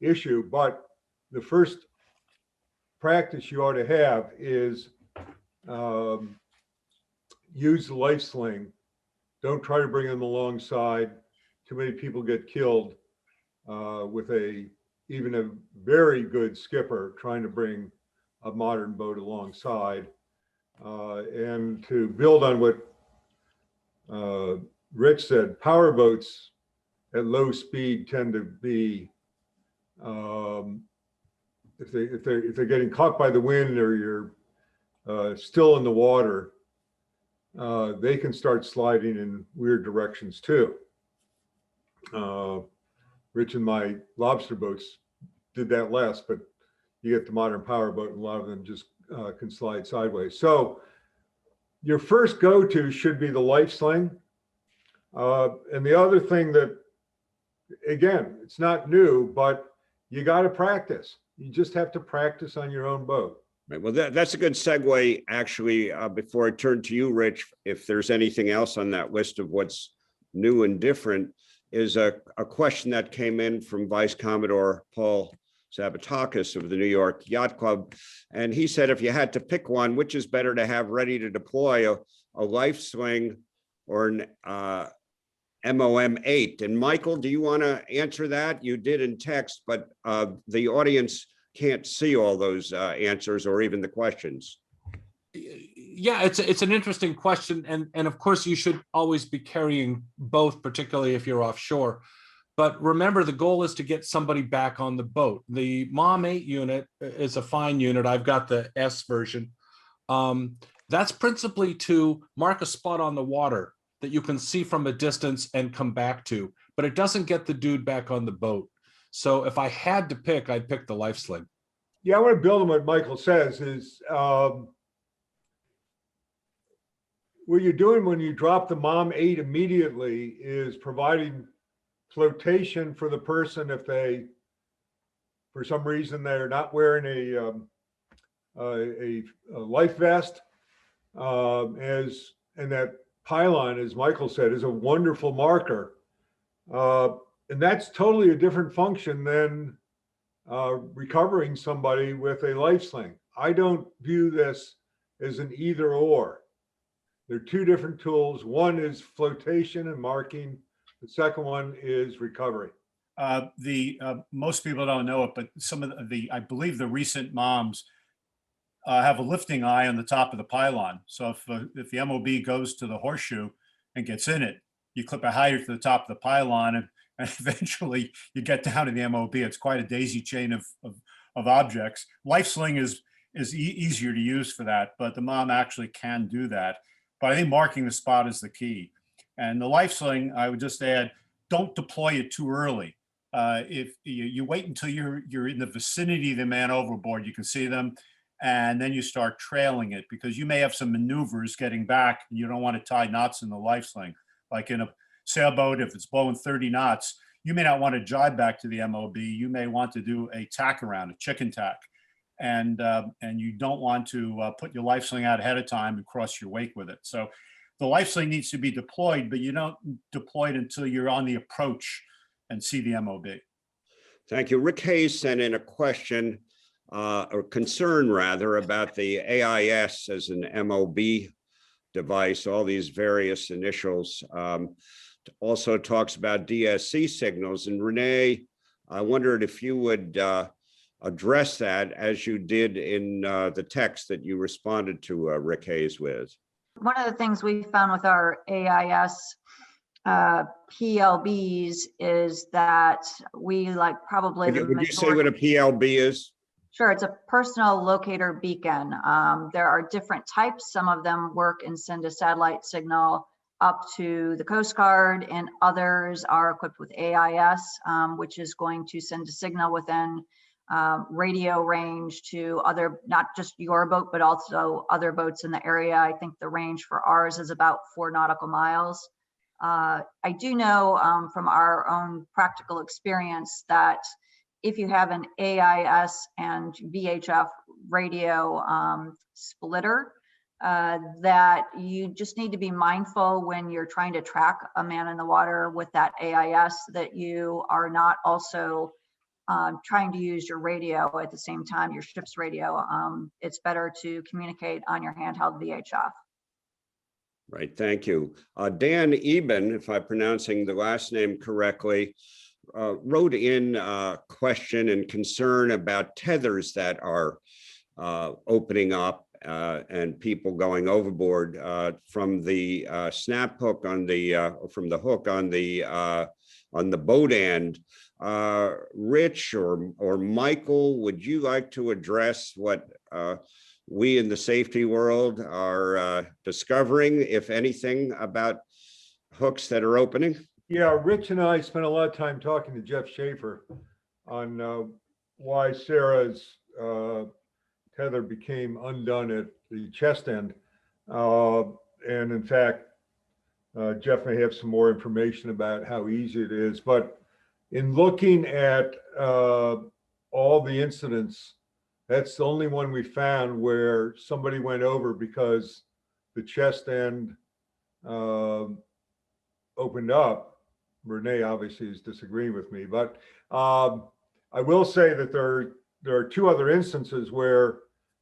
issue. But the first practice you ought to have is use the LifeSling. Don't try to bring them alongside. Too many people get killed with even a very good skipper trying to bring a modern boat alongside. And to build on what Rich said, powerboats at low speed tend to be, if they're getting caught by the wind or you're still in the water, they can start sliding in weird directions too. Rich and my lobster boats did that less, but you get the modern powerboat and a lot of them just can slide sideways. So your first go-to should be the LifeSling. And the other thing that, again, it's not new, but you got to practice. You just have to practice on your own boat. Right. Well, that's a good segue, actually, before I turn to you, Rich, if there's anything else on that list of what's new and different, is a question that came in from Vice Commodore Paul Zabatakis of the New York Yacht Club. And he said, if you had to pick one, which is better to have ready to deploy, a LifeSling or an MOM-8? And Michael, do you want to answer that? You did in text, but the audience can't see all those answers or even the questions. Yeah, it's an interesting question. And of course, you should always be carrying both, particularly if you're offshore. But remember, the goal is to get somebody back on the boat. The MOM-8 unit is a fine unit. I've got the S version. That's principally to mark a spot on the water that you can see from a distance and come back to, but it doesn't get the dude back on the boat. So if I had to pick, I'd pick the LifeSling. Yeah, I want to build on what Michael says is what you're doing when you drop the MOM-8 immediately is providing flotation for the person if they for some reason they're not wearing a life vest. And that pylon, as Michael said, is a wonderful marker. And that's totally a different function than recovering somebody with a LifeSling. I don't view this as an either or. They're two different tools. One is flotation and marking. The second one is recovery. Most people don't know it, but some of I believe the recent moms have a lifting eye on the top of the pylon. So if the MOB goes to the horseshoe and gets in it, you clip a higher to the top of the pylon, and eventually you get down to the MOB. It's quite a daisy chain of objects. LifeSling is easier to use for that, but the mom actually can do that. But I think marking the spot is the key. And the LifeSling, I would just add, don't deploy it too early. If you wait until you're in the vicinity of the man overboard, you can see them, and then you start trailing it, because you may have some maneuvers getting back, and you don't want to tie knots in the LifeSling. Like in a sailboat, if it's blowing 30 knots, you may not want to jibe back to the MOB. You may want to do a tack around, a chicken tack. And you don't want to put your LifeSling out ahead of time and cross your wake with it. So the LifeSling needs to be deployed, but you don't deploy it until you're on the approach and see the MOB. Thank you. Rick Hayes sent in a question or concern rather about the AIS as an MOB device, all these various initials. Also talks about DSC signals. And Renee, I wondered if you would address that as you did in the text that you responded to Rick Hayes with. One of the things we found with our AIS PLBs is that we probably Would you say what a PLB is? Sure, it's a personal locator beacon. There are different types. Some of them work and send a satellite signal up to the Coast Guard, and others are equipped with AIS, which is going to send a signal within radio range to other, not just your boat, but also other boats in the area. I think the range for ours is about 4 nautical miles. I do know from our own practical experience that if you have an AIS and VHF radio splitter, that you just need to be mindful when you're trying to track a man in the water with that AIS, that you are not also trying to use your radio at the same time, your ship's radio. It's better to communicate on your handheld VHF. Right, thank you. Dan Eben, if I'm pronouncing the last name correctly, wrote in a question and concern about tethers that are opening up and people going overboard from the snap hook on the from the hook on the boat end. Rich or Michael, would you like to address what we in the safety world are discovering, if anything, about hooks that are opening? Yeah, Rich and I spent a lot of time talking to Jeff Schaefer on why Sarah's tether became undone at the chest end. And in fact, Jeff may have some more information about how easy it is. But in looking at all the incidents, that's the only one we found where somebody went over because the chest end opened up. Renee obviously is disagreeing with me, but I will say that there are 2 other instances where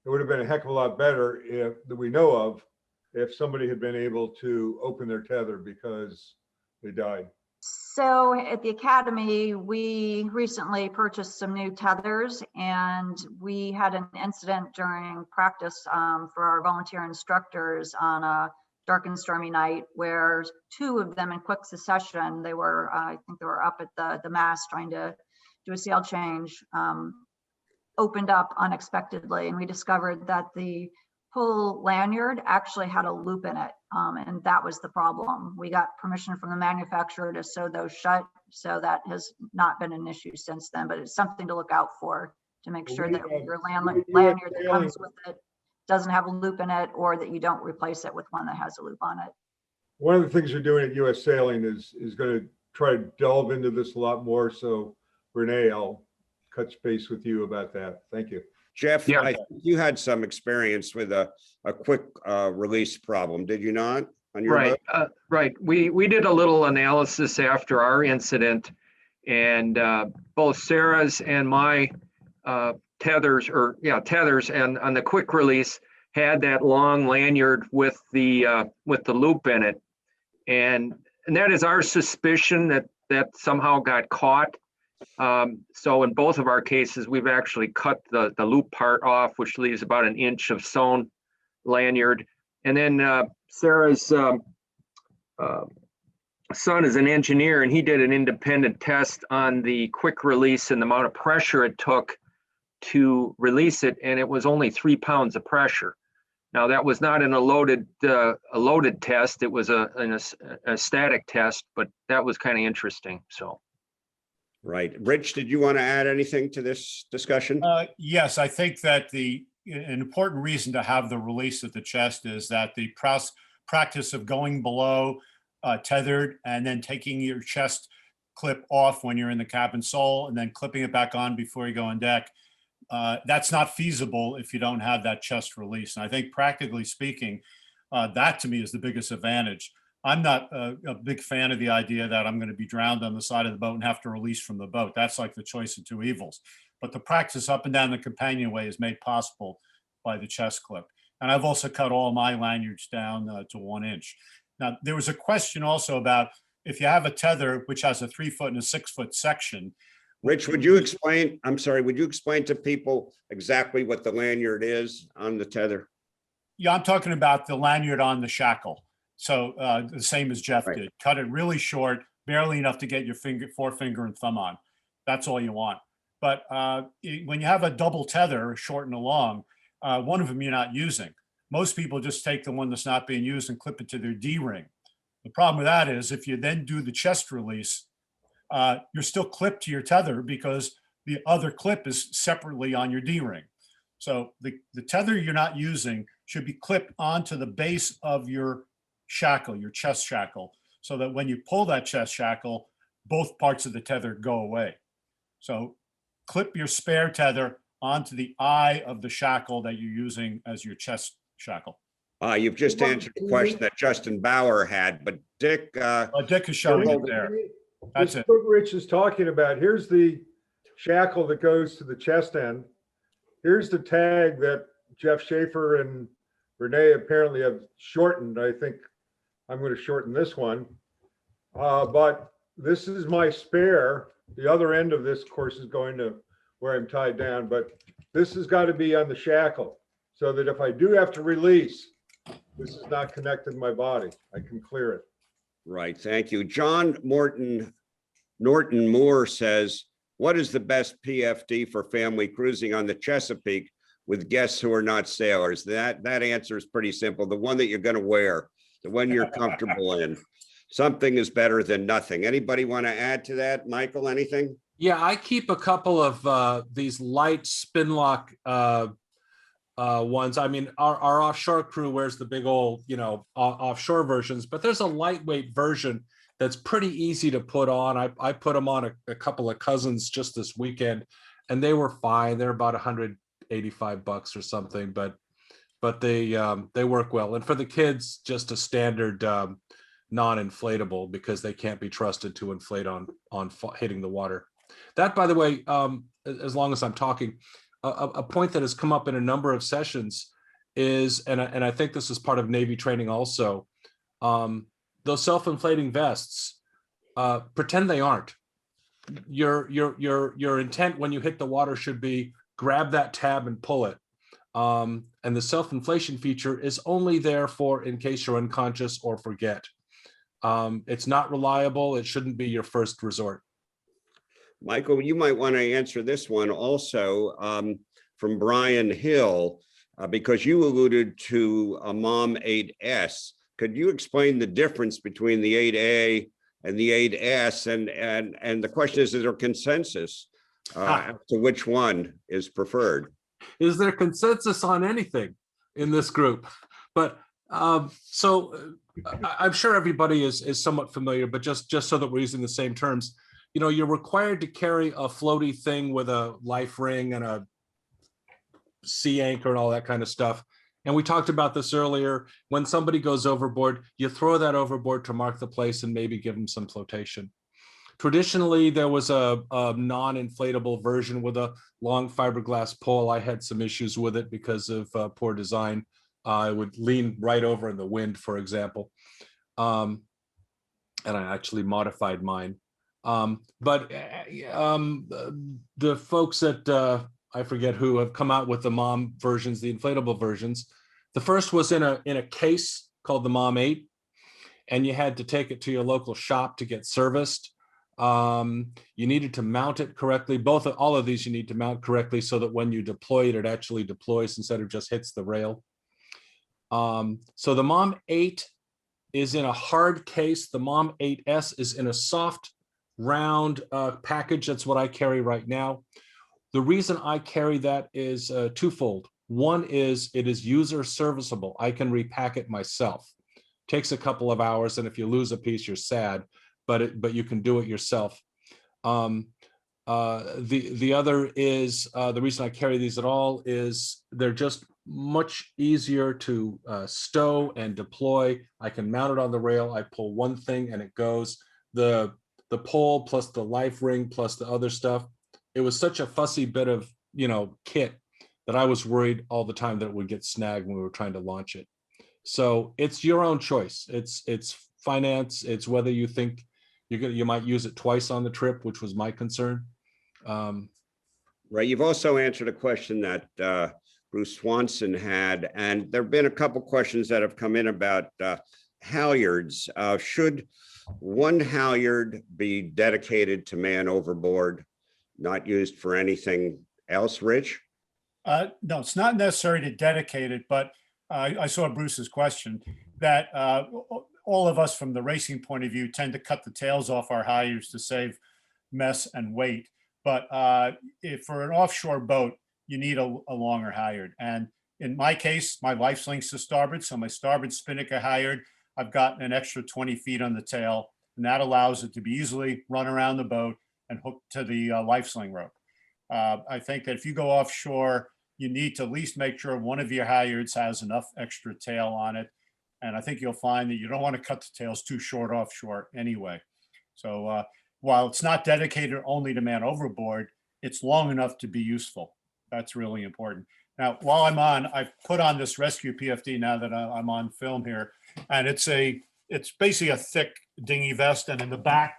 it would have been a heck of a lot better that we know of if somebody had been able to open their tether because they died. So at the Academy, we recently purchased some new tethers, and we had an incident during practice for our volunteer instructors on a dark and stormy night where 2 of them in quick succession, they were, I think they were up at the mast trying to do a sail change, opened up unexpectedly. And we discovered that the pull lanyard actually had a loop in it. And that was the problem. We got permission from the manufacturer to sew those shut. So that has not been an issue since then, but it's something to look out for to make sure that your lanyard that comes with it doesn't have a loop in it, or that you don't replace it with one that has a loop on it. One of the things we're doing at US Sailing is going to try to delve into this a lot more. So Renee, I'll touch base with you about that. Thank you. Jeff, Yeah. I think you had some experience with a quick release problem, did you not? On your Right, boat? right. We did a little analysis after our incident, and both Sarah's and my tethers, and on the quick release had that long lanyard with the loop in it, and that is our suspicion that somehow got caught. So in both of our cases, we've actually cut the loop part off, which leaves about an inch of sewn lanyard. And then Sarah's son is an engineer, and he did an independent test on the quick release and the amount of pressure it took to release it, and it was only 3 pounds of pressure. Now that was not in a loaded test; it was a static test, but that was kind of interesting. So. Right. Rich, did you want to add anything to this discussion? Yes, I think that an important reason to have the release at the chest is that the practice of going below tethered and then taking your chest clip off when you're in the cabin sole and then clipping it back on before you go on deck. That's not feasible if you don't have that chest release. And I think practically speaking, that to me is the biggest advantage. I'm not a big fan of the idea that I'm going to be drowned on the side of the boat and have to release from the boat. That's like the choice of two evils. But the practice up and down the companionway is made possible by the chest clip. And I've also cut all my lanyards down to 1 inch. Now, there was a question also about if you have a tether, which has a 3 foot and a 6 foot section. Rich, would you explain to people exactly what the lanyard is on the tether? Yeah, I'm talking about the lanyard on the shackle. So the same as Jeff did. Cut it really short, barely enough to get your forefinger and thumb on. That's all you want. But when you have a double tether, short and a long, one of them you're not using. Most people just take the one that's not being used and clip it to their D-ring. The problem with that is if you then do the chest release, you're still clipped to your tether because the other clip is separately on your D-ring. So the tether you're not using should be clipped onto the base of your shackle, your chest shackle, so that when you pull that chest shackle, both parts of the tether go away. So clip your spare tether onto the eye of the shackle that you're using as your chest shackle. You've just answered the question that Justin Bauer had, but Dick. Dick is showing it there. That's it. What Rich is talking about, here's the shackle that goes to the chest end. Here's the tag that Jeff Schaefer and Renee apparently have shortened. I think I'm going to shorten this one. But this is my spare. The other end of this, of course, is going to where I'm tied down, but this has got to be on the shackle so that if I do have to release, this is not connected to my body. I can clear it. Right, thank you. John Norton Moore says, what is the best PFD for family cruising on the Chesapeake with guests who are not sailors? That answer is pretty simple. The one that you're going to wear, the one you're comfortable in. Something is better than nothing. Anybody want to add to that? Michael, anything? Yeah, I keep a couple of these light spin lock ones. I mean, our offshore crew wears the big old, offshore versions, but there's a lightweight version that's pretty easy to put on. I put them on a couple of cousins just this weekend, and they were fine. They're about $185 or something, but they work well. And for the kids, just a standard non-inflatable, because they can't be trusted to inflate on hitting the water. That, by the way, as long as I'm talking, a point that has come up in a number of sessions is, and I think this is part of Navy training also, those self-inflating vests, pretend they aren't. Your intent when you hit the water should be grab that tab and pull it. And the self-inflation feature is only there for in case you're unconscious or forget. It's not reliable. It shouldn't be your first resort. Michael, you might want to answer this one also from Brian Hill, because you alluded to a Mom 8S. Could you explain the difference between the 8A and the 8S? And the question is there consensus as to which one is preferred? Is there consensus on anything in this group? But so I'm sure everybody is somewhat familiar, but just so that we're using the same terms. you know, you're required to carry a floaty thing with a life ring and a sea anchor and all that kind of stuff. And we talked about this earlier. When somebody goes overboard, you throw that overboard to mark the place and maybe give them some flotation. Traditionally, there was a non-inflatable version with a long fiberglass pole. I had some issues with it because of poor design. I would lean right over in the wind, for example. And I actually modified mine. But the folks at, I forget who, have come out with the Mom versions, the inflatable versions. The first was in a case called the Mom 8, and you had to take it to your local shop to get serviced. You needed to mount it correctly. All of these you need to mount correctly so that when you deploy it, it actually deploys instead of just hits the rail. So the Mom 8 is in a hard case. The Mom 8S is in a soft, round package. That's what I carry right now. The reason I carry that is twofold. One is it is user serviceable. I can repack it myself. Takes a couple of hours, and if you lose a piece, you're sad, but you can do it yourself. The other is the reason I carry these at all is they're just much easier to stow and deploy. I can mount it on the rail. I pull one thing and it goes. The pole plus the life ring plus the other stuff. It was such a fussy bit of, you know, kit that I was worried all the time that it would get snagged when we were trying to launch it. So it's your own choice. It's finance. It's whether you think you might use it twice on the trip, which was my concern. Right. You've also answered a question that Bruce Swanson had, and there have been a couple questions that have come in about halyards. Should one halyard be dedicated to man overboard, not used for anything else, Rich? No, it's not necessary to dedicate it, but I saw Bruce's question that all of us from the racing point of view tend to cut the tails off our halyards to save mess and weight. But if for an offshore boat, you need a longer halyard. And in my case, my LifeSling's to starboard. So my starboard spinnaker halyard, I've got an extra 20 feet on the tail, and that allows it to be easily run around the boat and hooked to the LifeSling rope. I think that if you go offshore, you need to at least make sure one of your halyards has enough extra tail on it. And I think you'll find that you don't want to cut the tails too short offshore anyway. So while it's not dedicated only to man overboard, it's long enough to be useful. That's really important. Now, while I'm on, I've put on this rescue PFD now that I'm on film here, and it's basically a thick dinghy vest, and in the back,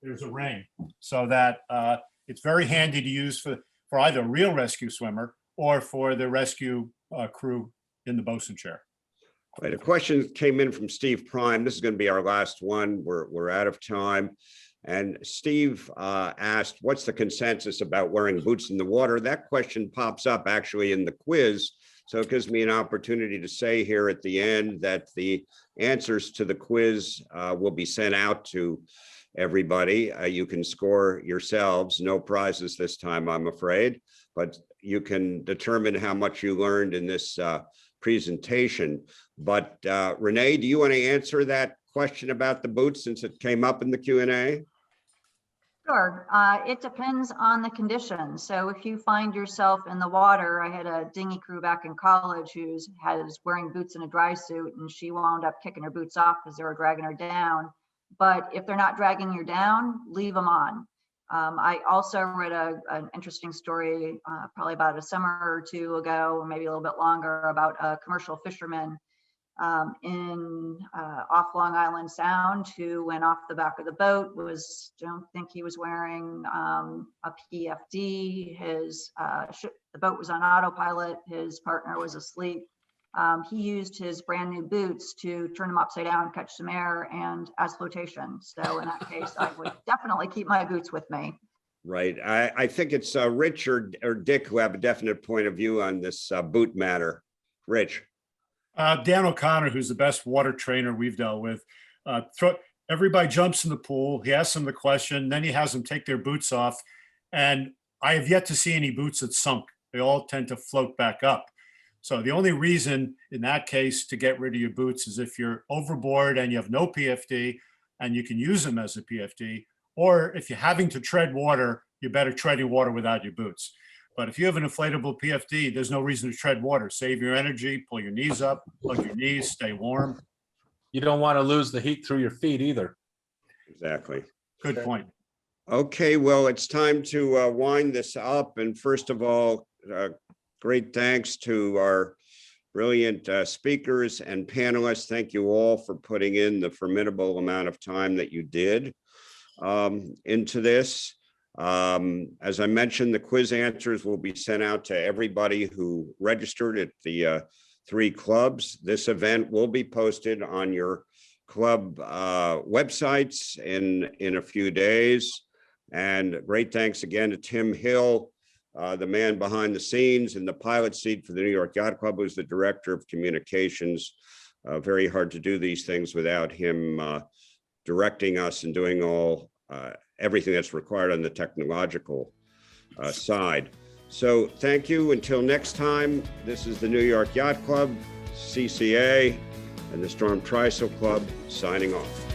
there's a ring, so that it's very handy to use for either a real rescue swimmer or for the rescue crew in the bosun chair. Right. A question came in from Steve Prime. This is going to be our last one. We're out of time. And Steve asked, what's the consensus about wearing boots in the water? That question pops up actually in the quiz. So it gives me an opportunity to say here at the end that the answers to the quiz will be sent out to everybody. You can score yourselves. No prizes this time, I'm afraid, but you can determine how much you learned in this presentation. But Renee, do you want to answer that question about the boots since it came up in the Q&A? Sure. It depends on the conditions. So if you find yourself in the water, I had a dinghy crew back in college who was wearing boots in a dry suit, and she wound up kicking her boots off because they were dragging her down. But if they're not dragging you down, leave them on. I also read an interesting story probably about a summer or two ago, or maybe a little bit longer, about a commercial fisherman off Long Island Sound who went off the back of the boat. Don't think he was wearing a PFD. The boat was on autopilot. His partner was asleep. He used his brand new boots to turn them upside down, catch some air, and as flotation. So in that case, I would definitely keep my boots with me. Right. I think it's Rich or Dick who have a definite point of view on this boot matter. Rich. Dan O'Connor, who's the best water trainer we've dealt with, everybody jumps in the pool. He asks them the question, then he has them take their boots off. And I have yet to see any boots that sunk. They all tend to float back up. So the only reason in that case to get rid of your boots is if you're overboard and you have no PFD and you can use them as a PFD, Or if you're having to tread water, you're better treading water without your boots. But if you have an inflatable PFD, there's no reason to tread water. Save your energy, pull your knees up, plug your knees, stay warm. You don't want to lose the heat through your feet either. Exactly. Good point. Okay, well, it's time to wind this up. And first of all, great thanks to our brilliant speakers and panelists. Thank you all for putting in the formidable amount of time that you did into this. As I mentioned, the quiz answers will be sent out to everybody who registered at the 3 clubs. This event will be posted on your club websites in a few days. And great thanks again to Tim Hill, the man behind the scenes in the pilot seat for the New York Yacht Club, who's the director of communications. Very hard to do these things without him directing us and doing everything that's required on the technological side. So thank you. Until next time, this is the New York Yacht Club, CCA, and the Storm Trysail Club signing off.